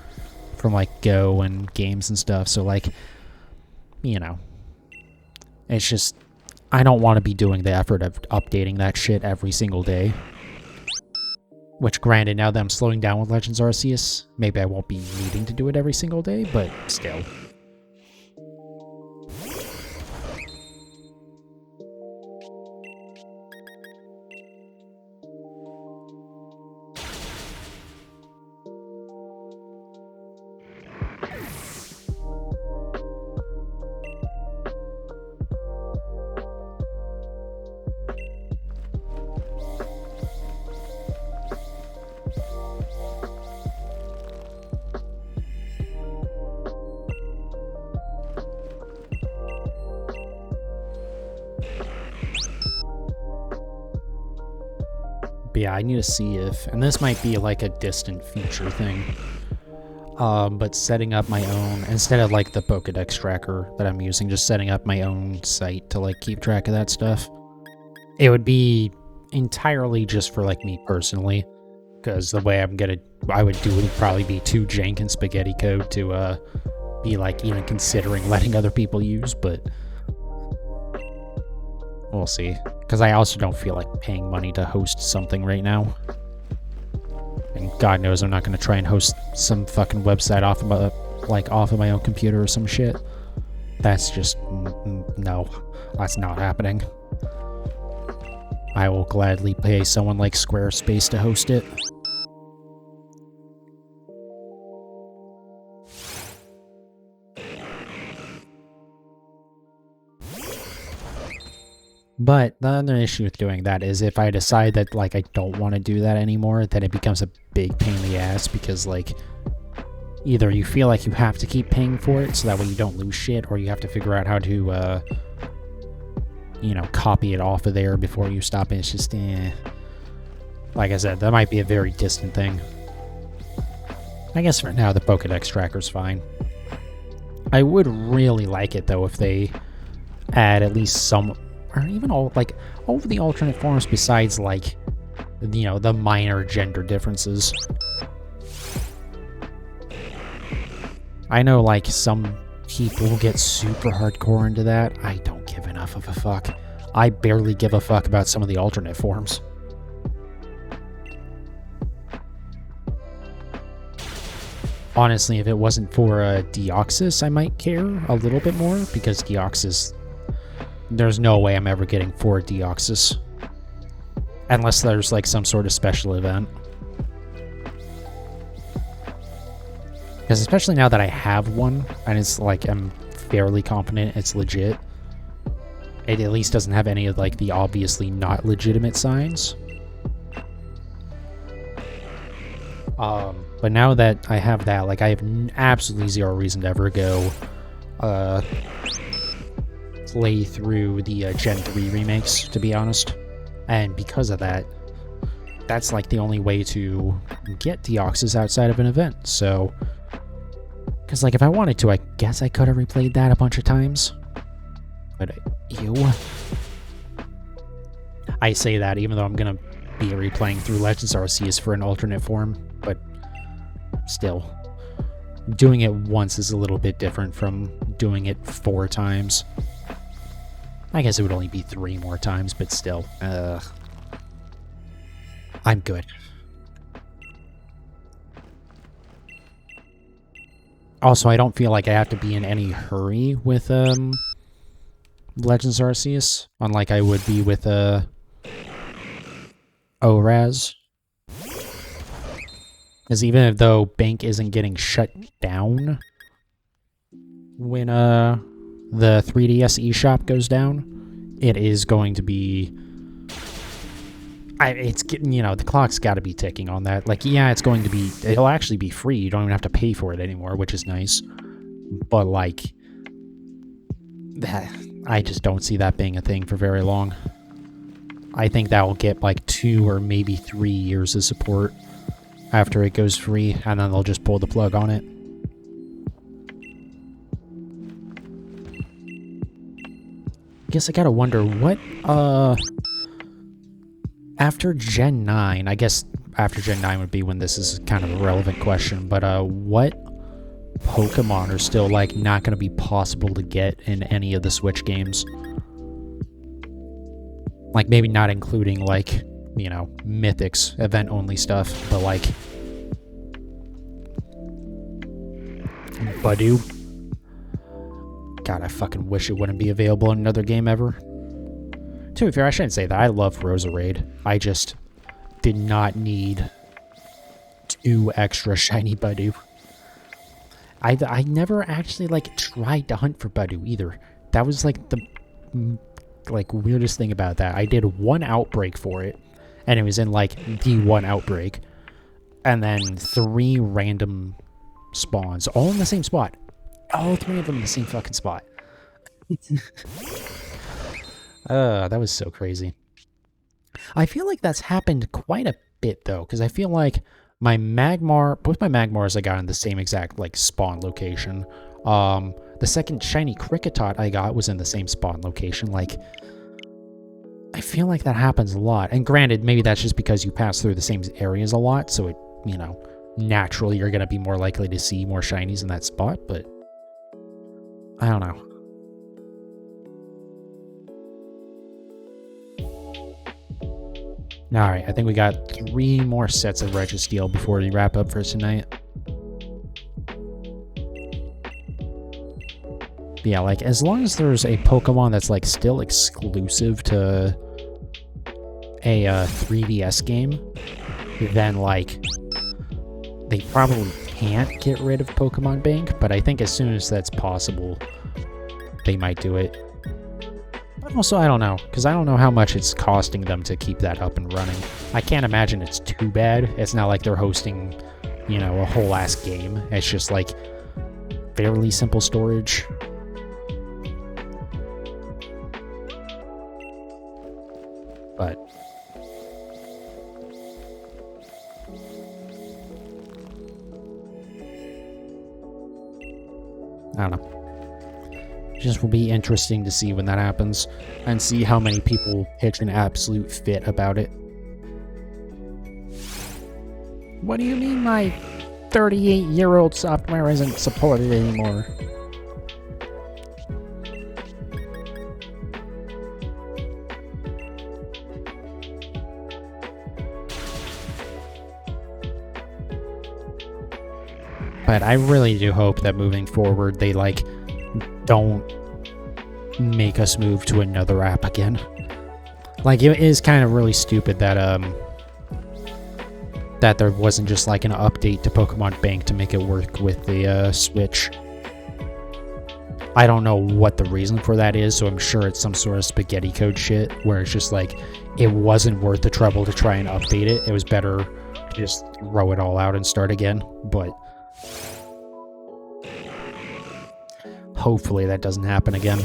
Speaker 1: from, like, Go and games and stuff. So, like, you know, it's just, I don't want to be doing the effort of updating that shit every single day. Which, granted, now that I'm slowing down with Legends Arceus, maybe I won't be needing to do it every single day, but still. But yeah, I need to see if, and this might be like a distant future thing, but setting up my own, instead of like the Pokedex tracker that I'm using, just setting up my own site to like keep track of that stuff. It would be entirely just for like me personally, because the way I would do it would probably be too jank and spaghetti code to be like even considering letting other people use, but we'll see. Because I also don't feel like paying money to host something right now. And God knows I'm not going to try and host some fucking website off of my own computer or some shit. That's just, no, that's not happening. I will gladly pay someone like Squarespace to host it. But the other issue with doing that is if I decide that, like, I don't want to do that anymore, then it becomes a big pain in the ass because, like, either you feel like you have to keep paying for it so that way you don't lose shit, or you have to figure out how to, you know, copy it off of there before you stop it. It's just, like I said, that might be a very distant thing. I guess for now the Pokedex tracker's fine. I would really like it, though, if they add at least some, or even all of the alternate forms besides, like, you know, the minor gender differences. I know, like, some people get super hardcore into that. I don't give enough of a fuck. I barely give a fuck about some of the alternate forms. Honestly, if it wasn't for Deoxys, I might care a little bit more, because Deoxys, there's no way I'm ever getting 4 Deoxys. Unless there's, like, some sort of special event. Because especially now that I have one, and it's, like, I'm fairly confident it's legit, it at least doesn't have any of, like, the obviously not legitimate signs. But now that I have that, like, I have absolutely zero reason to ever go, play through the Gen 3 remakes, to be honest. And because of that, that's like the only way to get Deoxys outside of an event. So, because like if I wanted to, I guess I could have replayed that a bunch of times. But ew. I say that even though I'm gonna be replaying through Legends Arceus for an alternate form, but still. Doing it once is a little bit different from doing it 4 times. I guess it would only be 3 more times, but still. I'm good. Also, I don't feel like I have to be in any hurry with Legends Arceus, unlike I would be with ORAS. Because even though Bank isn't getting shut down when the 3DS eShop goes down, it is going to be... it's getting, you know, the clock's got to be ticking on that. Like, yeah, it's going to be... It'll actually be free. You don't even have to pay for it anymore, which is nice. But, like... I just don't see that being a thing for very long. I think that will get, like, 2 or maybe 3 years of support after it goes free, and then they'll just pull the plug on it. Guess I gotta wonder what, after Gen 9, I guess after Gen 9 would be when this is kind of a relevant question, but, what Pokemon are still, like, not gonna be possible to get in any of the Switch games? Like, maybe not including, like, you know, Mythics, event-only stuff, but, like... Budew. God, I fucking wish it wouldn't be available in another game ever. To be fair, I shouldn't say that. I love Roserade. I just did not need 2 extra shiny Budew. I never actually, like, tried to hunt for Budew either. That was, like, the... like, weirdest thing about that. I did 1 outbreak for it, and it was in, like, the 1 outbreak. And then 3 random spawns, all in the same spot. All 3 of them in the same fucking spot. That was so crazy. I feel like that's happened quite a bit, though, because I feel like my Magmar, both my Magmars I got in the same exact, like, spawn location. The second shiny Kricketot I got was in the same spawn location. Like, I feel like that happens a lot. And granted, maybe that's just because you pass through the same areas a lot, so it, you know, naturally you're going to be more likely to see more shinies in that spot, but I don't know. Alright, I think we got 3 more sets of Registeel before we wrap up for tonight. But yeah, like, as long as there's a Pokemon that's, like, still exclusive to a 3DS game, then, like, they probably can't get rid of Pokemon Bank, but I think as soon as that's possible, they might do it. But also, I don't know, because I don't know how much it's costing them to keep that up and running. I can't imagine it's too bad. It's not like they're hosting, you know, a whole-ass game. It's just, like, fairly simple storage. But I don't know. It just will be interesting to see when that happens and see how many people pitch an absolute fit about it. What do you mean my 38-year-old software isn't supported anymore? But I really do hope that moving forward, they, like, don't make us move to another app again. Like, it is kind of really stupid that, that there wasn't just, like, an update to Pokemon Bank to make it work with the, Switch. I don't know what the reason for that is, so I'm sure it's some sort of spaghetti code shit, where it's just, like, it wasn't worth the trouble to try and update it. It was better to just throw it all out and start again, but... hopefully that doesn't happen again.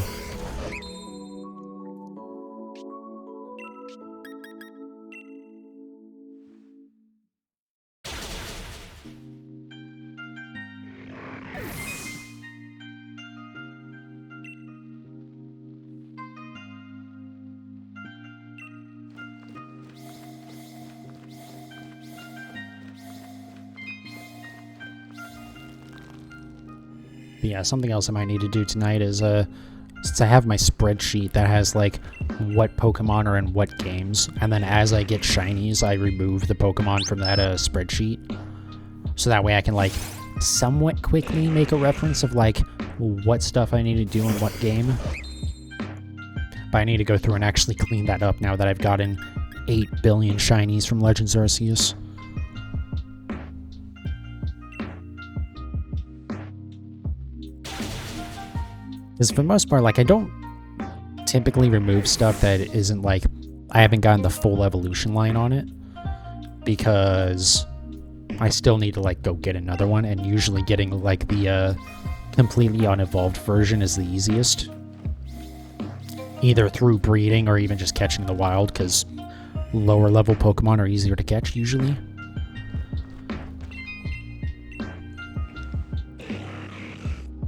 Speaker 1: But yeah, something else I might need to do tonight is, since I have my spreadsheet that has, like, what Pokemon are in what games, and then as I get shinies, I remove the Pokemon from that, spreadsheet. So that way I can, like, somewhat quickly make a reference of, like, what stuff I need to do in what game. But I need to go through and actually clean that up now that I've gotten 8 billion shinies from Legends Arceus. Because for the most part, like, I don't typically remove stuff that isn't, like, I haven't gotten the full evolution line on it, because I still need to, like, go get another one, and usually getting, like, the, completely unevolved version is the easiest. Either through breeding or even just catching the wild, because lower level Pokemon are easier to catch usually.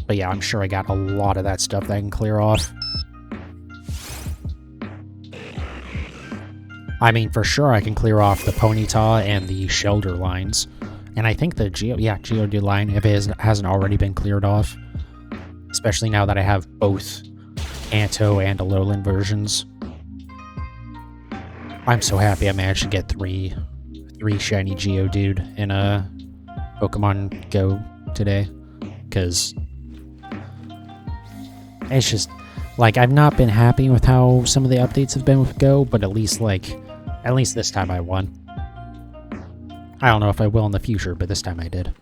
Speaker 1: But yeah, I'm sure I got a lot of that stuff that I can clear off. I mean, for sure I can clear off the Ponyta and the Shelder lines. And I think the Geodude line, if it hasn't already been cleared off. Especially now that I have both Kanto and Alolan versions. I'm so happy I managed to get three shiny Geodude in a Pokemon Go today. Because it's just, like, I've not been happy with how some of the updates have been with Go, but at least this time I won. I don't know if I will in the future, but this time I did.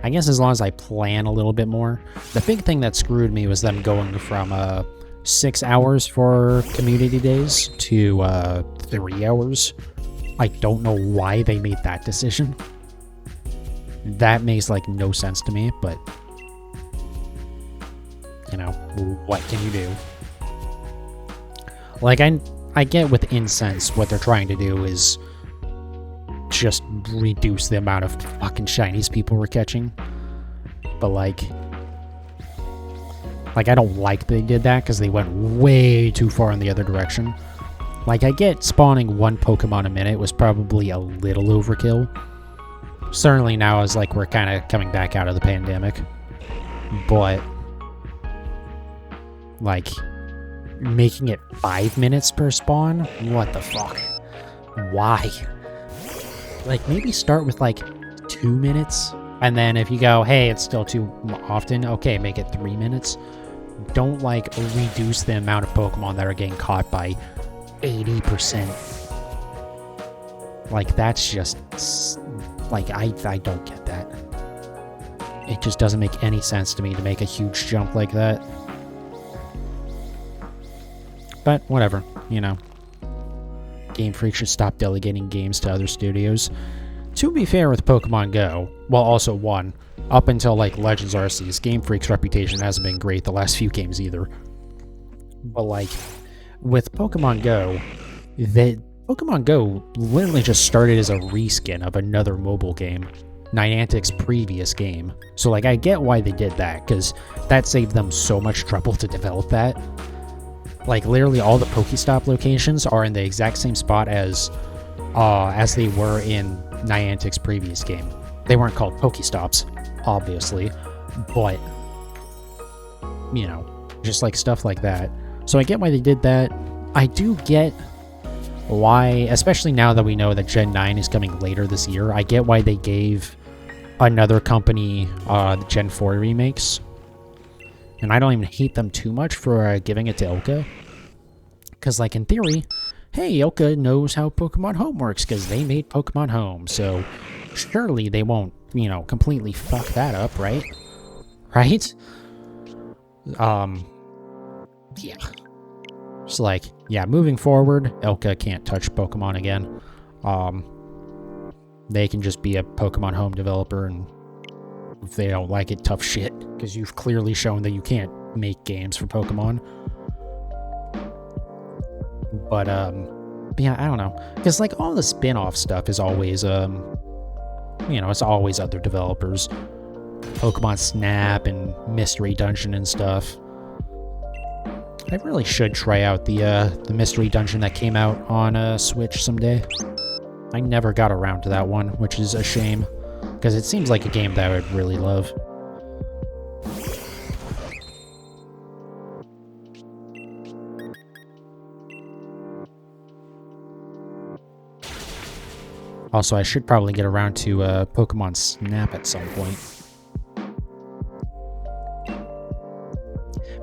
Speaker 1: I guess as long as I plan a little bit more. The big thing that screwed me was them going from 6 hours for community days to 3 hours. I don't know why they made that decision. That makes, like, no sense to me, but, you know, what can you do? Like, I get with Incense, what they're trying to do is just reduce the amount of fucking shinies people were catching. But, like, I don't like they did that, because they went way too far in the other direction. Like, I get spawning one Pokemon a minute was probably a little overkill. Certainly now as, like, we're kind of coming back out of the pandemic. But, like, making it 5 minutes per spawn? What the fuck? Why? Like, maybe start with, like, 2 minutes? And then if you go, hey, it's still too often, okay, make it 3 minutes. Don't, like, reduce the amount of Pokemon that are getting caught by 80%. Like, that's just... Like, I don't get that. It just doesn't make any sense to me to make a huge jump like that. But, whatever, you know. Game Freak should stop delegating games to other studios. To be fair with Pokemon Go, well, also one, up until, like, Legends Arceus, Game Freak's reputation hasn't been great the last few games either. But, like, with Pokemon Go, Pokemon Go literally just started as a reskin of another mobile game, Niantic's previous game. So, like, I get why they did that, because that saved them so much trouble to develop that. Like, literally all the Pokestop locations are in the exact same spot as they were in Niantic's previous game. They weren't called Pokestops, obviously, but, you know, just, like, stuff like that. So I get why they did that. I do get why, especially now that we know that Gen 9 is coming later this year, I get why they gave another company the Gen 4 remakes. And I don't even hate them too much for giving it to Ilka. Because, like, in theory, hey, Ilka knows how Pokemon Home works because they made Pokemon Home. So, surely they won't, you know, completely fuck that up, right? Right? Yeah. Just like, yeah, moving forward, Ilka can't touch Pokemon again. They can just be a Pokemon Home developer, and if they don't like it, tough shit. Because you've clearly shown that you can't make games for Pokemon. But, yeah, I don't know. Because, like, all the spin-off stuff is always, you know, it's always other developers. Pokemon Snap and Mystery Dungeon and stuff. I really should try out the Mystery Dungeon that came out on Switch someday. I never got around to that one, which is a shame, because it seems like a game that I would really love. Also, I should probably get around to Pokemon Snap at some point.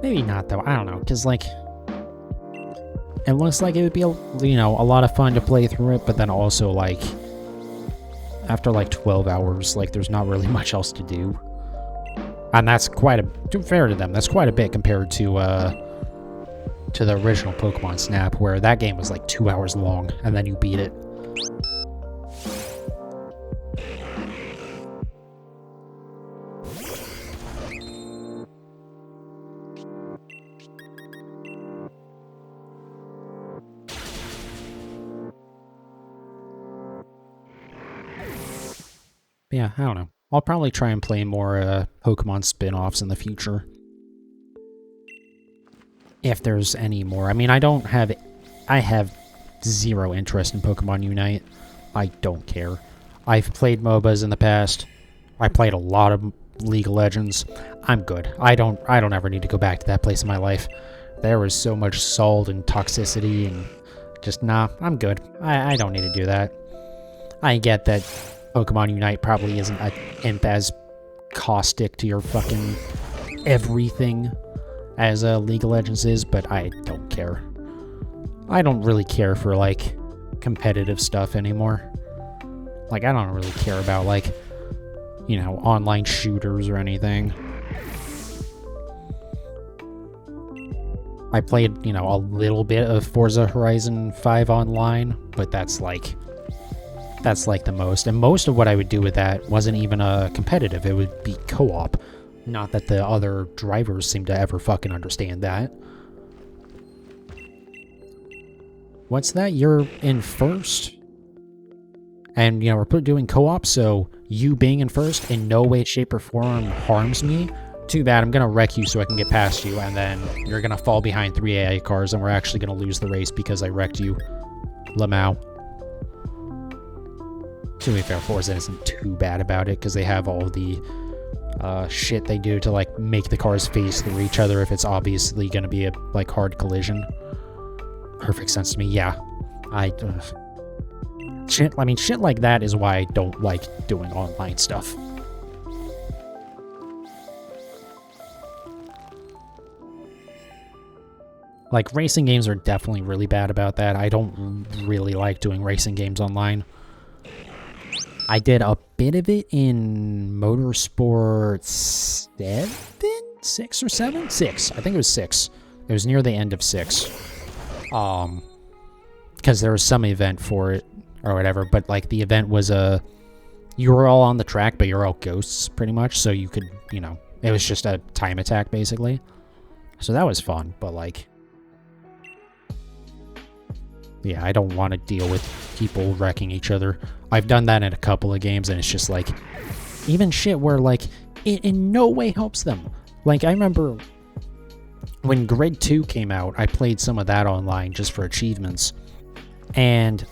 Speaker 1: Maybe not, though. I don't know, because, like, it looks like it would be, a lot of fun to play through it, but then also, like, after, like, 12 hours, like, there's not really much else to do. And that's quite fair to them, that's quite a bit compared to the original Pokemon Snap, where that game was, like, 2 hours long, and then you beat it. Yeah, I don't know. I'll probably try and play more Pokemon spin-offs in the future. If there's any more. I mean, I have zero interest in Pokemon Unite. I don't care. I've played MOBAs in the past. I played a lot of League of Legends. I'm good. I don't ever need to go back to that place in my life. There was so much salt and toxicity and just, nah, I'm good. I don't need to do that. I get that Pokemon Unite probably isn't as caustic to your fucking everything as League of Legends is, but I don't care. I don't really care for, like, competitive stuff anymore. Like, I don't really care about, like, online shooters or anything. I played, a little bit of Forza Horizon 5 online, but that's like the most. And most of what I would do with that wasn't even competitive. It would be co-op. Not that the other drivers seem to ever fucking understand that. What's that? You're in first? And, we're doing co-op, so you being in first in no way, shape, or form harms me. Too bad, I'm gonna wreck you so I can get past you, and then you're gonna fall behind 3 AI cars, and we're actually gonna lose the race because I wrecked you. Lamau. To be fair, Forza isn't too bad about it, because they have all the shit they do to, like, make the cars face through each other if it's obviously gonna be a, like, hard collision. Perfect sense to me, yeah. Shit like that is why I don't like doing online stuff. Like, racing games are definitely really bad about that. I don't really like doing racing games online. I did a bit of it in Motorsport 6 or 7? 6. I think it was 6. It was near the end of 6. Because there was some event for it, or whatever, but, like, the event was you were all on the track, but you're all ghosts, pretty much, so you could, it was just a time attack, basically. So that was fun, but, like, yeah, I don't want to deal with people wrecking each other. I've done that in a couple of games, and it's just, like, even shit where, like, it in no way helps them. Like, I remember when Grid 2 came out, I played some of that online just for achievements, and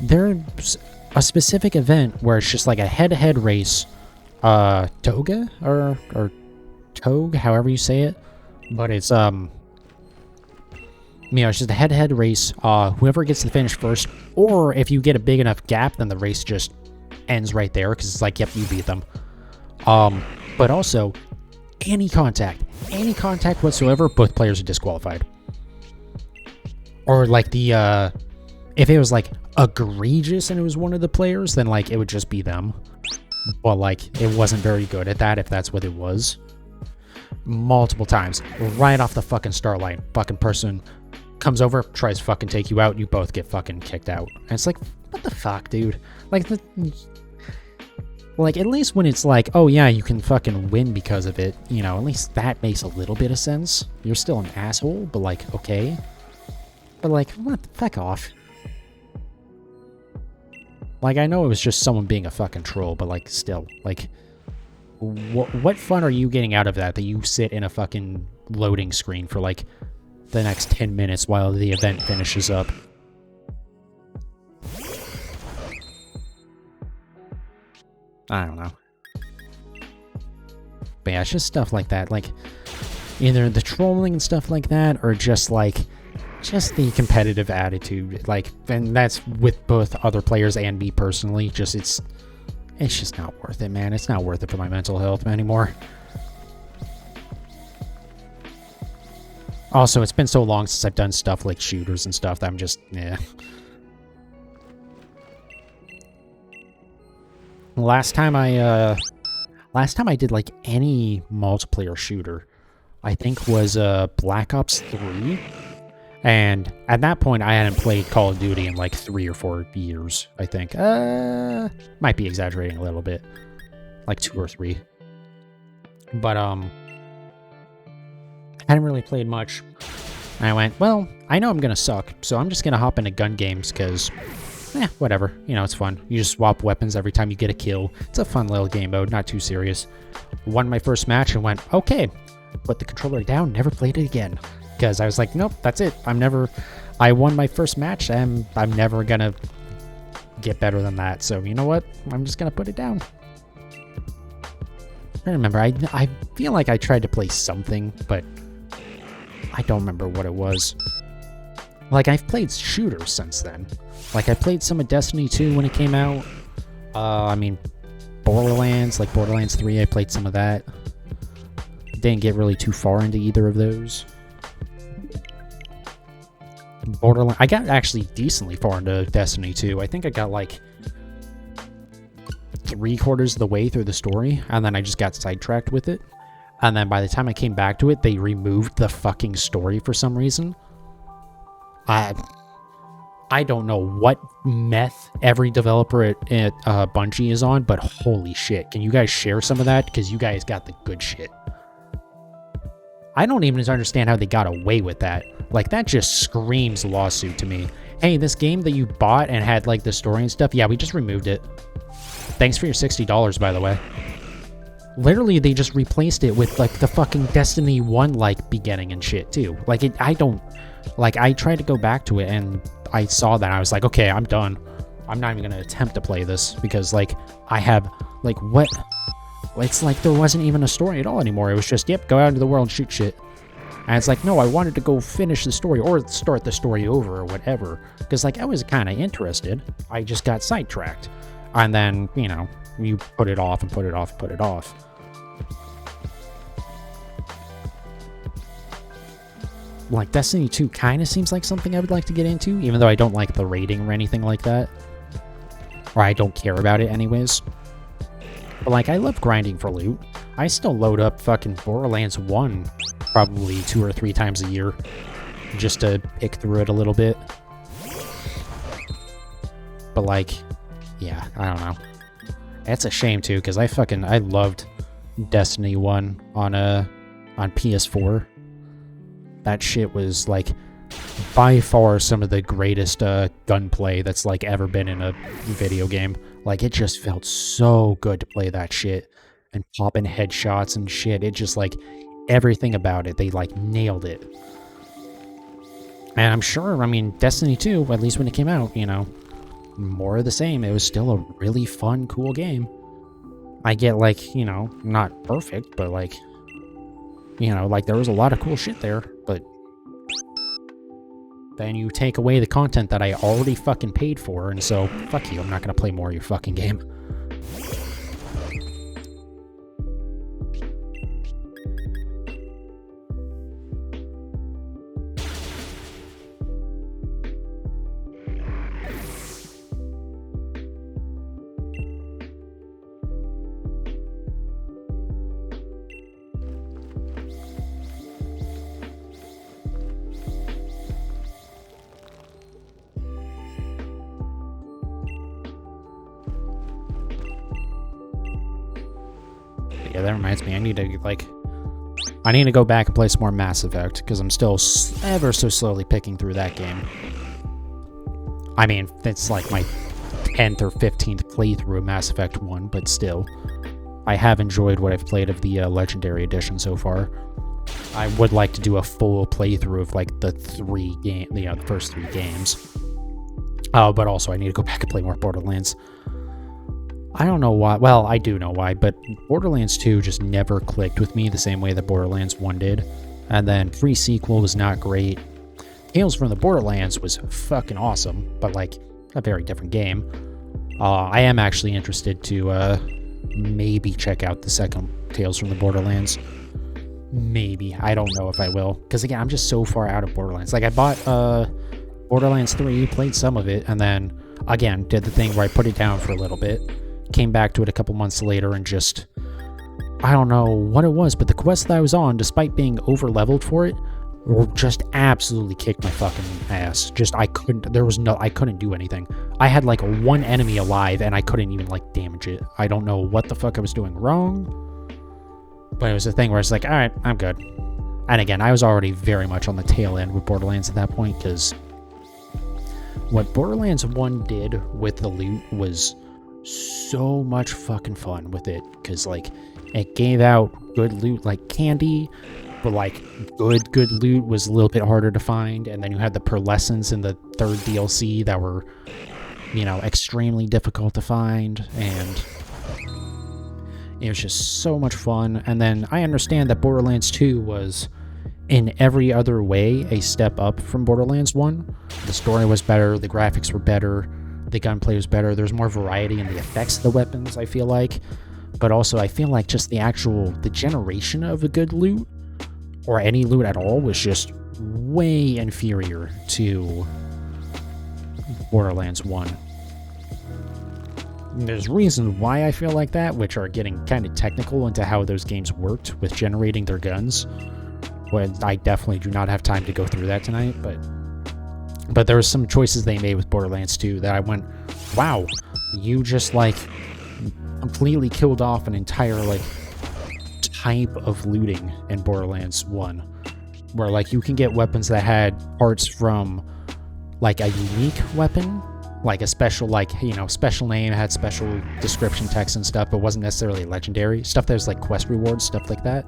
Speaker 1: there's a specific event where it's just, like, a head-to-head race, Toga, or Togue, however you say it, but it's, it's just a head-to-head race. Whoever gets to finish first, or if you get a big enough gap, then the race just ends right there, because it's like, yep, you beat them. But also, any contact whatsoever, both players are disqualified. Or, like, if it was, like, egregious and it was one of the players, then, like, it would just be them. But, like, it wasn't very good at that, if that's what it was. Multiple times, right off the fucking start line, fucking person comes over, tries to fucking take you out, you both get fucking kicked out. And it's like, what the fuck, dude? Like, at least when it's like, oh yeah, you can fucking win because of it, at least that makes a little bit of sense. You're still an asshole, but, like, okay. But, like, what the fuck off? Like, I know it was just someone being a fucking troll, but, like, still, like, what fun are you getting out of that you sit in a fucking loading screen for, like, the next 10 minutes while the event finishes up? I don't know. But yeah, it's just stuff like that. Like, either the trolling and stuff like that, or just like, just the competitive attitude. Like, and that's with both other players and me personally. Just, it's just not worth it, man. It's not worth it for my mental health anymore. Also, it's been so long since I've done stuff like shooters and stuff that I'm just, yeah. Last time I did like any multiplayer shooter, I think was Black Ops 3. And at that point, I hadn't played Call of Duty in like 3 or 4 years, I think. Might be exaggerating a little bit. Like 2 or 3. But, I hadn't really played much. And I went, well, I know I'm gonna suck, so I'm just gonna hop into gun games, because, whatever. You know, it's fun. You just swap weapons every time you get a kill. It's a fun little game mode, not too serious. Won my first match and went, okay. Put the controller down, never played it again. Because I was like, nope, that's it. I won my first match, and I'm never gonna get better than that. So, you know what? I'm just gonna put it down. I remember, I feel like I tried to play something, but I don't remember what it was. Like, I've played shooters since then. Like, I played some of Destiny 2 when it came out. I mean, Borderlands, like Borderlands 3, I played some of that. Didn't get really too far into either of those. I got actually decently far into Destiny 2. I think I got like 3/4 of the way through the story, and then I just got sidetracked with it. And then by the time I came back to it, they removed the fucking story for some reason. I don't know what meth every developer at Bungie is on, but holy shit. Can you guys share some of that? Because you guys got the good shit. I don't even understand how they got away with that. Like, that just screams lawsuit to me. Hey, this game that you bought and had, like, the story and stuff, yeah, we just removed it. Thanks for your $60, by the way. Literally, they just replaced it with, like, the fucking Destiny 1, like, beginning and shit, too. Like, I tried to go back to it, and I saw that, and I was like, okay, I'm done. I'm not even gonna attempt to play this, because, like, I have, like, what? It's like there wasn't even a story at all anymore. It was just, yep, go out into the world and shoot shit. And it's like, no, I wanted to go finish the story, or start the story over, or whatever. Because, like, I was kind of interested. I just got sidetracked. And then, you know, you put it off, and put it off, and put it off. Like, Destiny 2 kind of seems like something I would like to get into, even though I don't like the rating or anything like that. Or I don't care about it anyways. But, like, I love grinding for loot. I still load up fucking Borderlands 1 probably 2 or 3 times a year just to pick through it a little bit. But, like, yeah, I don't know. It's a shame, too, because I loved Destiny 1 on PS4. That shit was, like, by far some of the greatest gunplay that's, like, ever been in a video game. Like, it just felt so good to play that shit. And popping headshots and shit. It just, like, everything about it. They, like, nailed it. And I'm sure, I mean, Destiny 2, at least when it came out, you know, more of the same. It was still a really fun, cool game. I get, like, you know, not perfect, but, like, you know, like, there was a lot of cool shit there, but then you take away the content that I already fucking paid for, and so, fuck you, I'm not gonna play more of your fucking game. Yeah, that reminds me, I need to go back and play some more Mass Effect, because I'm still ever so slowly picking through that game. I mean, it's like my 10th or 15th playthrough of Mass Effect 1, but still. I have enjoyed what I've played of the Legendary Edition so far. I would like to do a full playthrough of, like, the first 3 games. But also, I need to go back and play more Borderlands. I don't know why. Well, I do know why, but Borderlands 2 just never clicked with me the same way that Borderlands 1 did. And then pre-sequel was not great. Tales from the Borderlands was fucking awesome, but like a very different game. I am actually interested to maybe check out the second Tales from the Borderlands. Maybe. I don't know if I will. Because again, I'm just so far out of Borderlands. Like I bought Borderlands 3, played some of it, and then again did the thing where I put it down for a little bit. Came back to it a couple months later and just, I don't know what it was, but the quest that I was on, despite being over-leveled for it, just absolutely kicked my fucking ass. Just, I couldn't do anything. I had like one enemy alive and I couldn't even like damage it. I don't know what the fuck I was doing wrong, but it was a thing where it's like, alright, I'm good. And again, I was already very much on the tail end with Borderlands at that point, because what Borderlands 1 did with the loot was so much fucking fun with it, because like it gave out good loot like candy, but like good loot was a little bit harder to find. And then you had the pearlescents in the third DLC that were, you know, extremely difficult to find, and it was just so much fun. And then I understand that Borderlands 2 was in every other way a step up from Borderlands 1. The story was better, the graphics were better, the gunplay was better, there's more variety in the effects of the weapons, I feel like. But also, I feel like just the generation of a good loot, or any loot at all, was just way inferior to Borderlands 1. There's reasons why I feel like that, which are getting kind of technical into how those games worked with generating their guns. When I definitely do not have time to go through that tonight, but there were some choices they made with Borderlands 2 that I went, wow, you just like completely killed off an entire like type of looting in Borderlands 1, where like you can get weapons that had parts from like a unique weapon, like a special, like, you know, special name, had special description text and stuff, but wasn't necessarily legendary stuff. There's like quest rewards, stuff like that.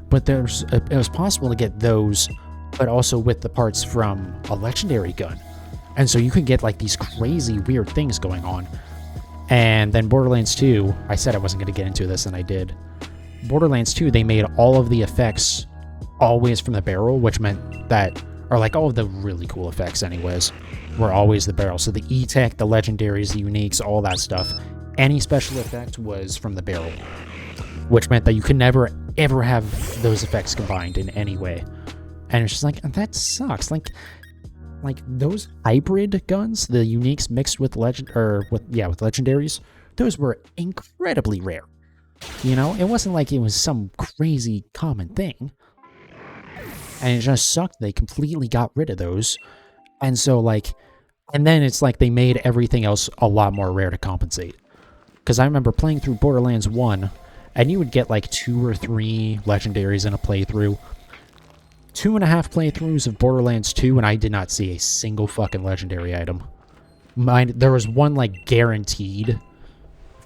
Speaker 1: But it was possible to get those, but also with the parts from a legendary gun. And so you could get like these crazy weird things going on. And then Borderlands 2, I said I wasn't going to get into this, and I did. Borderlands 2, they made all of the effects always from the barrel, which meant that, or like all of the really cool effects anyways, were always the barrel. So the E-Tech, the legendaries, the uniques, all that stuff, any special effect was from the barrel, which meant that you could never ever have those effects combined in any way. And it's just like, that sucks. Like those hybrid guns, the uniques mixed with with legendaries, those were incredibly rare. You know, it wasn't like it was some crazy common thing. And it just sucked they completely got rid of those. And so like, and then it's like they made everything else a lot more rare to compensate. Because I remember playing through Borderlands 1, and you would get like 2 or 3 legendaries in a playthrough. 2.5 playthroughs of Borderlands 2, and I did not see a single fucking legendary item. There was one like guaranteed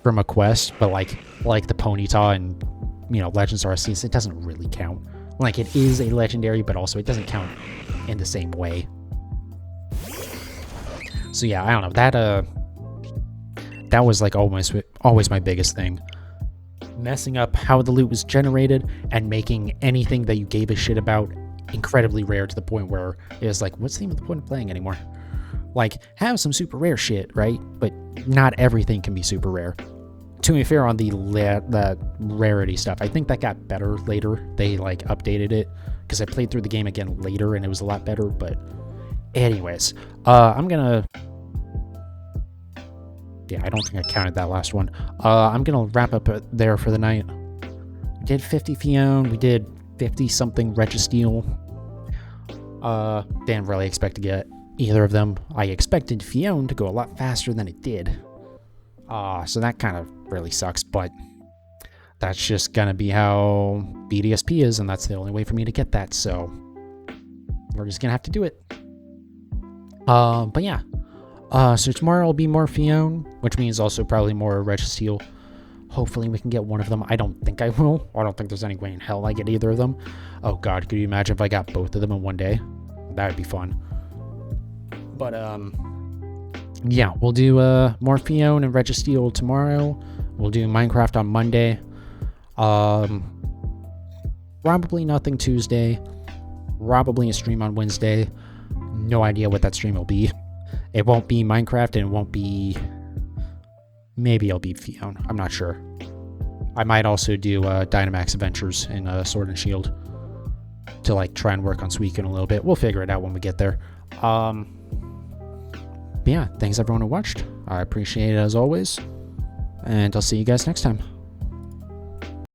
Speaker 1: from a quest, but like the Ponyta and, you know, Legends Arceus, it doesn't really count. Like, it is a legendary, but also it doesn't count in the same way. So yeah, I don't know. That was like always my biggest thing. Messing up how the loot was generated and making anything that you gave a shit about incredibly rare, to the point where it was like, what's even the point of playing anymore? Like, have some super rare shit, right? But not everything can be super rare. To be fair, on the rarity stuff, I think that got better later. They like updated it, because I played through the game again later and it was a lot better. But anyways, I'm gonna, yeah, I don't think I counted that last one. I'm gonna wrap up there for the night. We did 50 Phione, we did 50 something Registeel. Didn't really expect to get either of them. I expected Phione to go a lot faster than it did. So that kind of really sucks, but that's just gonna be how BDSP is, and that's the only way for me to get that, so we're just gonna have to do it. But yeah. So tomorrow will be more Phione, which means also probably more Registeel. Hopefully we can get one of them. I don't think I will. I don't think there's any way in hell I get either of them. Oh god, could you imagine if I got both of them in one day? That would be fun. But, yeah, we'll do more Phione and Registeel tomorrow. We'll do Minecraft on Monday. Probably nothing Tuesday. Probably a stream on Wednesday. No idea what that stream will be. It won't be Minecraft, and it won't be... Maybe it'll be Phione. I'm not sure. I might also do Dynamax Adventures in Sword and Shield to like try and work on Suicune a little bit. We'll figure it out when we get there. But yeah, thanks everyone who watched. I appreciate it as always. And I'll see you guys next time.